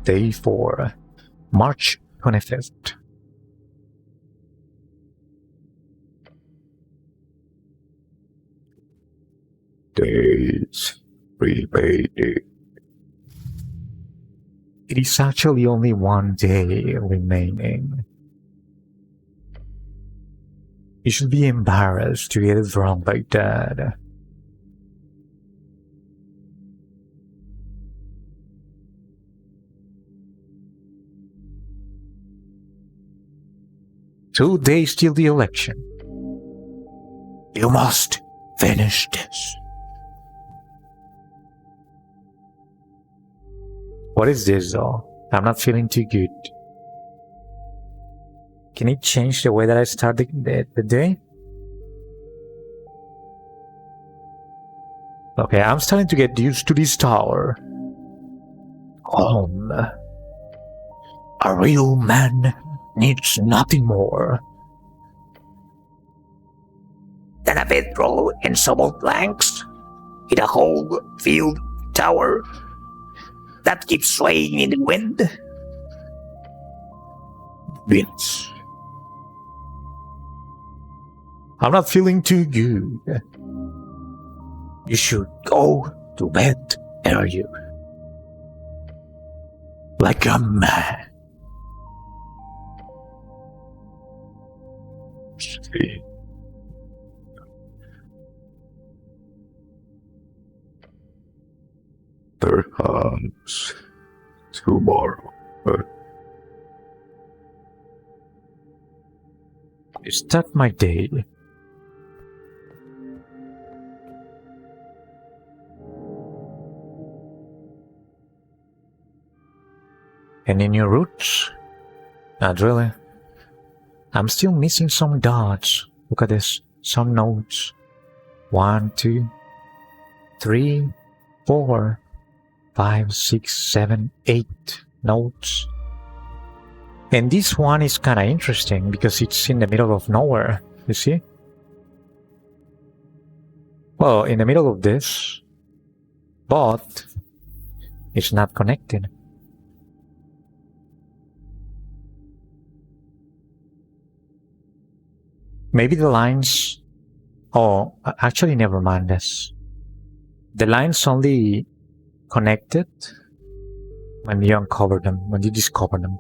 Day 4, March 25th. Days remaining. It is actually only 1 day remaining. You should be embarrassed to get it wrong like that. Two days till the election. You must finish this. What is this though? I'm not feeling too good. Can it change the way that I start the day? Okay, I'm starting to get used to this tower. Home. A real man needs nothing more than a bedroll and some old planks in a whole field tower that keeps swaying in the wind. Vince. I'm not feeling too good. You should go to bed earlier. Like a man. See. Perhaps tomorrow. Start my day. And in your roots? Not really. I'm still missing some dots. Look at this. Some notes. 1, 2, 3, 4, 5, 6, 7, 8 notes. And this one is kinda interesting because it's in the middle of nowhere. You see? Well, in the middle of this. But it's not connected. Maybe the lines... Oh, actually never mind this. The lines only connected when you uncover them, when you discover them.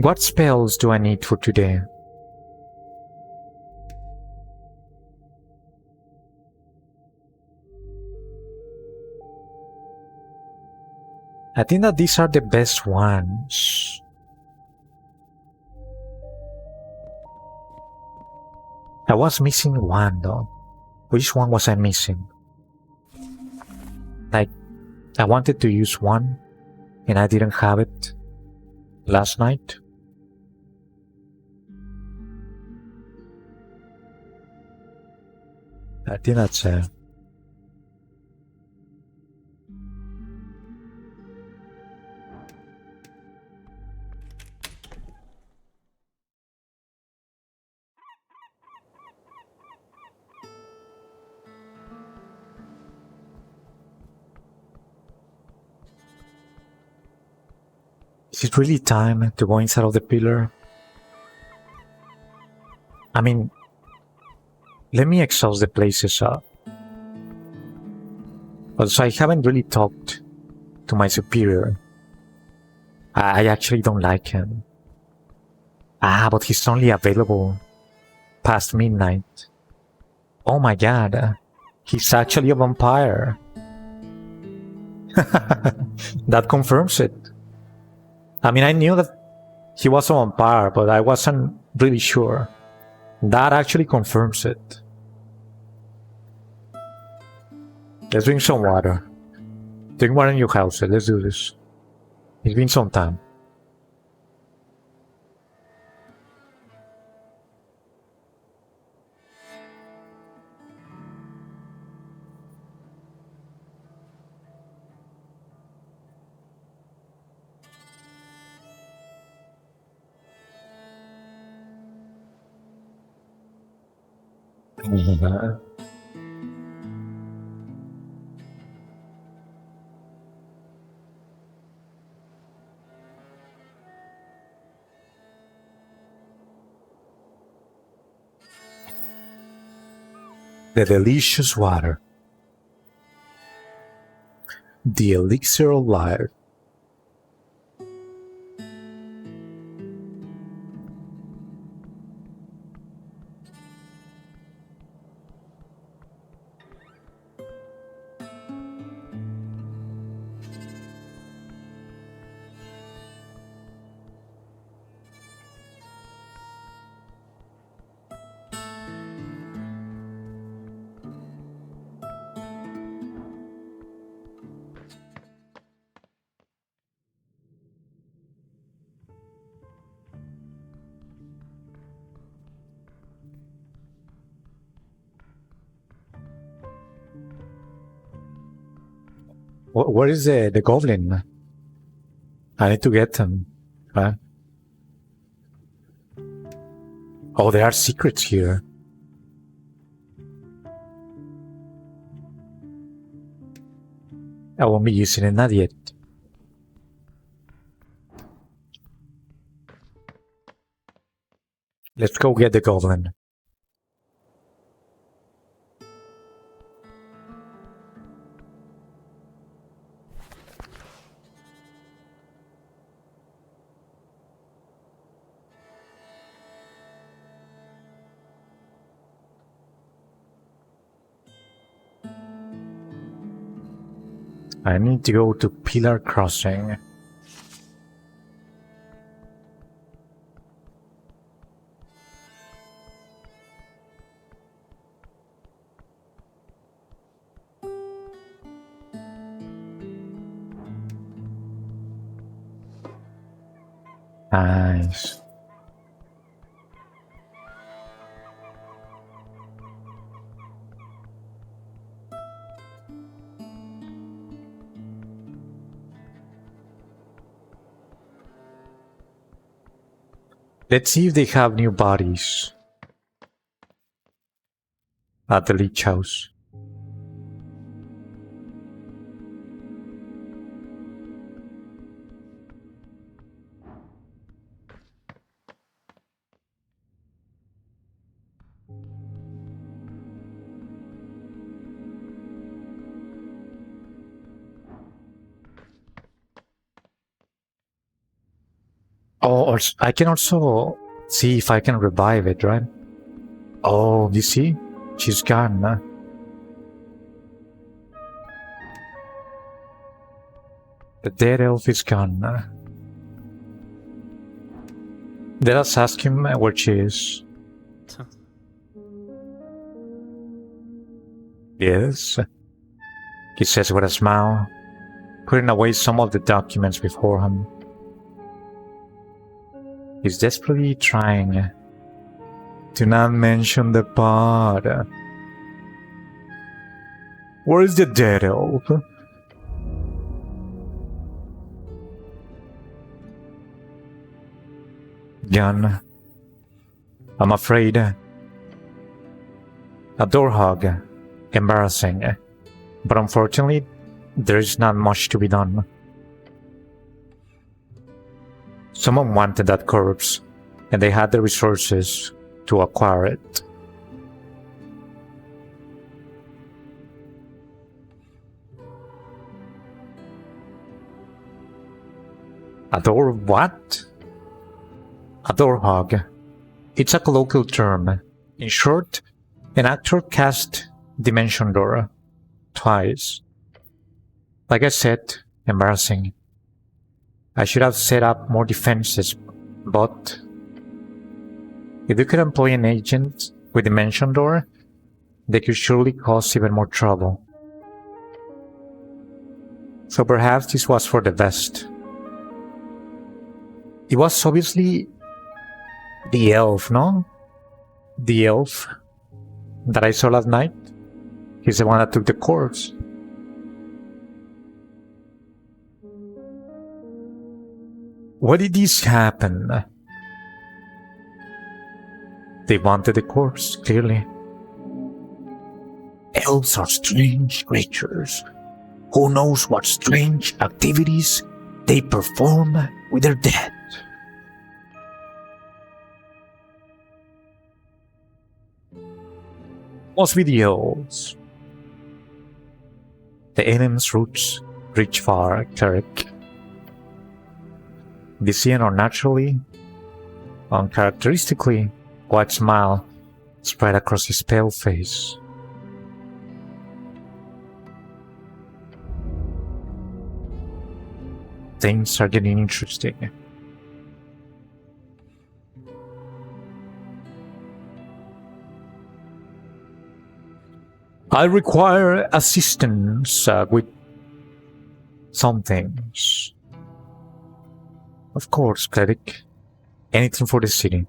What spells do I need for today? I think that these are the best ones. I was missing one though. Which one was I missing? Like, I wanted to use one and I didn't have it last night. I think that's it. Is it really time to go inside of the pillar? I mean, let me exhaust the places up. Also, I haven't really talked to my superior. I actually don't like him. But he's only available past midnight. Oh my god. He's actually a vampire. That confirms it. I mean, I knew that he was a vampire, but I wasn't really sure. That actually confirms it. Let's drink some water. Drink water in your house. Let's do this. It's been some time. The delicious water. The elixir of life. Where is the goblin? I need to get him. Huh? Oh, there are secrets here. I won't be using it, not yet. Let's go get the goblin. I need to go to Pillar Crossing. Nice. Let's see if they have new bodies at the Leech House. Oh, I can also see if I can revive it, right? Oh, you see? She's gone. The dead elf is gone. Let us ask him where she is. Yes. He says with a smile, putting away some of the documents before him. He's desperately trying to not mention the pod. Where is the dead elf? Gone. I'm afraid. A door hug. Embarrassing. But unfortunately, there's not much to be done. Someone wanted that corpse, and they had the resources to acquire it. Adore what? Adore hug. It's a colloquial term. In short, an actor cast Dimension Door twice. Like I said, embarrassing. I should have set up more defenses, but if you could employ an agent with Dimension Door, they could surely cause even more trouble. So perhaps this was for the best. It was obviously the elf, no? The elf that I saw last night. He's the one that took the course. Why did this happen? They wanted the corpse, clearly. Elves are strange creatures. Who knows what strange activities they perform with their dead? Must be the elves. The alien's roots reach far, cleric. They see an unnaturally, uncharacteristically wide smile spread across his pale face. Things are getting interesting. I require assistance with some things. Of course, cleric. Anything for the city.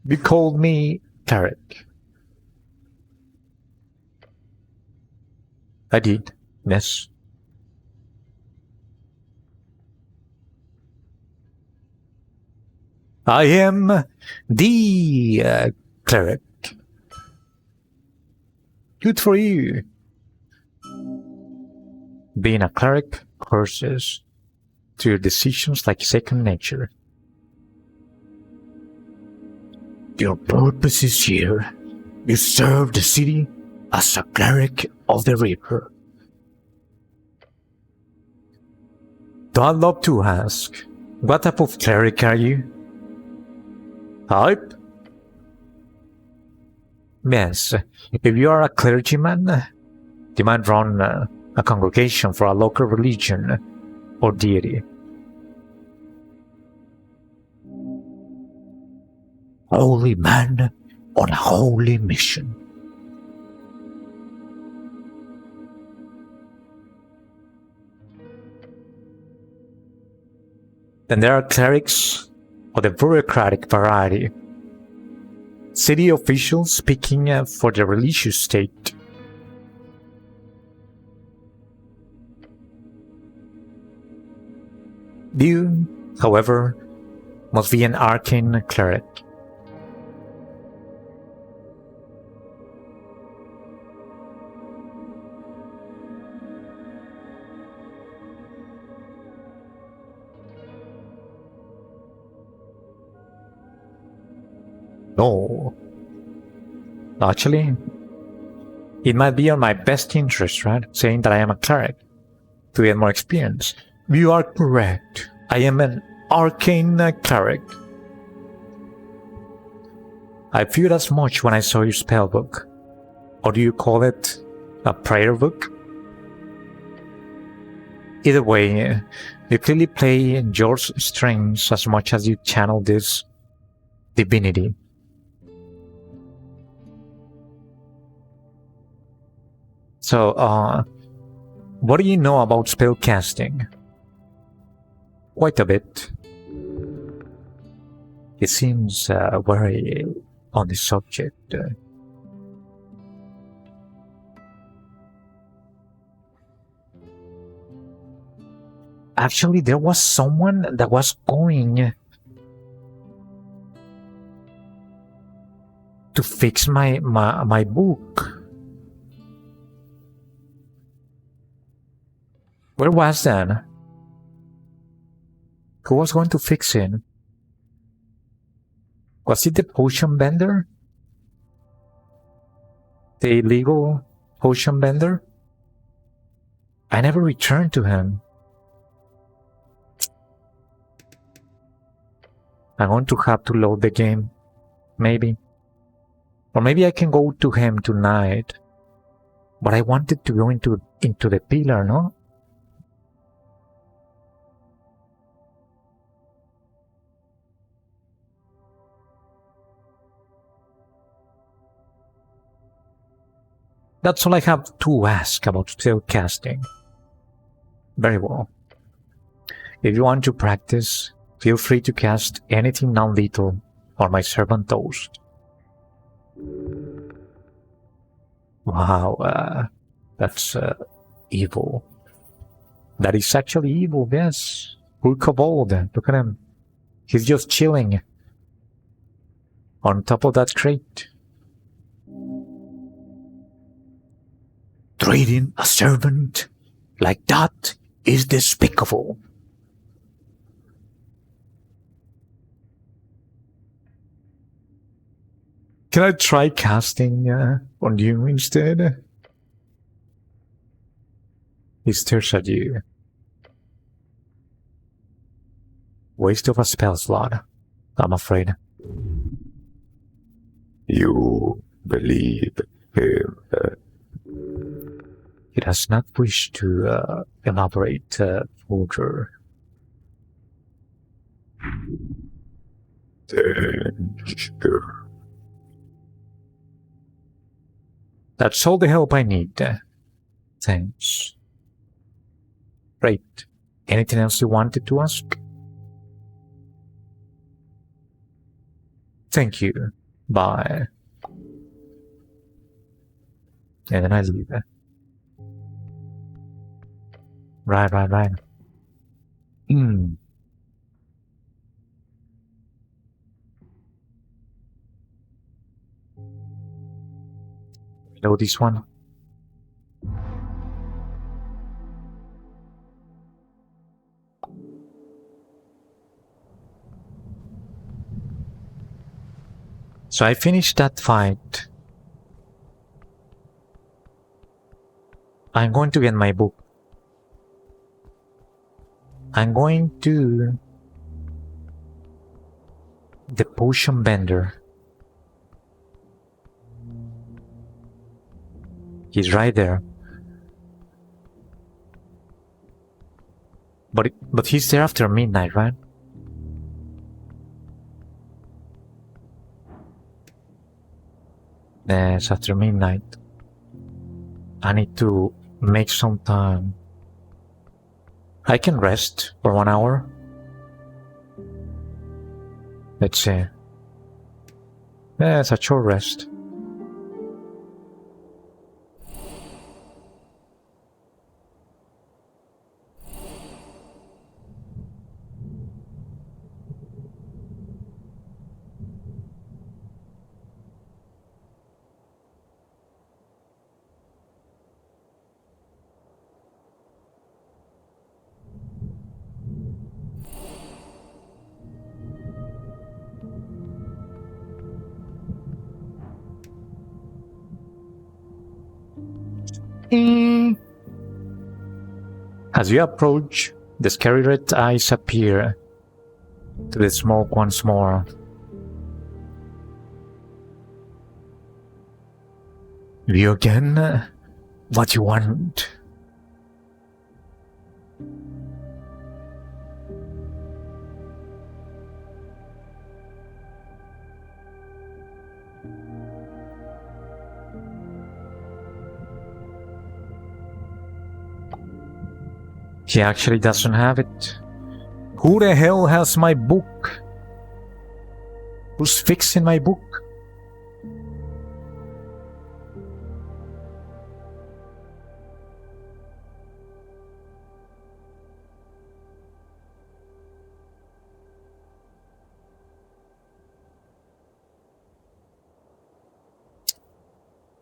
You called me cleric. I did, yes. I am the cleric. Good for you. Being a cleric courses to your decisions like second nature. Your purpose is here. You serve the city as a cleric of the river. Do I love to ask, what type of cleric are you? Type? Yes, if you are a clergyman, you might run a congregation for a local religion or deity. Holy man on a holy mission. Then there are clerics of the bureaucratic variety, city officials speaking for the religious state. You, however, must be an arcane cleric. No. Actually, it might be on my best interest, right? Saying that I am a cleric to get more experience. You are correct. I am an arcane cleric. I feared as much when I saw your spell book. Or do you call it a prayer book? Either way, you clearly play George strings as much as you channel this divinity. So, what do you know about spellcasting? Quite a bit. It seems very on the subject. Actually, there was someone that was going to fix my book. Where was that? Who was going to fix it? Was it the potion vendor? The illegal potion vendor? I never returned to him. I'm going to have to load the game. Maybe. Or maybe I can go to him tonight. But I wanted to go into the pillar, no? That's all I have to ask about spell casting. Very well. If you want to practice, feel free to cast anything non-lethal on my servant Toast. Wow, that's evil. That is actually evil, yes. Poor Kobold, look at him. He's just chilling on top of that crate. Treating a servant like that is despicable. Can I try casting on you instead? He stares at you. Waste of a spell slot, I'm afraid. You believe him. He does not wish to elaborate further. Then sure. That's all the help I need. Thanks. Great. Anything else you wanted to ask? Thank you. Bye. And then I leave. Right. Know this one? So I finished that fight. I'm going to get my book. I'm going to the potion vendor. He's right there. But he's there after midnight, right? Yes, after midnight. I need to make some time. I can rest for 1 hour. Let's see. Yeah, it's a short rest. As you approach, the scary red eyes appear to the smoke once more. You again? What you want? He actually doesn't have it. Who the hell has my book? Who's fixing my book?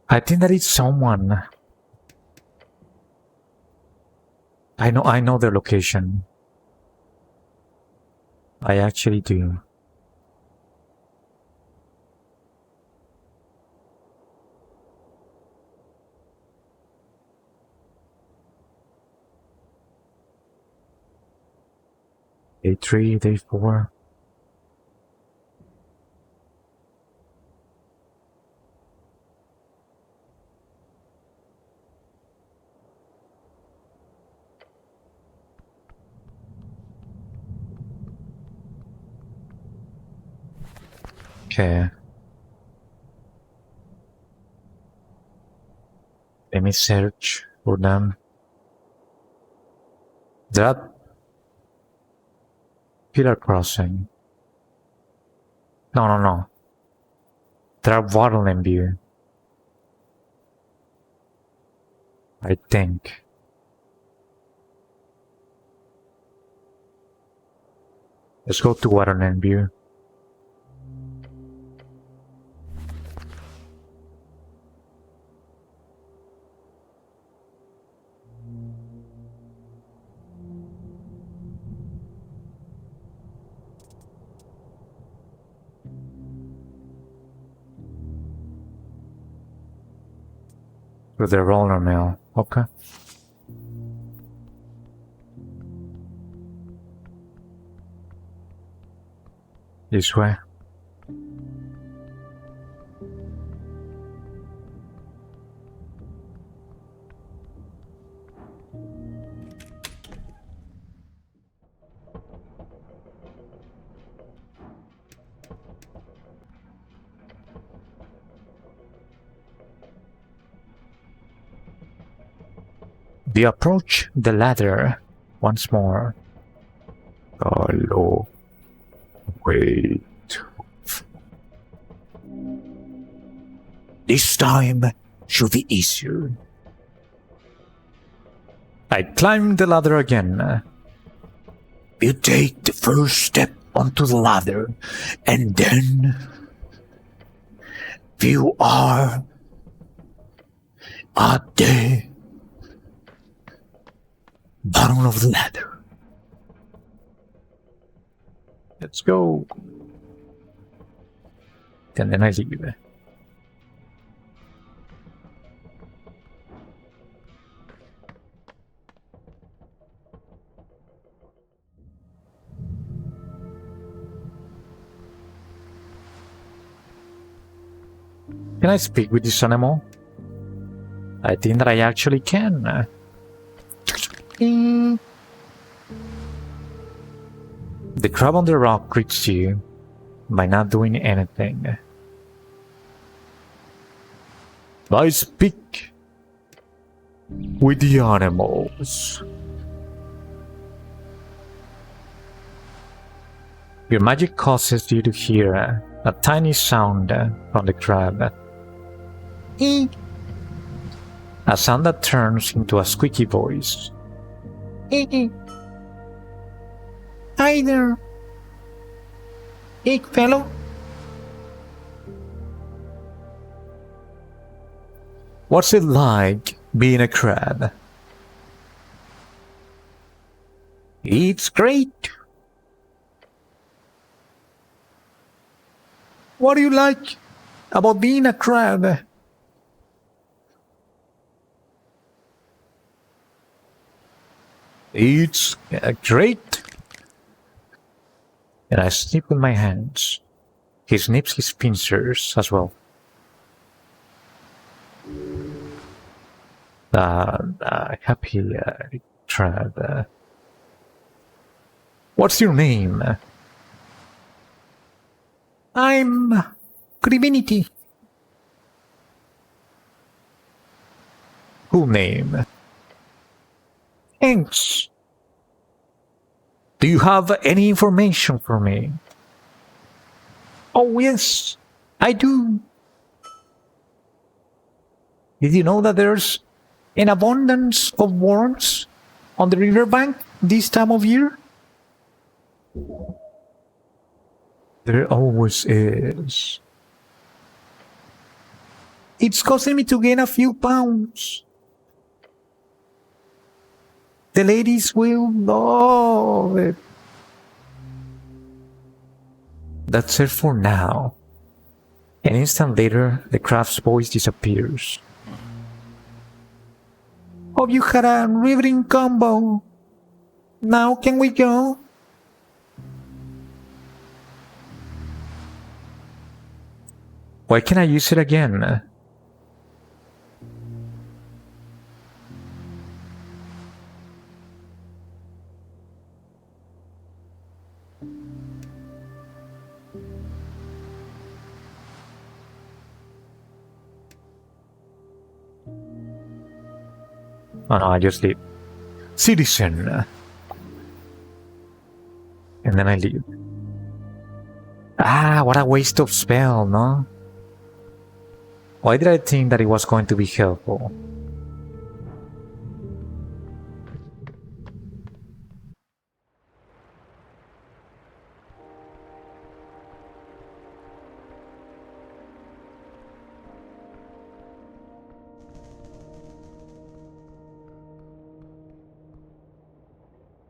I think that it's someone. I know their location. I actually do. Day 3, day 4. Okay. Let me search for them. That pillar crossing. No. There are water in view. I think. Let's go to Waterland View. With the roller mill. Okay. This way. We approach the ladder once more. Hello. Wait. This time should be easier. I climb the ladder again. You take the first step onto the ladder, and then you are at the bottom of the ladder. Let's go. And then I leave. Can I speak with this animal? I think that I actually can. The crab on the rock greets you by not doing anything. I speak with the animals. Your magic causes you to hear a tiny sound from the crab. A sound that turns into a squeaky voice. Hi there, big fellow. What's it like being a crab? It's great. What do you like about being a crab? It's great. And I snip with my hands. He snips his pincers as well. Happy crab. What's your name? I'm Divinity. Cool name. Thanks. Do you have any information for me? Oh yes, I do. Did you know that there's An abundance of worms on the riverbank this time of year? There always is. It's causing me to gain a few pounds. The ladies will love it. That's it for now. An instant later, the crab's voice disappears. Hope you had a riveting combo. Now can we go? Why can't I use it again? Oh no, I just leave. Citizen. And then I leave. Ah, what a waste of spell, no? Why did I think that it was going to be helpful?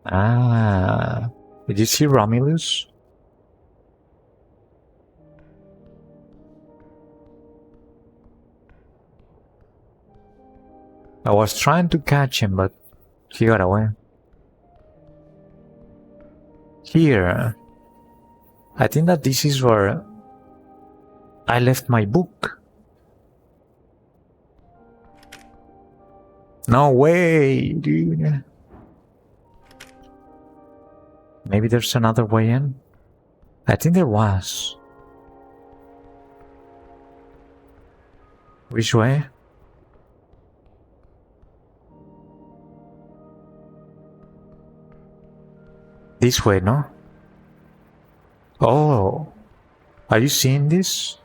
Ah, did you see Romulus? I was trying to catch him, but he got away. Here, I think that this is where I left my book. No way, dude. Maybe there's another way in? I think there was. Which way? This way, no? Oh. Are you seeing this?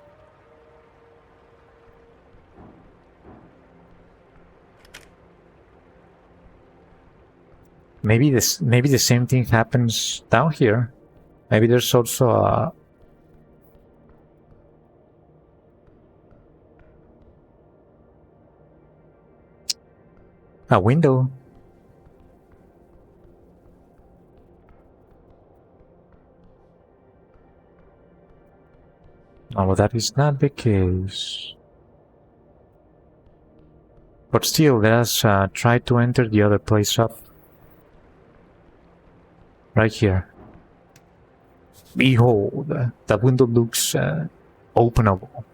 Maybe the same thing happens down here. Maybe there's also a window. No, that is not the case. But still, let us try to enter the other place up. Right here. Behold, that window looks openable.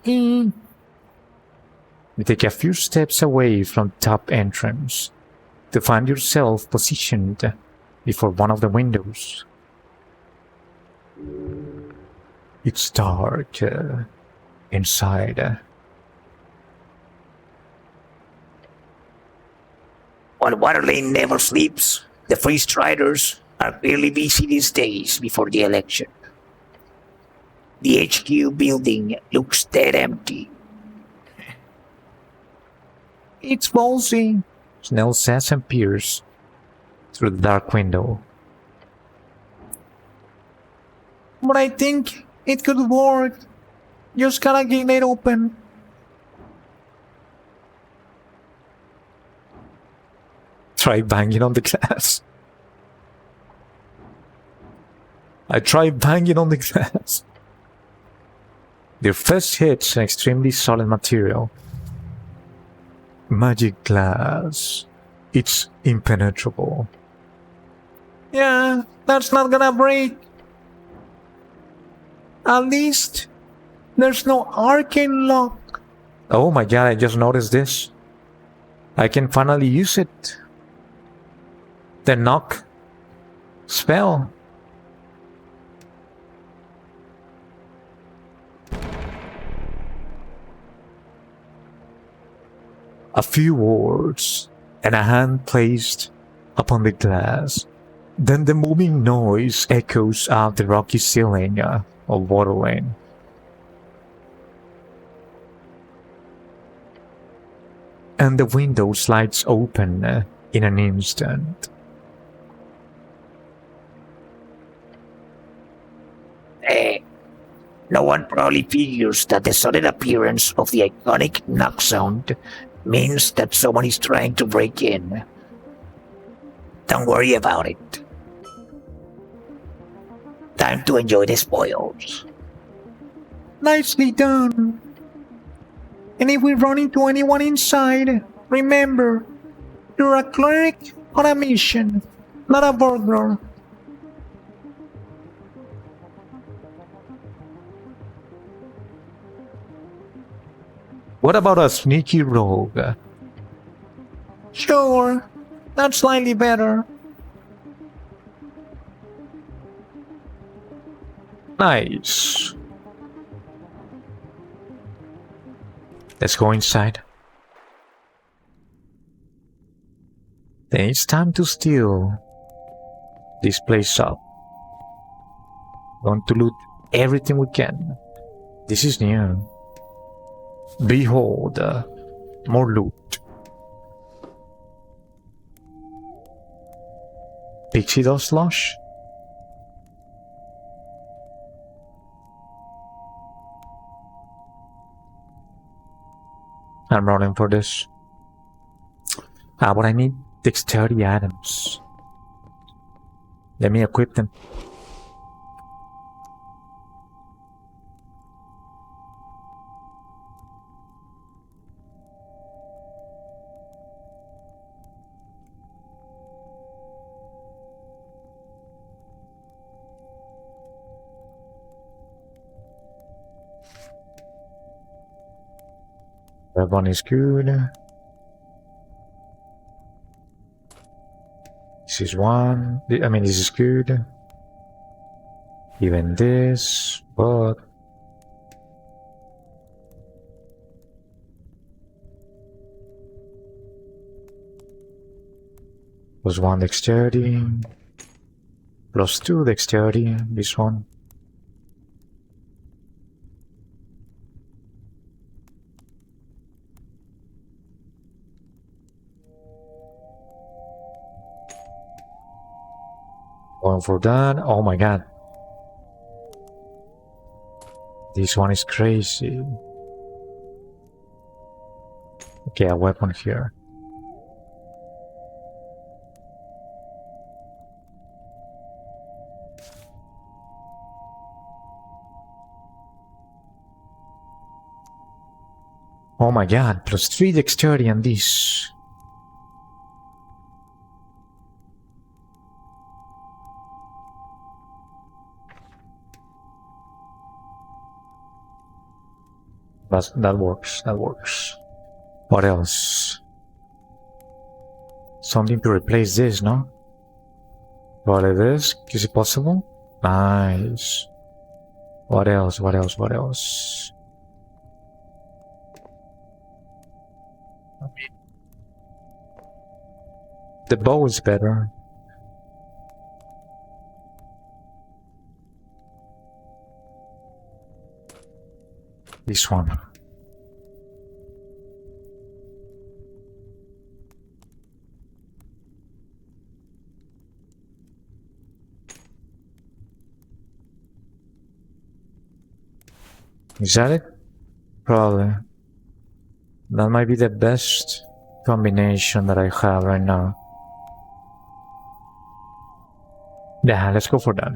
You take a few steps away from top entrance to find yourself positioned before one of the windows. It's dark inside. While Waterlane never sleeps, the Free Striders are clearly busy these days before the election. The HQ building looks dead empty. It's ballsy, Snell says and peers through the dark window. but I think it could work. Just gotta get it open. Try banging on the glass. I tried banging on the glass. Their first hit's an extremely solid material. Magic glass. It's impenetrable. Yeah, that's not gonna break. At least, there's no arcane lock. Oh my god, I just noticed this. I can finally use it. The knock spell. A few words and a hand placed upon the glass. Then the moving noise echoes out the rocky ceiling of Waterlane. And the window slides open in an instant. No one probably figures that the sudden appearance of the iconic knock sound means that someone is trying to break in. Don't worry about it. Time to enjoy the spoils. Nicely done. And if we run into anyone inside, remember, you're a cleric on a mission, not a burglar. What about a sneaky rogue? Sure, that's slightly better. Nice. Let's go inside. Then it's time to steal this place up. Want to loot everything we can. This is new. Behold, more loot. Pixie dust slush. I'm running for this. But I need dexterity items. Let me equip them. That one is good. This is one. I mean, this is good. Even this, but plus 1 dexterity, plus 2 dexterity. This one. Going for that. Oh my god. This one is crazy. Okay, a weapon here. Oh my god, plus 3 dexterity on this. That works, that works. What else? Something to replace this, no? What is this? Is it possible? Nice. What else? What else? What else? The bow is better. This one. Is that it? Probably. That might be the best combination that I have right now. Yeah, let's go for that.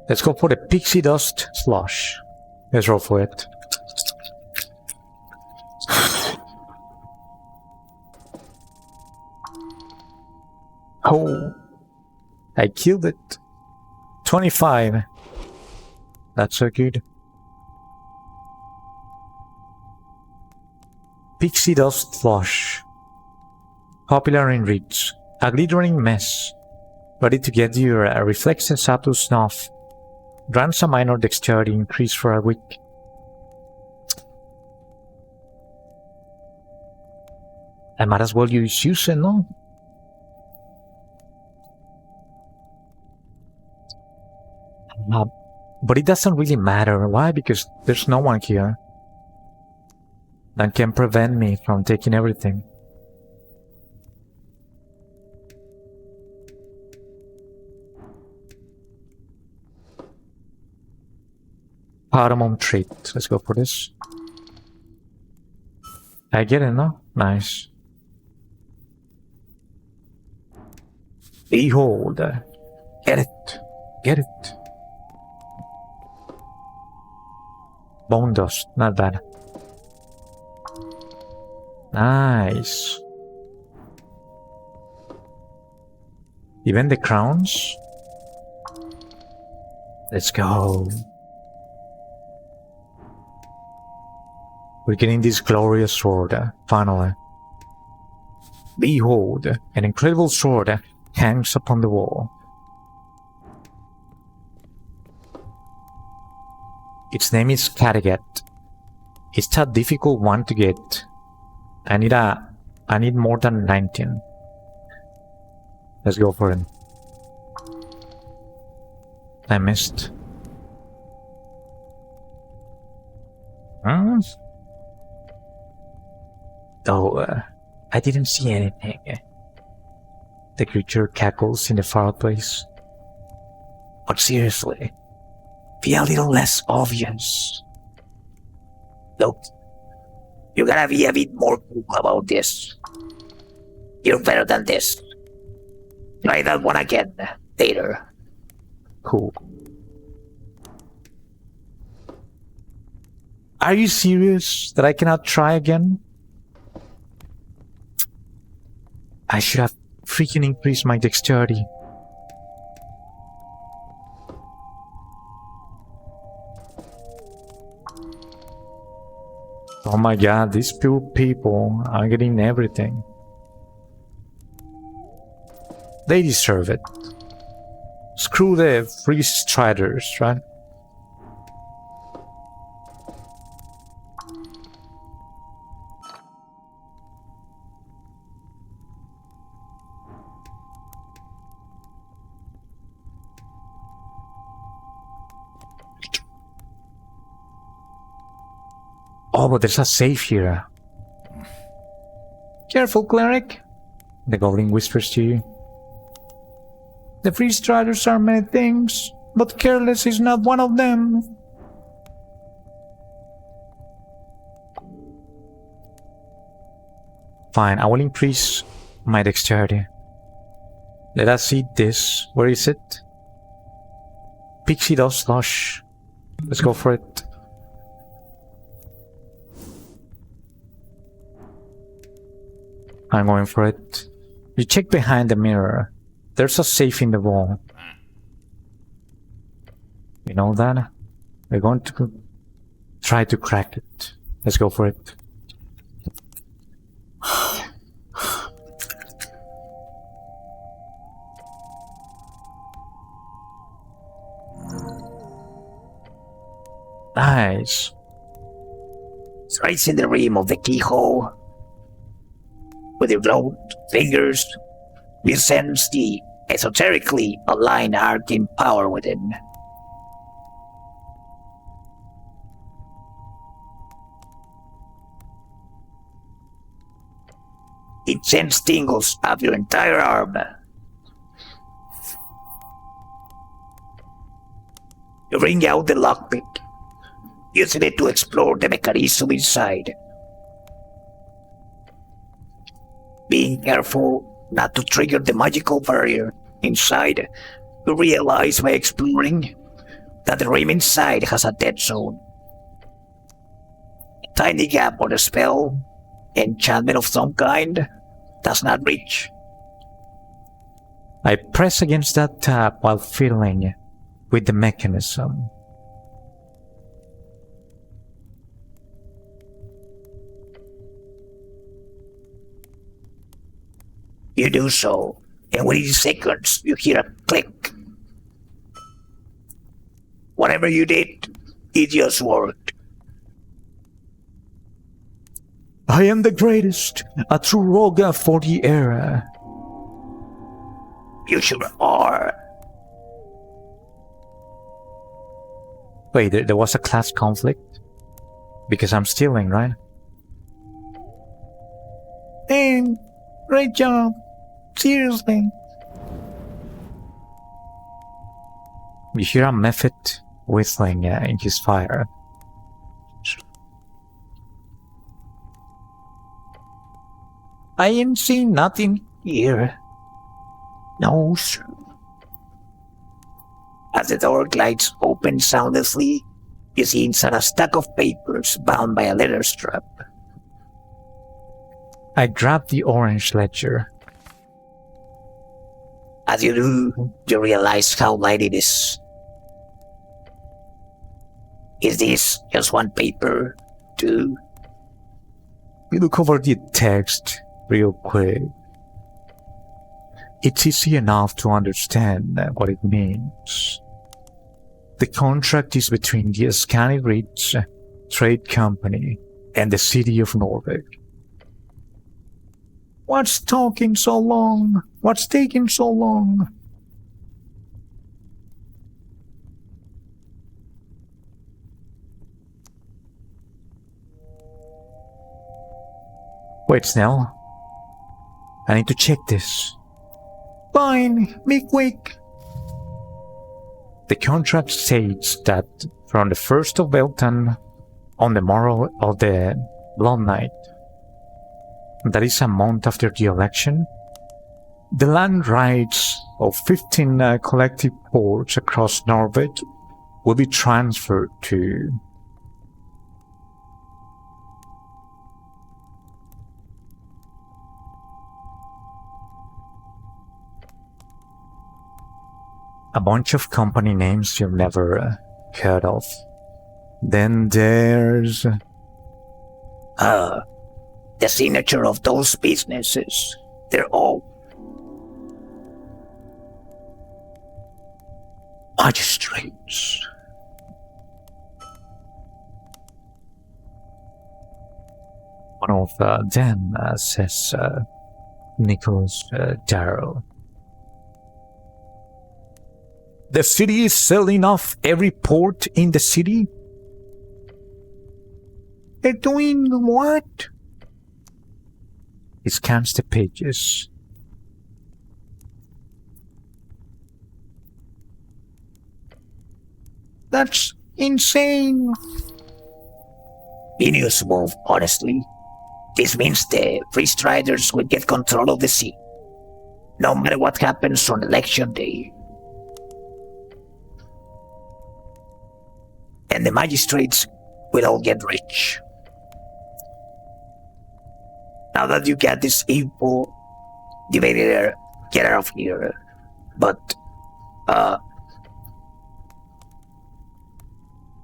Let's go for the pixie dust slush. Let's roll for it. Oh, I killed it. 25. That's so good. Pixie dust slush. Popular in reach. A glittering mess. Ready to get your reflexes up to snuff. Grants a minor dexterity increase for a week. I might as well use it, no? But it doesn't really matter. Why? Because there's no one here that can prevent me from taking everything. Paramount trait. Let's go for this. I get it, no? Nice. Behold. Get it. Get it. Bone dust. Not bad. Nice. Even the crowns Let's go. We're getting this glorious sword, finally. Behold, an incredible sword hangs upon the wall. Its name is Kattegat. It's a difficult one to get. I need more than 19. Let's go for it. I missed. Oh, I didn't see anything. The creature cackles in the fireplace. But seriously, be a little less obvious. Look, you gotta be a bit more cool about this. You're better than this. Try that one again later. Cool. Are you serious that I cannot try again? I should have freaking increased my dexterity. Oh my god, these poor people are getting everything. They deserve it. Screw the free striders, right? Oh, but there's a safe here. Careful, cleric, the goblin whispers to you. The free striders are many things, but careless is not one of them. Fine, I will increase my dexterity. Let us see this. Where is it? Pixie dust slush. Let's go for it. I'm going for it. You check behind the mirror. There's a safe in the wall. You know that? We're going to try to crack it. Let's go for it. Nice. Trace in the rim of the keyhole. With your gloved fingers, you sense the esoterically aligned arcane power within. It sends tingles up your entire arm. You bring out the lockpick, using it to explore the mechanism inside. Being careful not to trigger the magical barrier inside, you realize by exploring that the rim inside has a dead zone. A tiny gap on the spell, enchantment of some kind, does not reach. I press against that tab while fiddling with the mechanism. You do so, and within seconds you hear a click. Whatever you did, it just worked. I am the greatest, a true rogue for the era. You sure are. Wait, there was a class conflict? Because I'm stealing, right? And great job. Seriously. You hear a method whistling in his fire. I ain't seen nothing here. No, sir. As the door glides open soundlessly, you see inside a stack of papers bound by a leather strap. I grab the orange ledger. As you do, you realize how light it is. Is this just one paper, too? We look over the text real quick. It's easy enough to understand what it means. The contract is between the Scani Ridge Trade Company and the city of Norvik. What's taking so long? What's taking so long? Wait, Snell. I need to check this. Fine, be quick. The contract states that from the 1st of Beltan, on the morrow of the Blood Night, that is a month after the election, the land rights of 15 collective ports across Norvik will be transferred to a bunch of company names you've never heard of. Then there's The signature of those businesses. They're all magistrates. one of them, says Nicholas Darrow. The city is selling off every port in the city? They're doing what? He scans the pages. That's insane. Genius move, honestly. This means the Free Striders will get control of the sea, no matter what happens on election day. And the magistrates will all get rich. Now that you get this info, you better get out of here. But,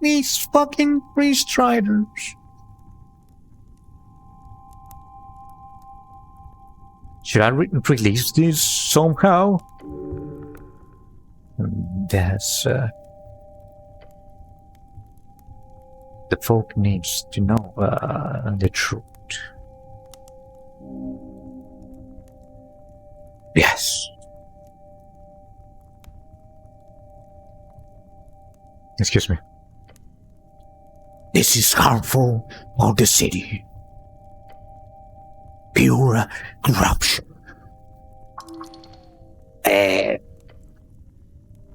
These fucking priest striders. Should I release this somehow? That's the folk needs to know the truth. Yes. Excuse me. this is harmful for the city. Pure corruption.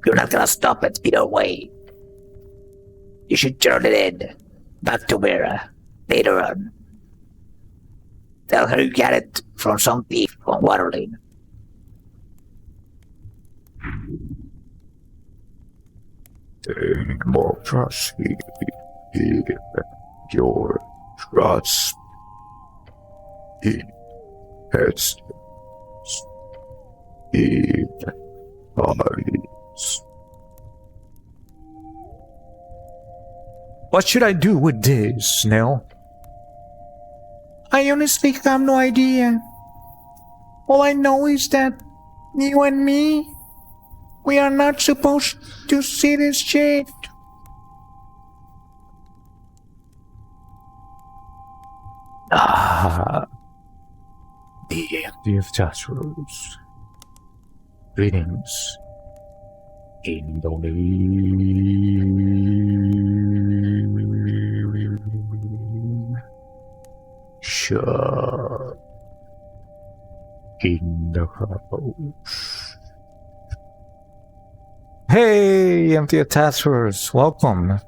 You're not gonna stop it either way. You should turn it in back to Mira later on. Tell her you got it from some thief on Waterlane. Democracy in your trust in heads in bodies. What should I do with this, Snell? I honestly have no idea. All I know is that you and me, we are not supposed to see this shit. The empty of Tasros. Greetings. In the name. Shut. In the house. Hey, empty Tasros. Welcome.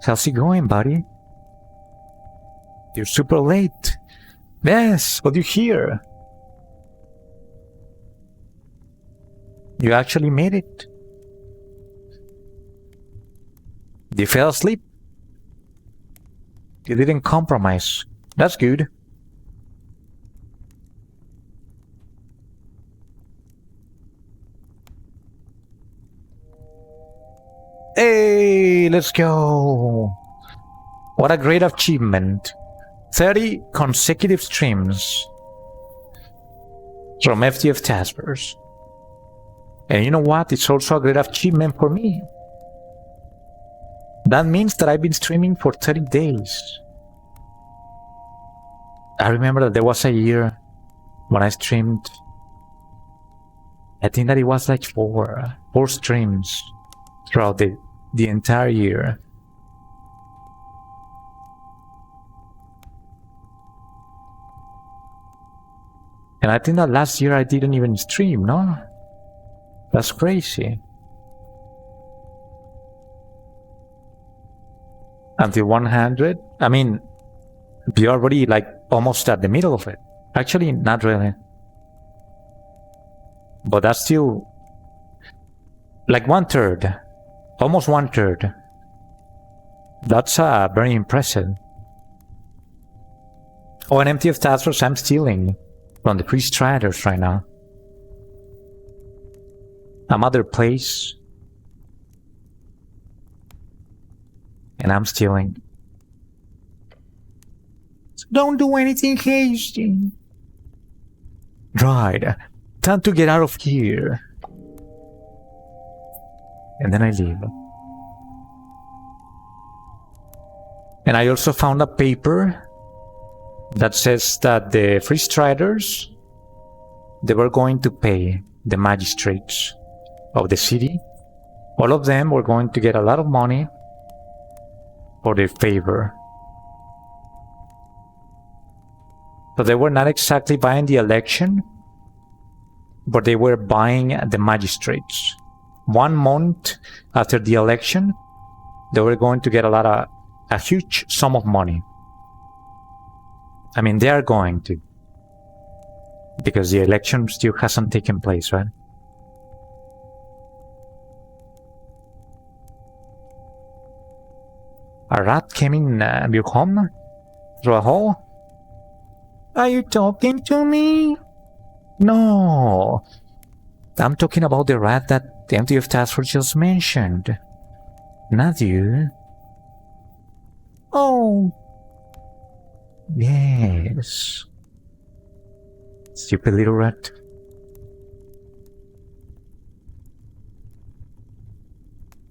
How's it going, buddy? You're super late. Yes, but you're here. You actually made it. You fell asleep. You didn't compromise. That's good. Hey, Hey, let's go. What a great achievement. 30 consecutive streams from FTF Taskers. And you know what? It's also a great achievement for me. That means that I've been streaming for 30 days. I remember that there was a year when I streamed. I think that it was like four streams throughout the entire year. And I think that last year I didn't even stream, no? That's crazy. Until 100? I mean, you're already like almost at the middle of it. Actually, not really. But that's still like 1/3. Almost 1/3. That's very impressive. Oh, an MTF task force I'm stealing from the priest traders right now. A mother place. And I'm stealing. Don't do anything hasty. Right. Time to get out of here. And then I leave. And I also found a paper that says that the free striders, they were going to pay the magistrates of the city. All of them were going to get a lot of money for their favor. So they were not exactly buying the election, but they were buying the magistrates. 1 month after the election, they were going to get a huge sum of money. I mean, they are going to, because the election still hasn't taken place, right? A rat came in your home through a hole? Are you talking to me? No, I'm talking about the rat that the MTF task force just mentioned. Not you. Oh. Yes. Stupid little rat.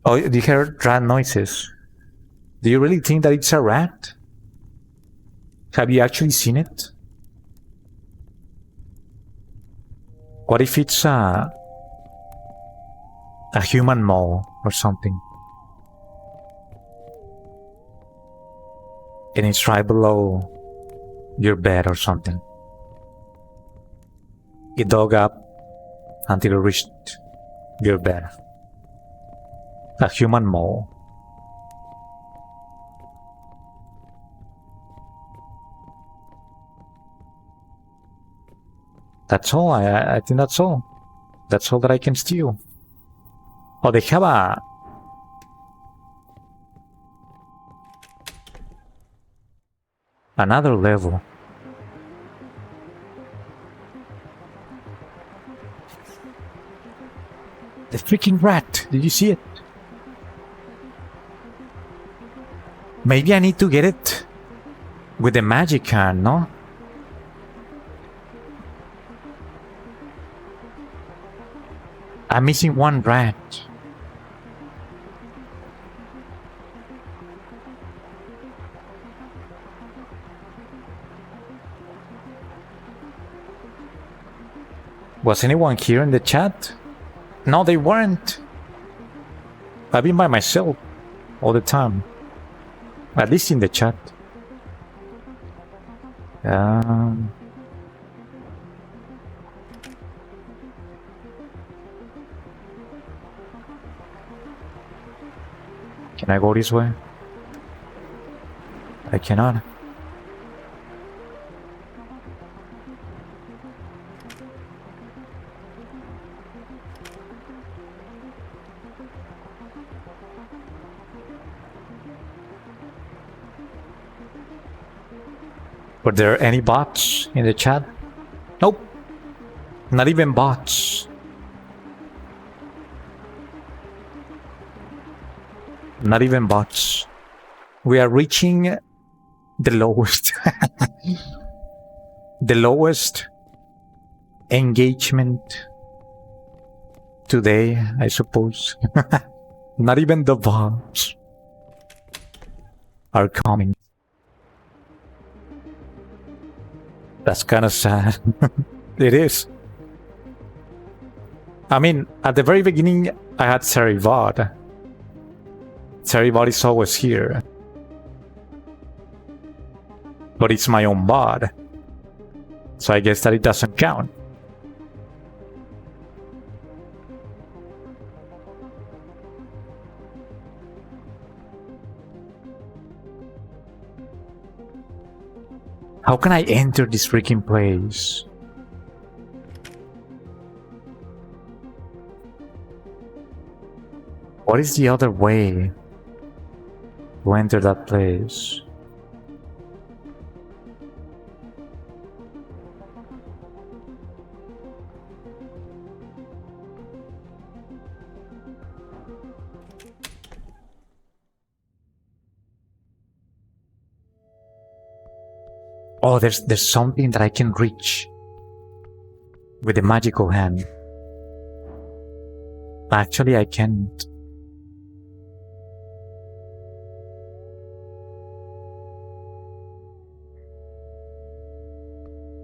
Oh, you heard rat noises. Do you really think that it's a rat? Have you actually seen it? What if it's a human mole or something? And it's right below your bed or something. It dug up until it reached your bed. A human mole. That's all. I think that's all. That's all that I can steal. Oh, they have another level. The freaking rat! Did you see it? Maybe I need to get it with the magic hand, no? I'm missing one rat. Was anyone here in the chat? No, they weren't. I've been by myself all the time. At least in the chat. Can I go this way? I cannot. Were there any bots in the chat? Nope. Not even bots. Not even bots. We are reaching the lowest. The lowest engagement today, I suppose. Not even the bots are coming. That's kind of sad. It is. I mean, at the very beginning, I had Serivod. Serivod is always here. But it's my own bot. So I guess that it doesn't count. How can I enter this freaking place? What is the other way to enter that place? Oh, there's something that I can reach with the magical hand. Actually, I can't.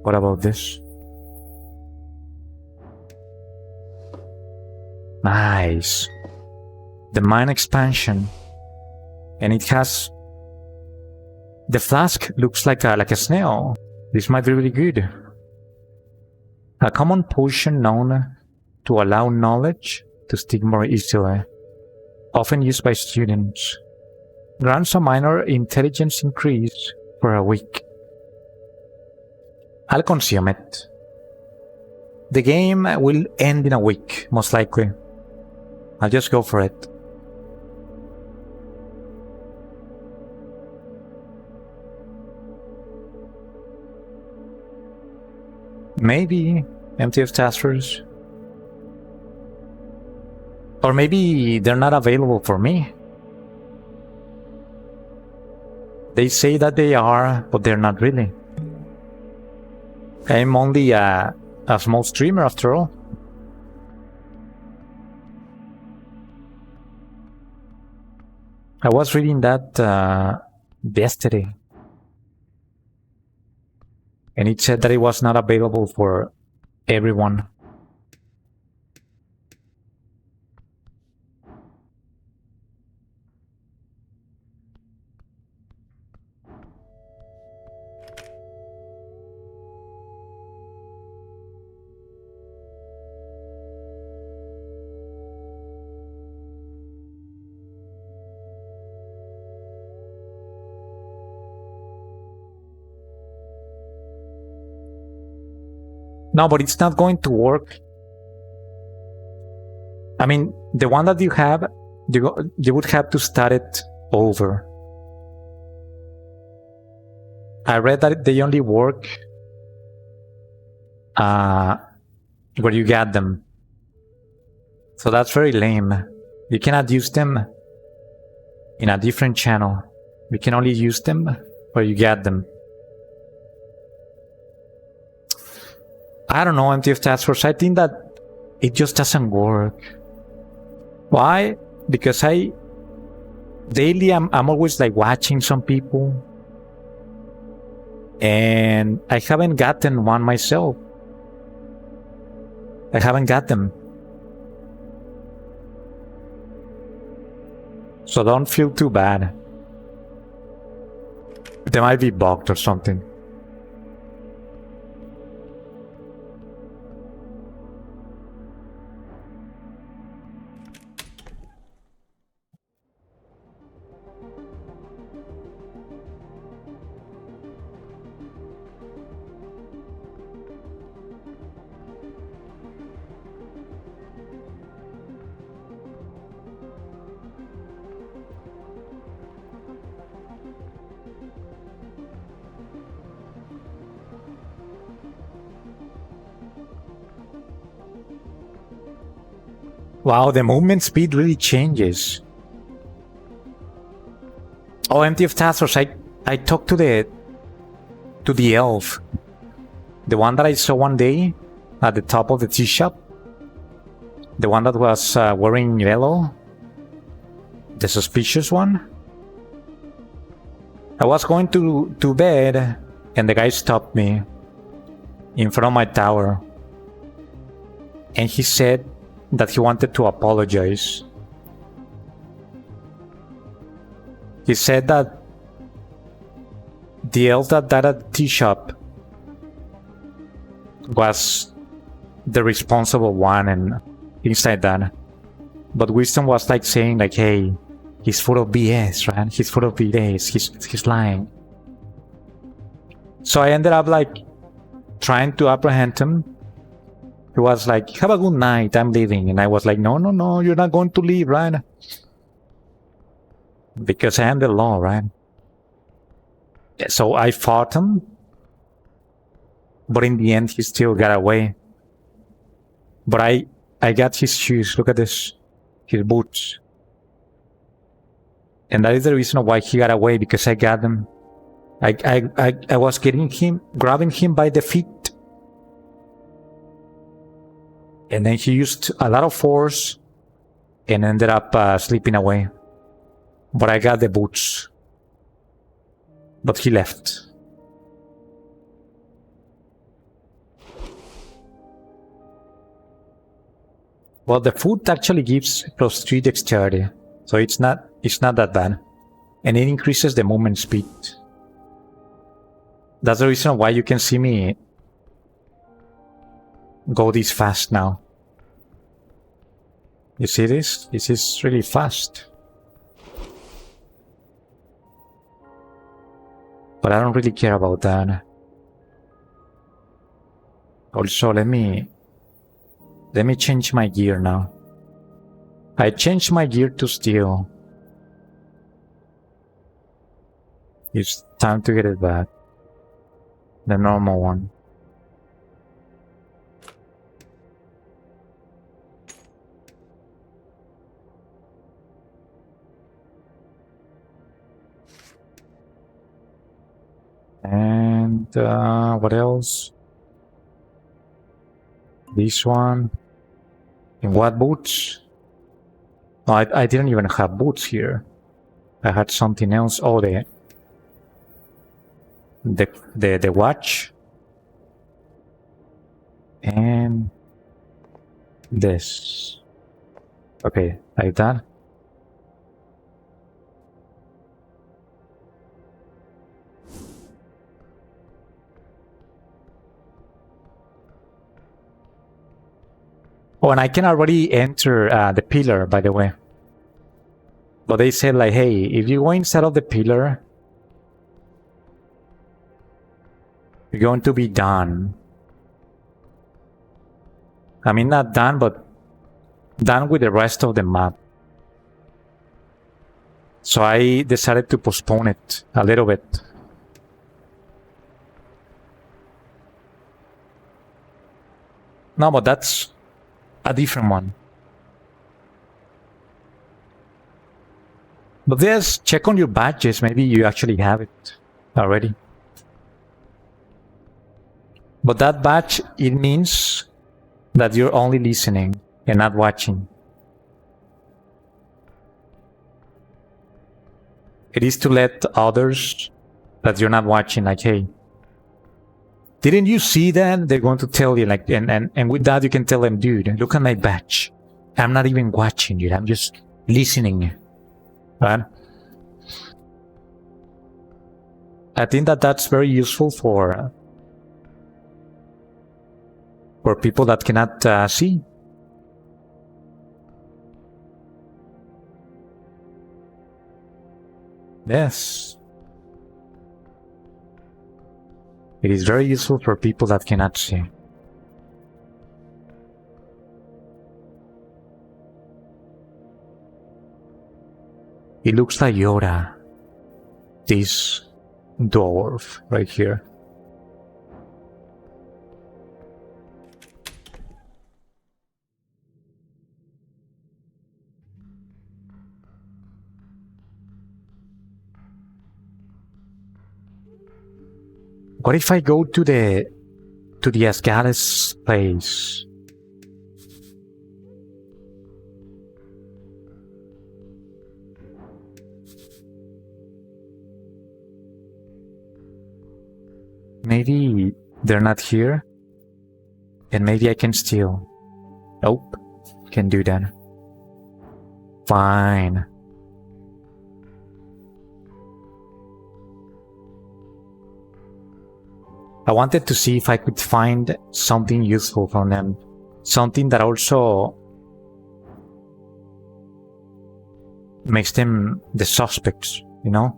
What about this? Nice. The mind expansion. And it has... The flask looks like a snail. This might be really good. A common potion known to allow knowledge to stick more easily. Often used by students. Grants a minor intelligence increase for a week. I'll consume it. The game will end in a week, most likely. I'll just go for it. Maybe MTF Taskers. Or maybe they're not available for me. They say that they are, but they're not really. I'm only a small streamer after all. I was reading that yesterday. And it said that it was not available for everyone. No, but it's not going to work. I mean, the one that you have, you would have to start it over. I read that they only work where you get them. So that's very lame. You cannot use them in a different channel. You can only use them where you get them. I don't know, MTF Task Force. I think that it just doesn't work. Why? Because daily I'm always like watching some people, and I haven't gotten one myself. I haven't got them. So don't feel too bad. They might be bugged or something. Wow, the movement speed really changes. Oh, empty of tasks. I talked to the elf. The one that I saw one day at the top of the tea shop. The one that was wearing yellow. The suspicious one. I was going to bed and the guy stopped me in front of my tower. And he said that he wanted to apologize. He said that the elf that died at the tea shop was the responsible one and things like that. But Wisdom was like saying like, hey, he's full of BS, right? He's full of BS. He's lying. So I ended up like trying to apprehend him. He was like, have a good night, I'm leaving. And I was like, no, you're not going to leave, right? Because I am the law, right? So I fought him. But in the end, he still got away. But I got his shoes. Look at this. His boots. And that is the reason why he got away, because I got them. I was grabbing him by the feet. And then he used a lot of force and ended up slipping away. But I got the boots. But he left. Well, the food actually gives +3 dexterity, so it's not that bad. And it increases the movement speed. That's the reason why you can see me go this fast now. You see this? This is really fast. But I don't really care about that. Also, let me change my gear now. I changed my gear to steel. It's time to get it back. The normal one. And what else? This one. And what boots? Oh, I didn't even have boots here. I had something else. Oh, the watch. And this. Okay, like that. Oh, and I can already enter the pillar, by the way. But they said like, hey, if you go inside of the pillar, you're going to be done. I mean, not done, but done with the rest of the map. So I decided to postpone it a little bit. No, but that's a different one. But just check on your badges. Maybe you actually have it already. But that badge, it means that you're only listening and not watching. It is to let others that you're not watching, like, hey, didn't you see that? They're going to tell you, like, and with that you can tell them, dude, look at my badge. I'm not even watching you. I'm just listening. Right? I think that that's very useful for people that cannot see. Yes. It is very useful for people that cannot see. It looks like Yoda. This dwarf right here. What if I go to the Asgales place? Maybe they're not here, and maybe I can steal. Nope, can do that. Fine. I wanted to see if I could find something useful from them. Something that also makes them the suspects, you know?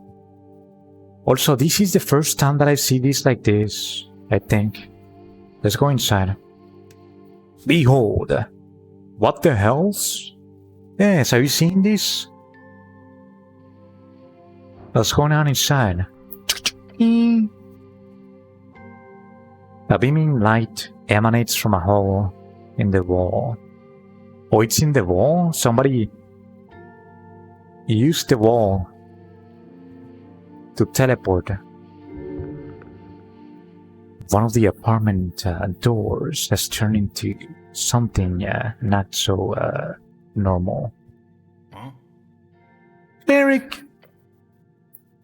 Also, this is the first time that I see this like this, I think. Let's go inside. Behold! What the hells? Yes, have you seen this? What's going on inside? A beaming light emanates from a hole in the wall. Oh, it's in the wall? Somebody used the wall to teleport. One of the apartment doors has turned into something not so normal. Eric,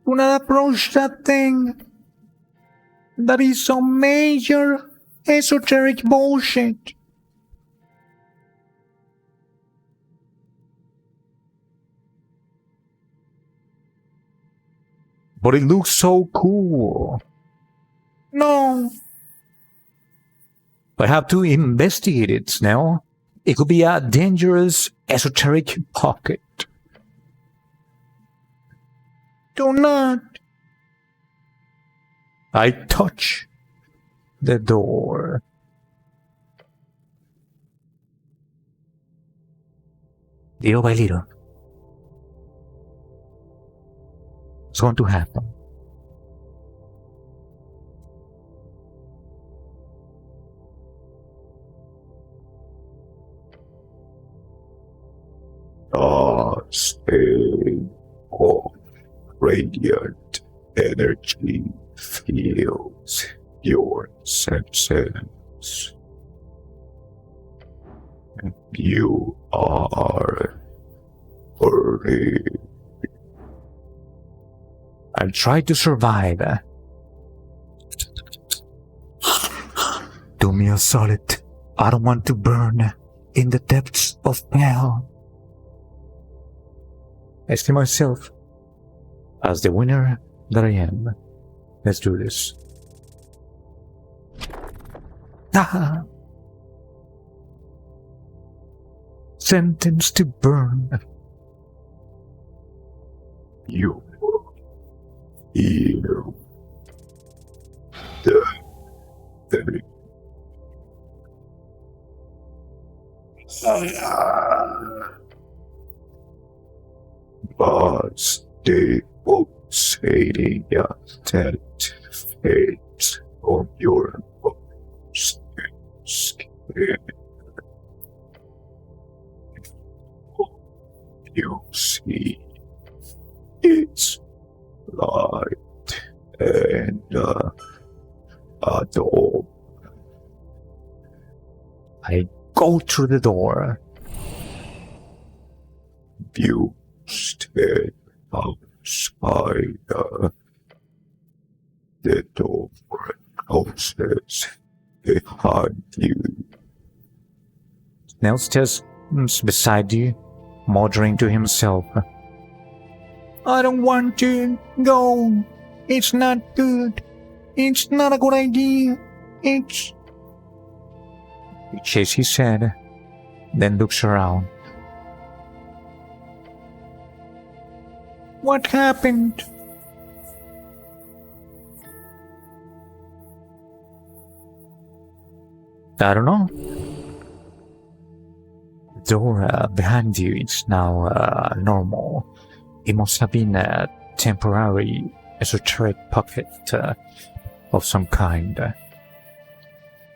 do not approach that thing. That is some major esoteric bullshit. But it looks so cool. No. I have to investigate it now. It could be a dangerous esoteric pocket. Do not. I touch the door. Little by little, it's going to happen. State of radiant energy fills your senses. And you are free. I'll try to survive. Do me a solid. I don't want to burn in the depths of hell. I see myself as the winner that I am. Let's do this. Ah! Sentenced to burn. You feel the thing. But devastating that fate on your skin. You see its light and a door. I go through the door. You step outside the door closes behind you. Nels just beside you, muttering to himself. I don't want to go. It's not good. It's not a good idea. He shakes his head, then looks around. What happened? I don't know. The door behind you is now normal. It must have been a temporary esoteric pocket of some kind.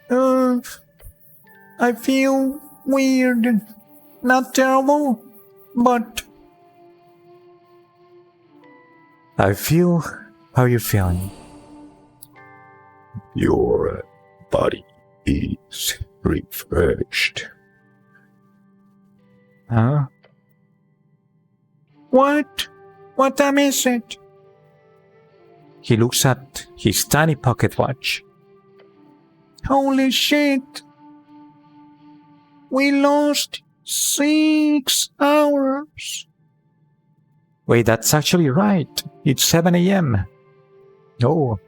I feel weird. Not terrible, but I feel how you're feeling. Your body is refreshed. Huh? What? What time is it? He looks at his tiny pocket watch. Holy shit. We lost 6 hours. Wait, that's actually right. It's 7 a.m. Oh,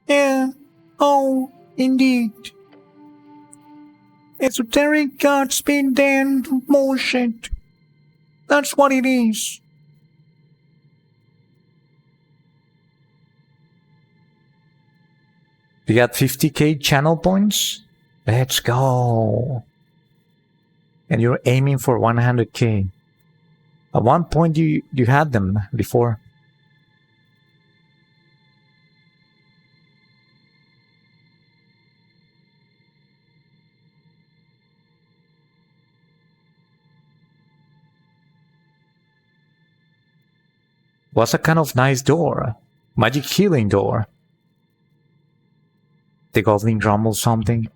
Yeah. Oh, indeed. Esoteric Godspeed damned bullshit. That's what it is. you got 50k channel points? Let's go. And you're aiming for 100k. At one point you had them before. Was a kind of nice door. Magic healing door. The goblin grumbled something.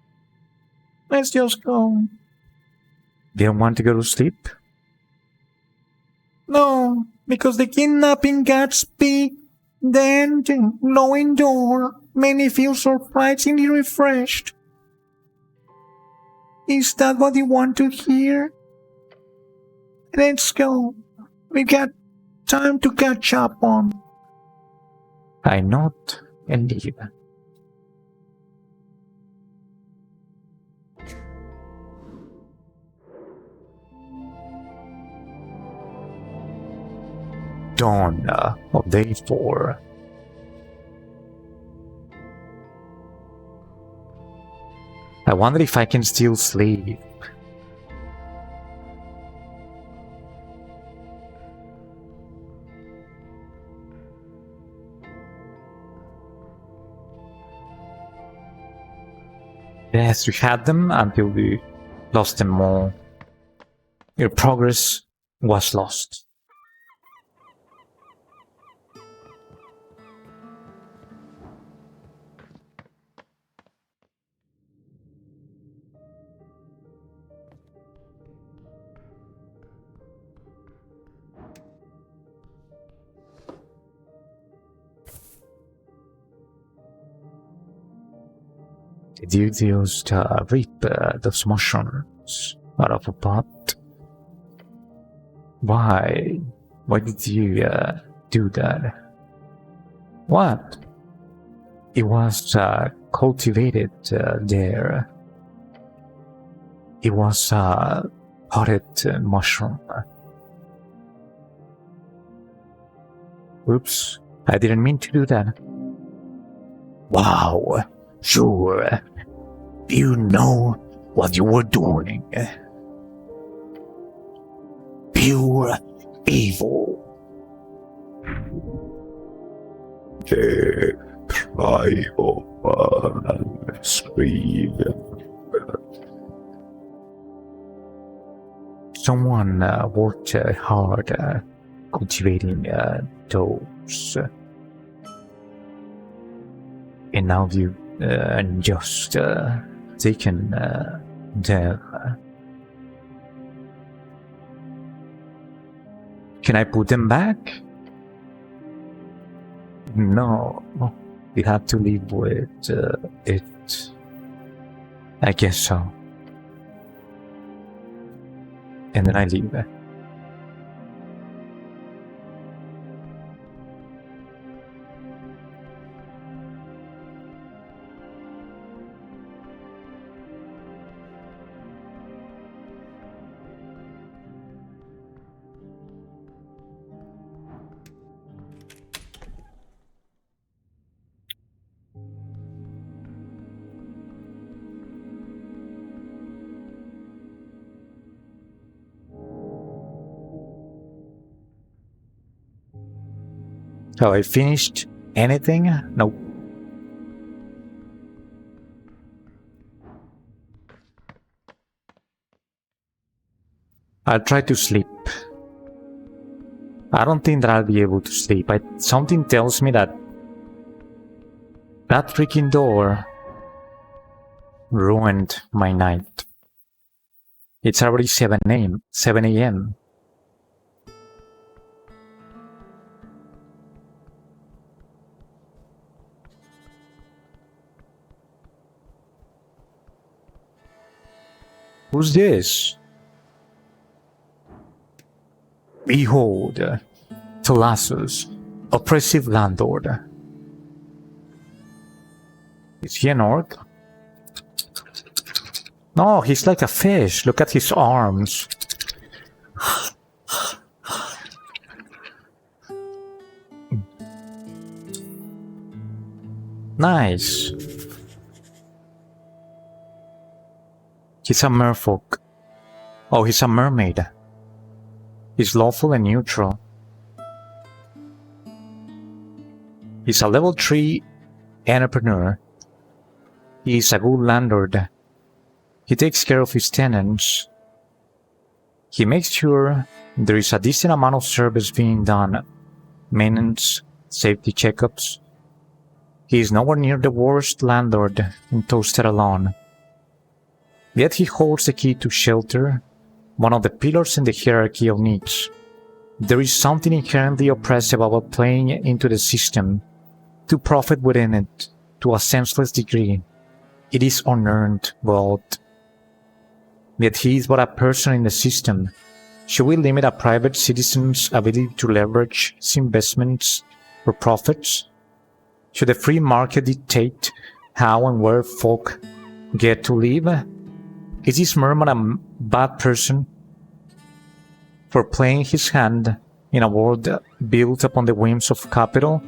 Let's just go. Didn't want to go to sleep? No, because the kidnapping Godspeed damned glowing door made me feel surprisingly refreshed. Is that what you want to hear? Let's go. We got time to catch up on. I nod and leave. Dawn of day 4. I wonder if I can still sleep. Yes, we had them until we lost them all. Your progress was lost. Did you just reap those mushrooms out of a pot? Why? Why did you do that? What? It was cultivated there. It was a potted mushroom. Oops, I didn't mean to do that. Wow, sure. You know what you were doing. Pure evil. The primal one scream. Someone worked hard cultivating those. And now you just taken them. Can I put them back? No, we have to live with it. I guess so. And then I leave. Have I finished anything? Nope. I'll try to sleep. I don't think that I'll be able to sleep. Something tells me that That freaking door ruined my night. It's already 7 a.m. Who's this? Behold, Thalassus, oppressive landlord. Is he an orc? No, he's like a fish. Look at his arms. Nice. He's a merfolk. Oh, he's a mermaid. He's lawful and neutral. He's a level 3 entrepreneur. He's a good landlord. He takes care of his tenants. He makes sure there is a decent amount of service being done. Maintenance, safety checkups. He is nowhere near the worst landlord in Toasted Alone. Yet he holds the key to shelter, one of the pillars in the hierarchy of needs. There is something inherently oppressive about playing into the system, to profit within it, to a senseless degree. It is unearned wealth. Yet he is but a person in the system. Should we limit a private citizen's ability to leverage his investments for profits? Should the free market dictate how and where folk get to live? Is this merman a bad person for playing his hand in a world built upon the whims of capital?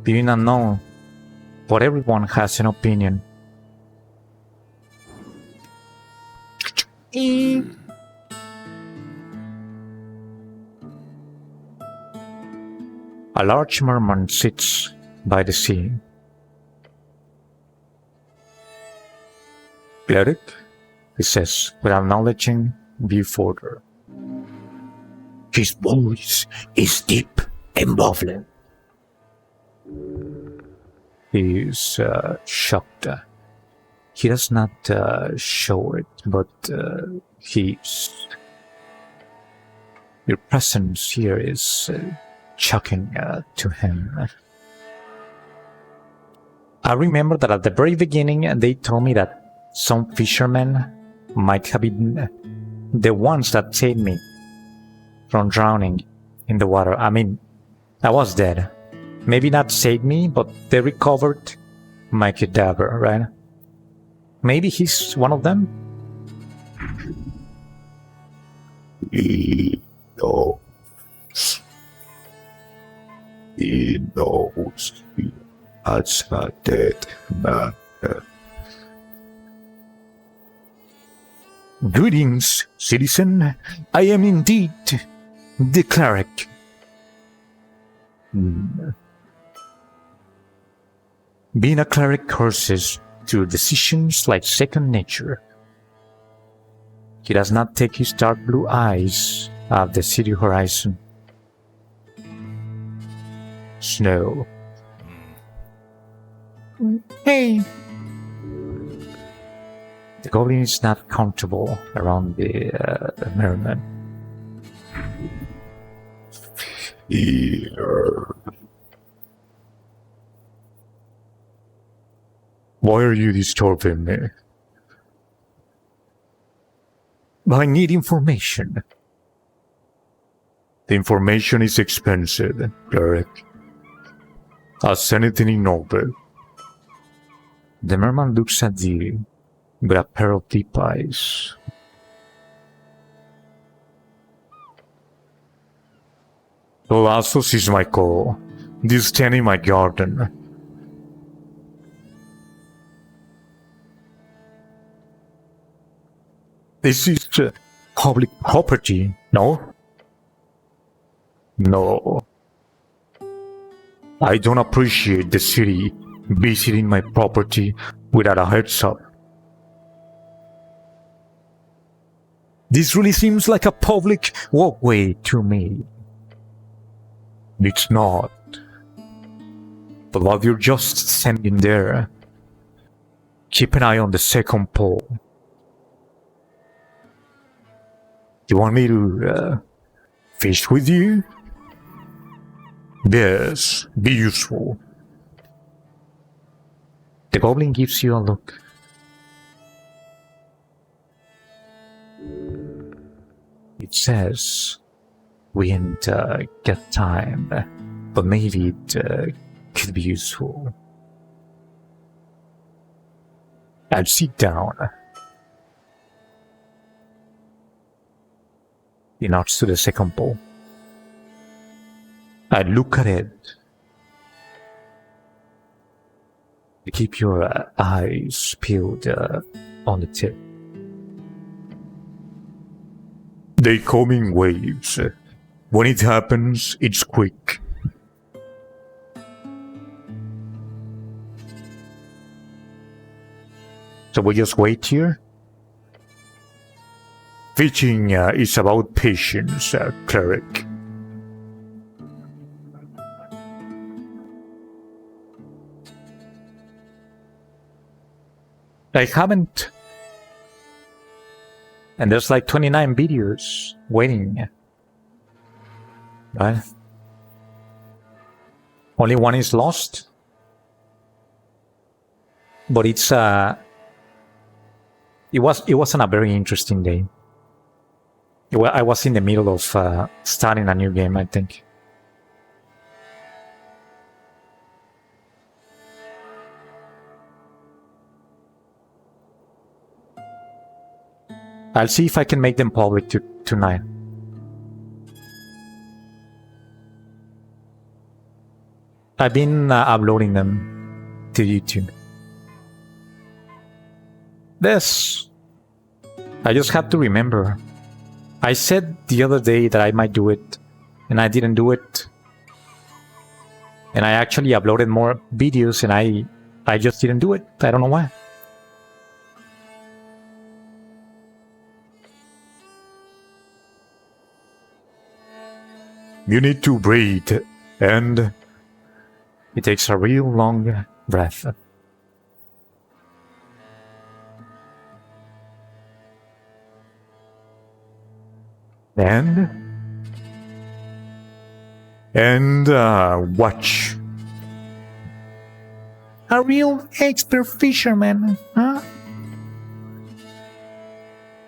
Do you not know? But everyone has an opinion. A large merman sits by the sea. Cleric, he says, with acknowledging Viewforder. His voice is deep and bubbling. He is shocked. He does not show it, but he's... Your presence here is shocking to him. I remember that at the very beginning they told me that some fishermen might have been the ones that saved me from drowning in the water. I mean, I was dead. Maybe not saved me, but they recovered my cadaver, right? Maybe he's one of them? He knows. He knows you as a dead man. Greetings, citizen. I am indeed the cleric. Being a cleric curses to decisions like second nature. He does not take his dark blue eyes off the city horizon. Snow. Hey, The goblin is not comfortable around the merman. Here. Why are you disturbing me? I need information. The information is expensive, cleric. As anything in noble. The merman looks at you with a pair of deep eyes. Colossus is my call. This stand in my garden. This is public property, no? No. I don't appreciate the city visiting my property without a heads up. This really seems like a public walkway to me. It's not. But while you're just standing there, keep an eye on the second pole. You want me to fish with you? Yes, be useful. The goblin gives you a look. It says, we ain't got time, but maybe it could be useful. I'll sit down. He nods to the second pole. I look at it. You keep your eyes peeled on the tip. They come in waves. When it happens, it's quick. So we just wait here? Fishing is about patience, cleric. I haven't. And there's like 29 videos waiting. Right? Only one is lost. But it wasn't a very interesting day. I was in the middle of starting a new game, I think. I'll see if I can make them public tonight. I've been uploading them to YouTube. This. I just have to remember. I said the other day that I might do it, and I didn't do it. And I actually uploaded more videos, and I just didn't do it. I don't know why. You need to breathe, and it takes a real long breath. And watch. A real expert fisherman, huh?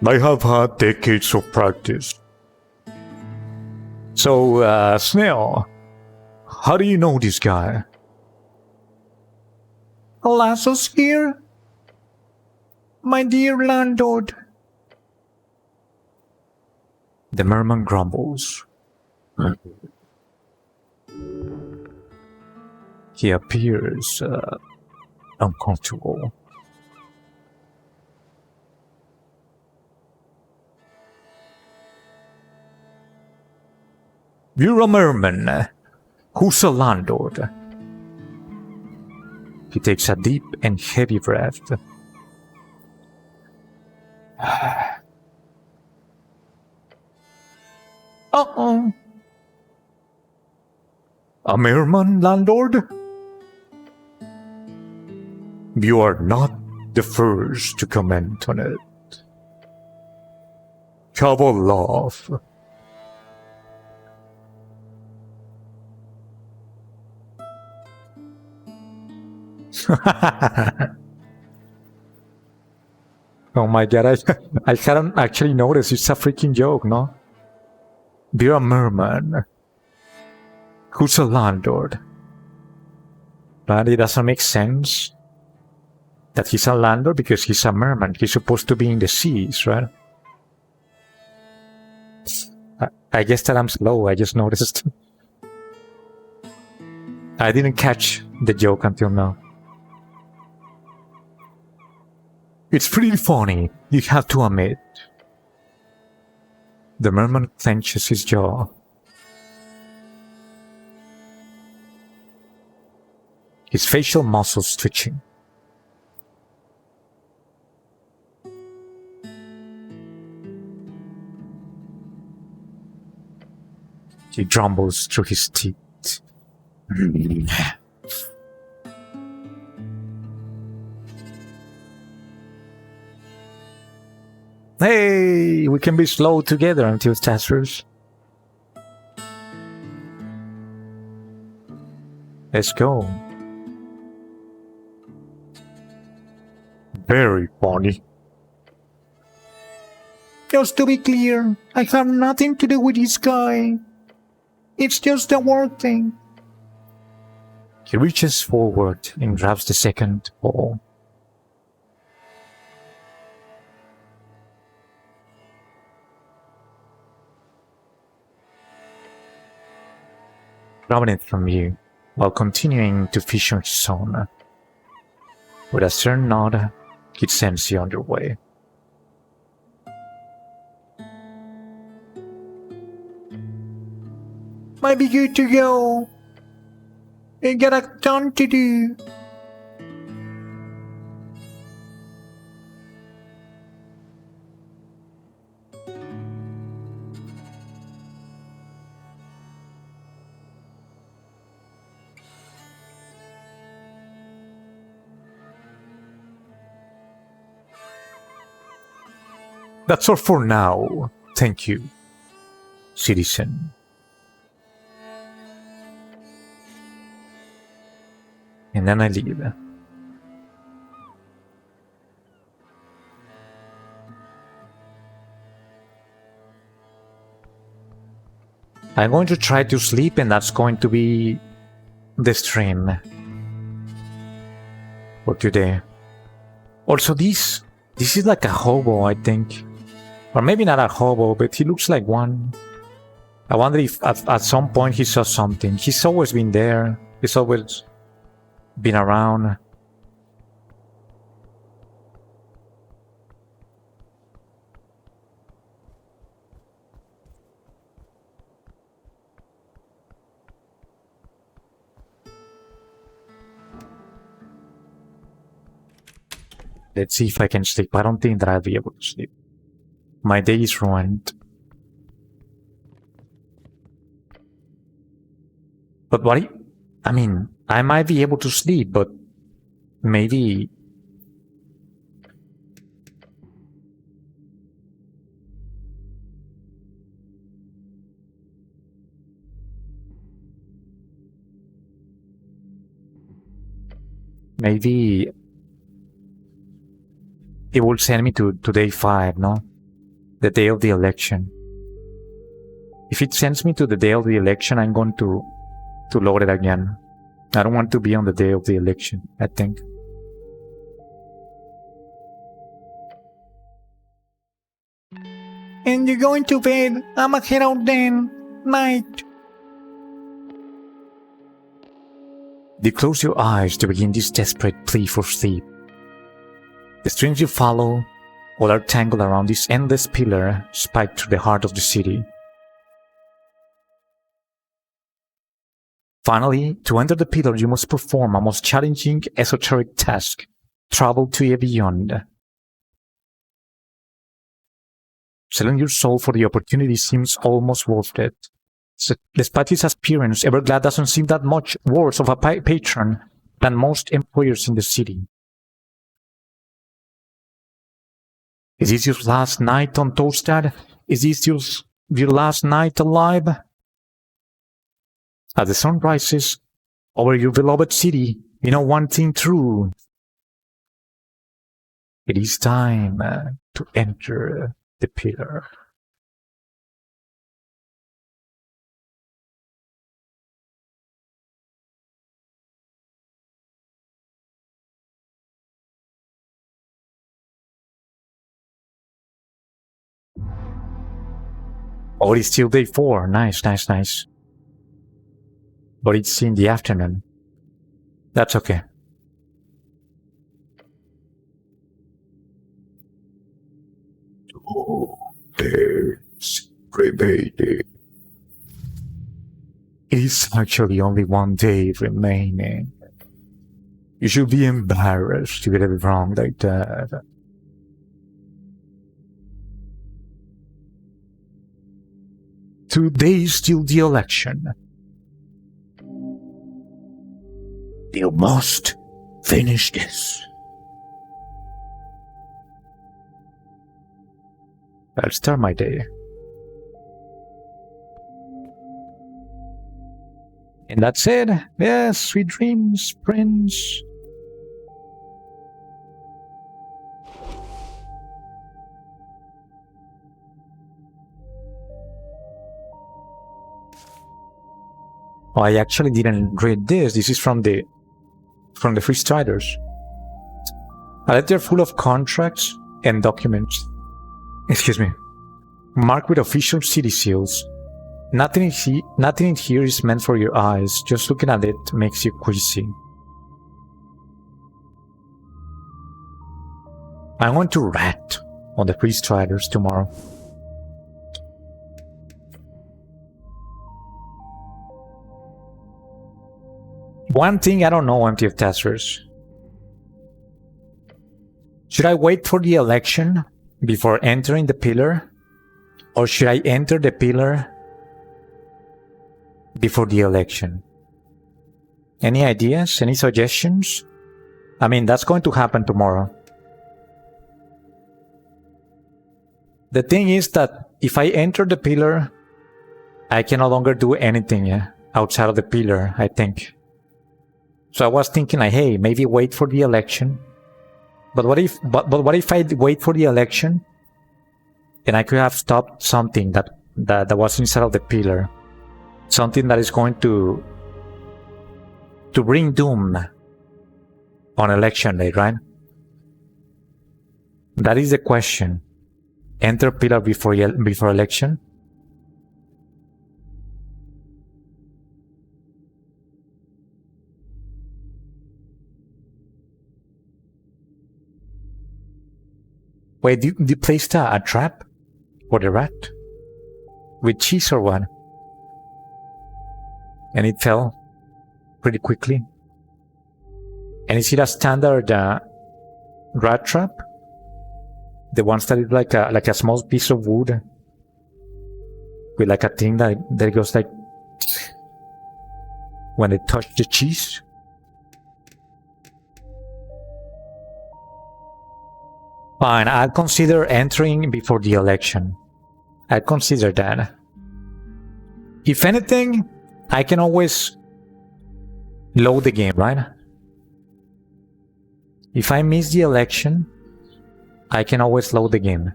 I have had decades of practice. So, Snail, how do you know this guy? Lasso's here? My dear landlord. The merman grumbles. He appears uncomfortable. You're a merman. Who's a landlord? He takes a deep and heavy breath. Uh-oh. A merman, landlord? You are not the first to comment on it. Have a laugh. Oh my god, I hadn't actually noticed. It's a freaking joke, no? You're a merman. Who's a landlord? But it doesn't make sense that he's a landlord because he's a merman. He's supposed to be in the seas, right? I guess that I'm slow. I just noticed. I didn't catch the joke until now. It's pretty funny, you have to admit. The merman clenches his jaw. His facial muscles twitching. He grumbles through his teeth. Hey, we can be slow together until testers. Let's go. Very funny. Just to be clear, I have nothing to do with this guy. It's just a work thing. He reaches forward and grabs the second ball. Grabbing it from you while continuing to fish on his own. With a stern nod, he sends you on your way. Might be good to go. I got a ton to do. That's all for now. Thank you, citizen. And then I leave. I'm going to try to sleep, and that's going to be the stream for today. Also, this is like a hobo, I think. Or maybe not a hobo, but he looks like one. I wonder if at some point he saw something. He's always been there. He's always been around. Let's see if I can sleep. I don't think that I'll be able to sleep. My day is ruined. But what? I mean, I might be able to sleep, but maybe... Maybe... It will send me to day 5, no? The day of the election. If it sends me to the day of the election, I'm going to load it again. I don't want to be on the day of the election, I think. And you're going to bed. I'ma head out then. Night. You close your eyes to begin this desperate plea for sleep. The streams you follow all are tangled around this endless pillar spiked through the heart of the city. Finally, to enter the pillar, you must perform a most challenging esoteric task: travel to a beyond. Selling your soul for the opportunity seems almost worth it. Despite his appearance, Everglad doesn't seem that much worse of a patron than most employers in the city. Is this your last night on Toastad? Is this your last night alive? As the sun rises over your beloved city, you know one thing true. It is time to enter the pillar. Oh, it's still day 4. Nice, nice, nice. But it's in the afternoon. That's okay. Days remaining. It is actually only one day remaining. You should be embarrassed to get it wrong like that. 2 days till the election. You must finish this. I'll start my day. And that's it. Yes, sweet dreams, Prince. Oh, I actually didn't read this. This is from the freestriders. A letter full of contracts and documents. Excuse me. Marked with official city seals. Nothing in here is meant for your eyes. Just looking at it makes you queasy. I'm going to rat on the freestriders tomorrow. One thing I don't know, MTF testers. Should I wait for the election before entering the pillar? Or should I enter the pillar before the election? Any ideas? Any suggestions? I mean, that's going to happen tomorrow. The thing is that if I enter the pillar, I can no longer do anything outside of the pillar, I think. So I was thinking like, hey, maybe wait for the election. But what if I wait for the election and I could have stopped something that was inside of the pillar? Something that is going to bring doom on election day, right? That is the question. Enter pillar before election? Wait, do you placed a trap for the rat? With cheese or what? And it fell pretty quickly. And is it a standard rat trap? The ones that is like a small piece of wood with like a thing that goes like when it touched the cheese? Fine, I'd consider entering before the election. I'd consider that. If anything, I can always load the game, right? If I miss the election, I can always load the game.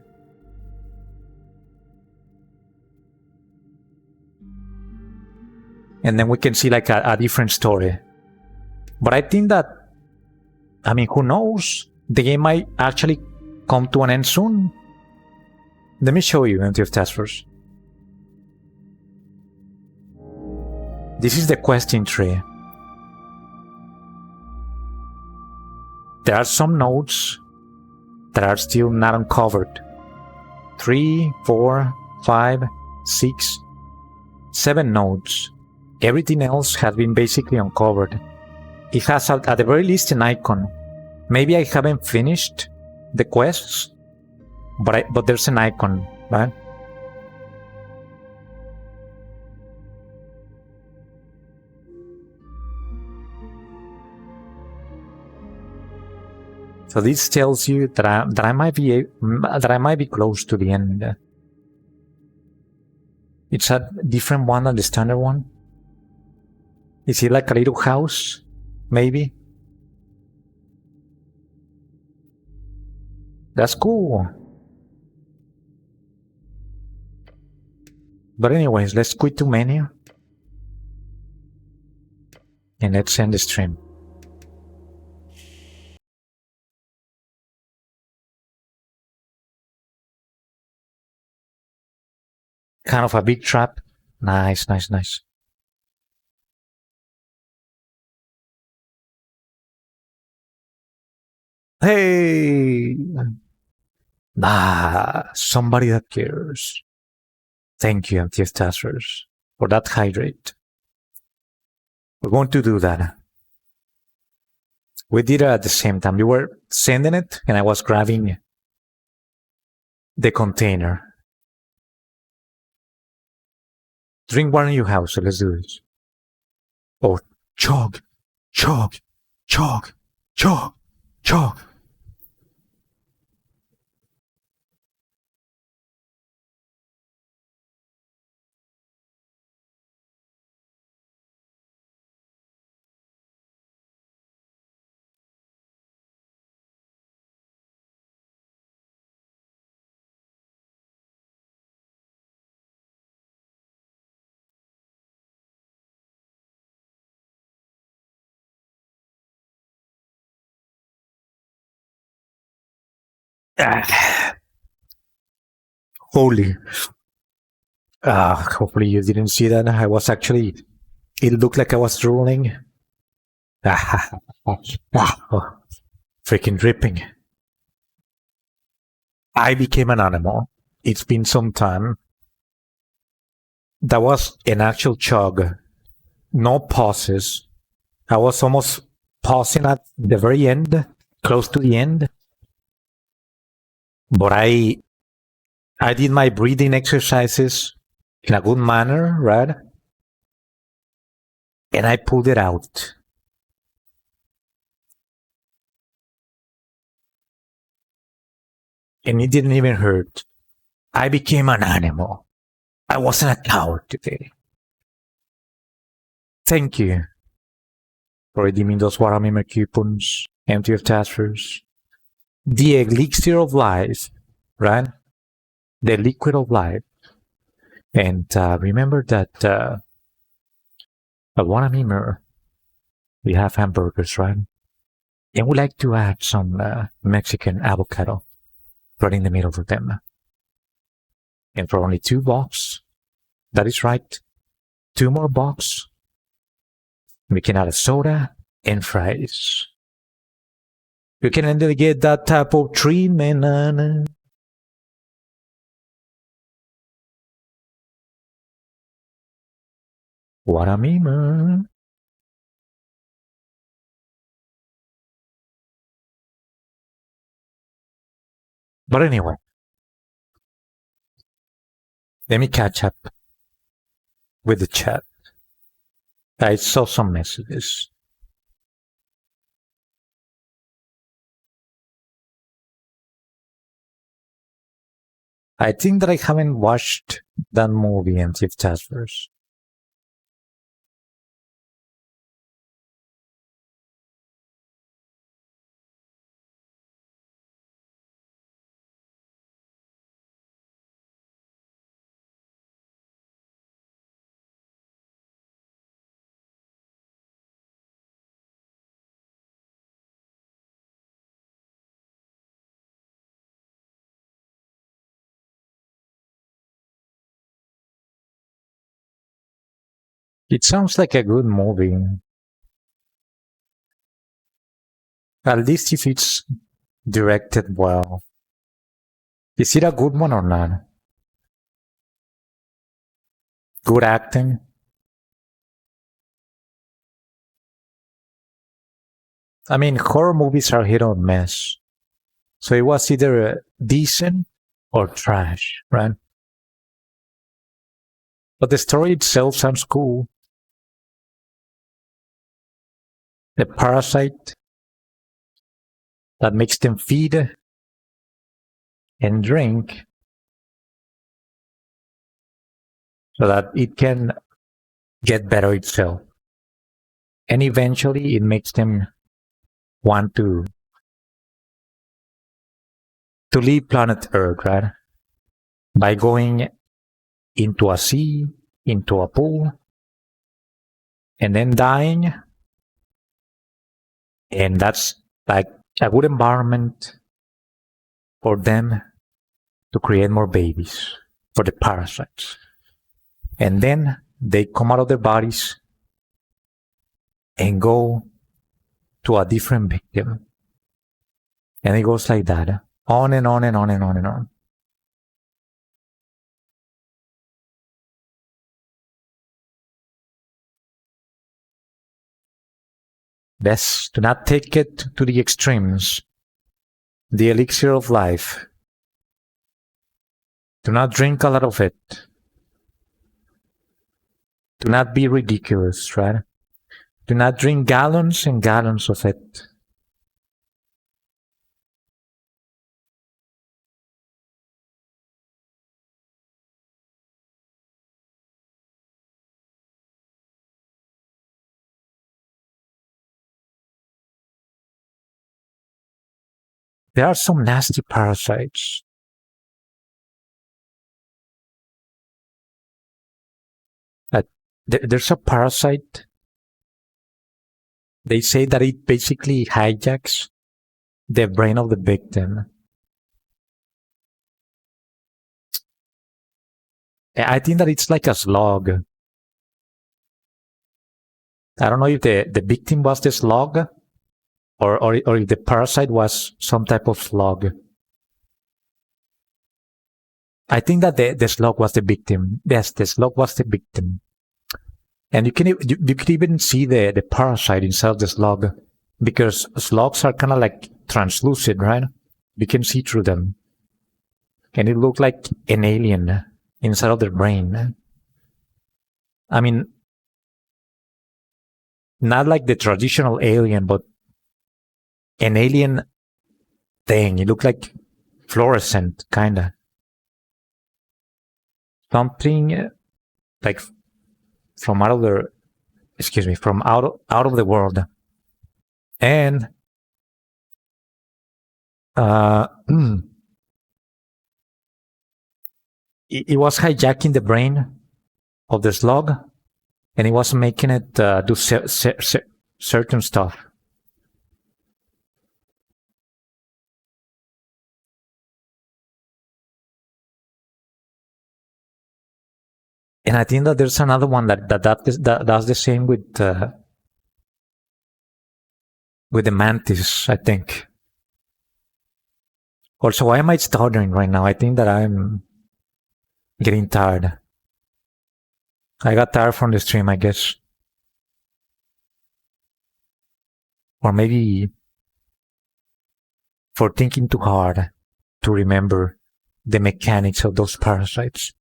And then we can see like a different story. But I think that, I mean, who knows? The game might actually come to an end soon. Let me show you MTF testers. This is the questing tree. There are some nodes that are still not uncovered. 3, 4, 5, 6, 7 nodes. Everything else has been basically uncovered. It has at the very least an icon. Maybe I haven't finished the quests, but there's an icon, right? So this tells you that I might be close to the end. It's a different one than the standard one. Is it like a little house? Maybe. That's cool. But anyways, let's quit to menu. And let's end the stream. Kind of a big trap. Nice, nice, nice. Hey! Somebody that cares. Thank you, MTF testers, for that hydrate. We're going to do that. We did it at the same time. You were sending it, and I was grabbing the container. Drink one in your house, so let's do this. Oh, chug, chug, chug, chug, chug. Holy. Hopefully you didn't see that. I was actually, it looked like I was drooling. Oh, freaking dripping. I became an animal. It's been some time. That was an actual chug. No pauses. I was almost pausing at the very end, close to the end. But I did my breathing exercises in a good manner, right? And I pulled it out. And it didn't even hurt. I became an animal. I wasn't a coward today. Thank you for redeeming those watermelon coupons, empty of taskers. The elixir of life, right? The liquid of life. And remember that at Watermelon, we have hamburgers, right? And we like to add some Mexican avocado right in the middle of them. And for only $2, that is right, 2 more bucks, we can add a soda and fries. You can indeed get that type of treatment. What a meme. But anyway, let me catch up with the chat. I saw some messages. I think that I haven't watched that movie, Empty of Taskers. It sounds like a good movie. At least if it's directed well. Is it a good one or not? Good acting? I mean, horror movies are hit or miss. So it was either decent or trash, right? But the story itself sounds cool. The parasite that makes them feed and drink so that it can get better itself. And eventually it makes them want to leave planet Earth, right? By going into a sea, into a pool, and then dying. And that's like a good environment for them to create more babies for the parasites. And then they come out of their bodies and go to a different victim. And it goes like that, on and on and on and on and on. Best to not take it to the extremes. The elixir of life. Do not drink a lot of it. Do not be ridiculous, right? Do not drink gallons and gallons of it. There are some nasty parasites. There's a parasite. They say that it basically hijacks the brain of the victim. I think that it's like a slug. I don't know if the victim was the slug or if the parasite was some type of slug. I think that the slug was the victim. Yes, the slug was the victim. And you could even see the parasite inside of the slug, because slugs are kind of like translucent, right? You can see through them. And it looked like an alien inside of their brain. I mean, not like the traditional alien, but an alien thing. It looked like fluorescent, kind of. Something like from out of the, from out of the world. And it was hijacking the brain of the slug, and it was making it do certain stuff. And I think that there's another one that does the same with the mantis, I think. Also, why am I stuttering right now? I think that I'm getting tired. I got tired from the stream, I guess. Or maybe for thinking too hard to remember the mechanics of those parasites.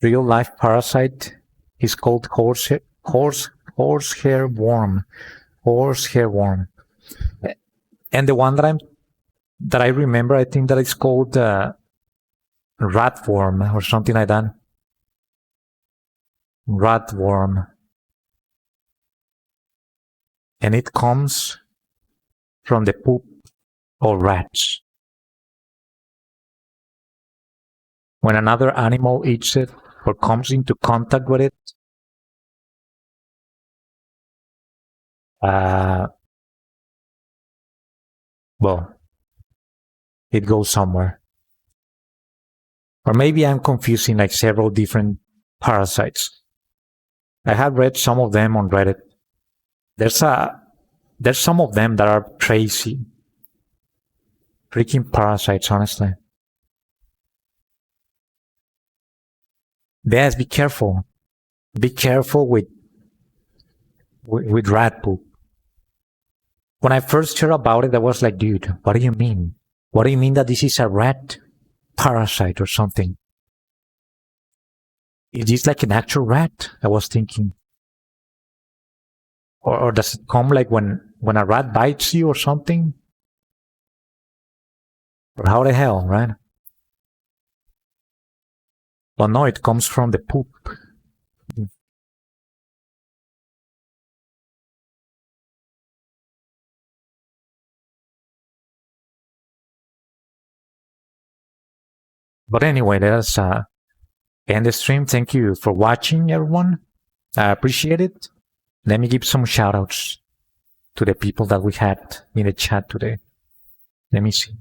Real life parasite is called horsehair worm. Horsehair worm. And the one that I remember, I think that it's called ratworm or something like that. Ratworm. And it comes from the poop of rats. When another animal eats it or comes into contact with it, well, it goes somewhere. Or maybe I'm confusing like several different parasites. I have read some of them on Reddit. There's some of them that are crazy. Freaking parasites, honestly. Yes, be careful. Be careful with rat poop. When I first heard about it, I was like, dude, what do you mean? What do you mean that this is a rat parasite or something? Is this like an actual rat? I was thinking. Or does it come like when a rat bites you or something? Or how the hell, right? Well, no, it comes from the poop. But anyway, let us end the stream. Thank you for watching, everyone. I appreciate it. Let me give some shout outs to the people that we had in the chat today. Let me see.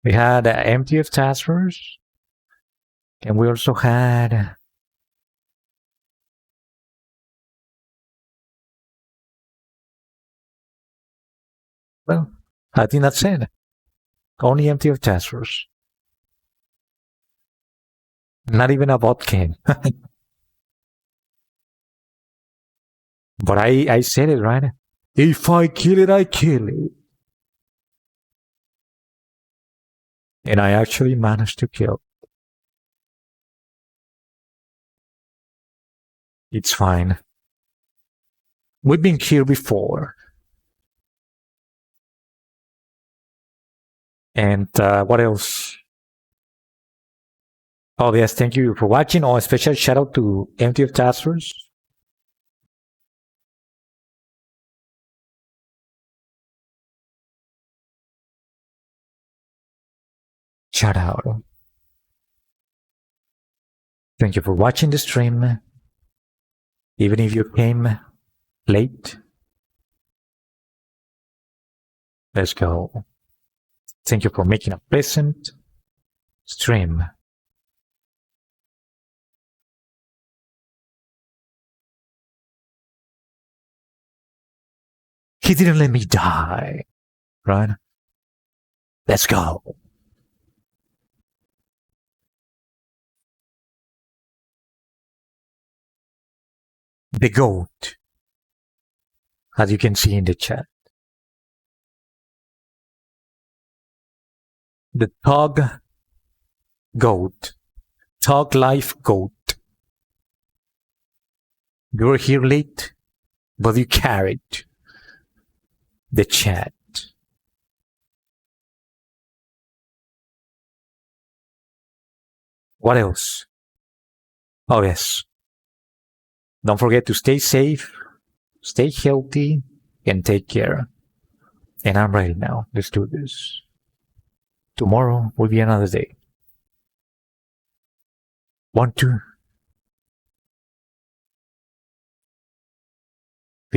We had MTF Task Force, and we also had well, I think that's it. Only MTF Task Force. Not even a bot came. But I said it, right? If I kill it, I kill it. And I actually managed to kill. It's fine. We've been here before. And what else? Oh, yes, thank you for watching. Oh, a special shout out to MTF Task Force. Shout out. Thank you for watching the stream. Even if you came Late? Let's go. Thank you for making a pleasant stream. He didn't let me die, right? Let's go. The goat, as you can see in the chat. The Tog Goat. Tog Life Goat. You're here late, but you carried the chat. What else? Oh, yes. Don't forget to stay safe, stay healthy, and take care. And I'm ready now. Let's do this. Tomorrow will be another day. 1, 2,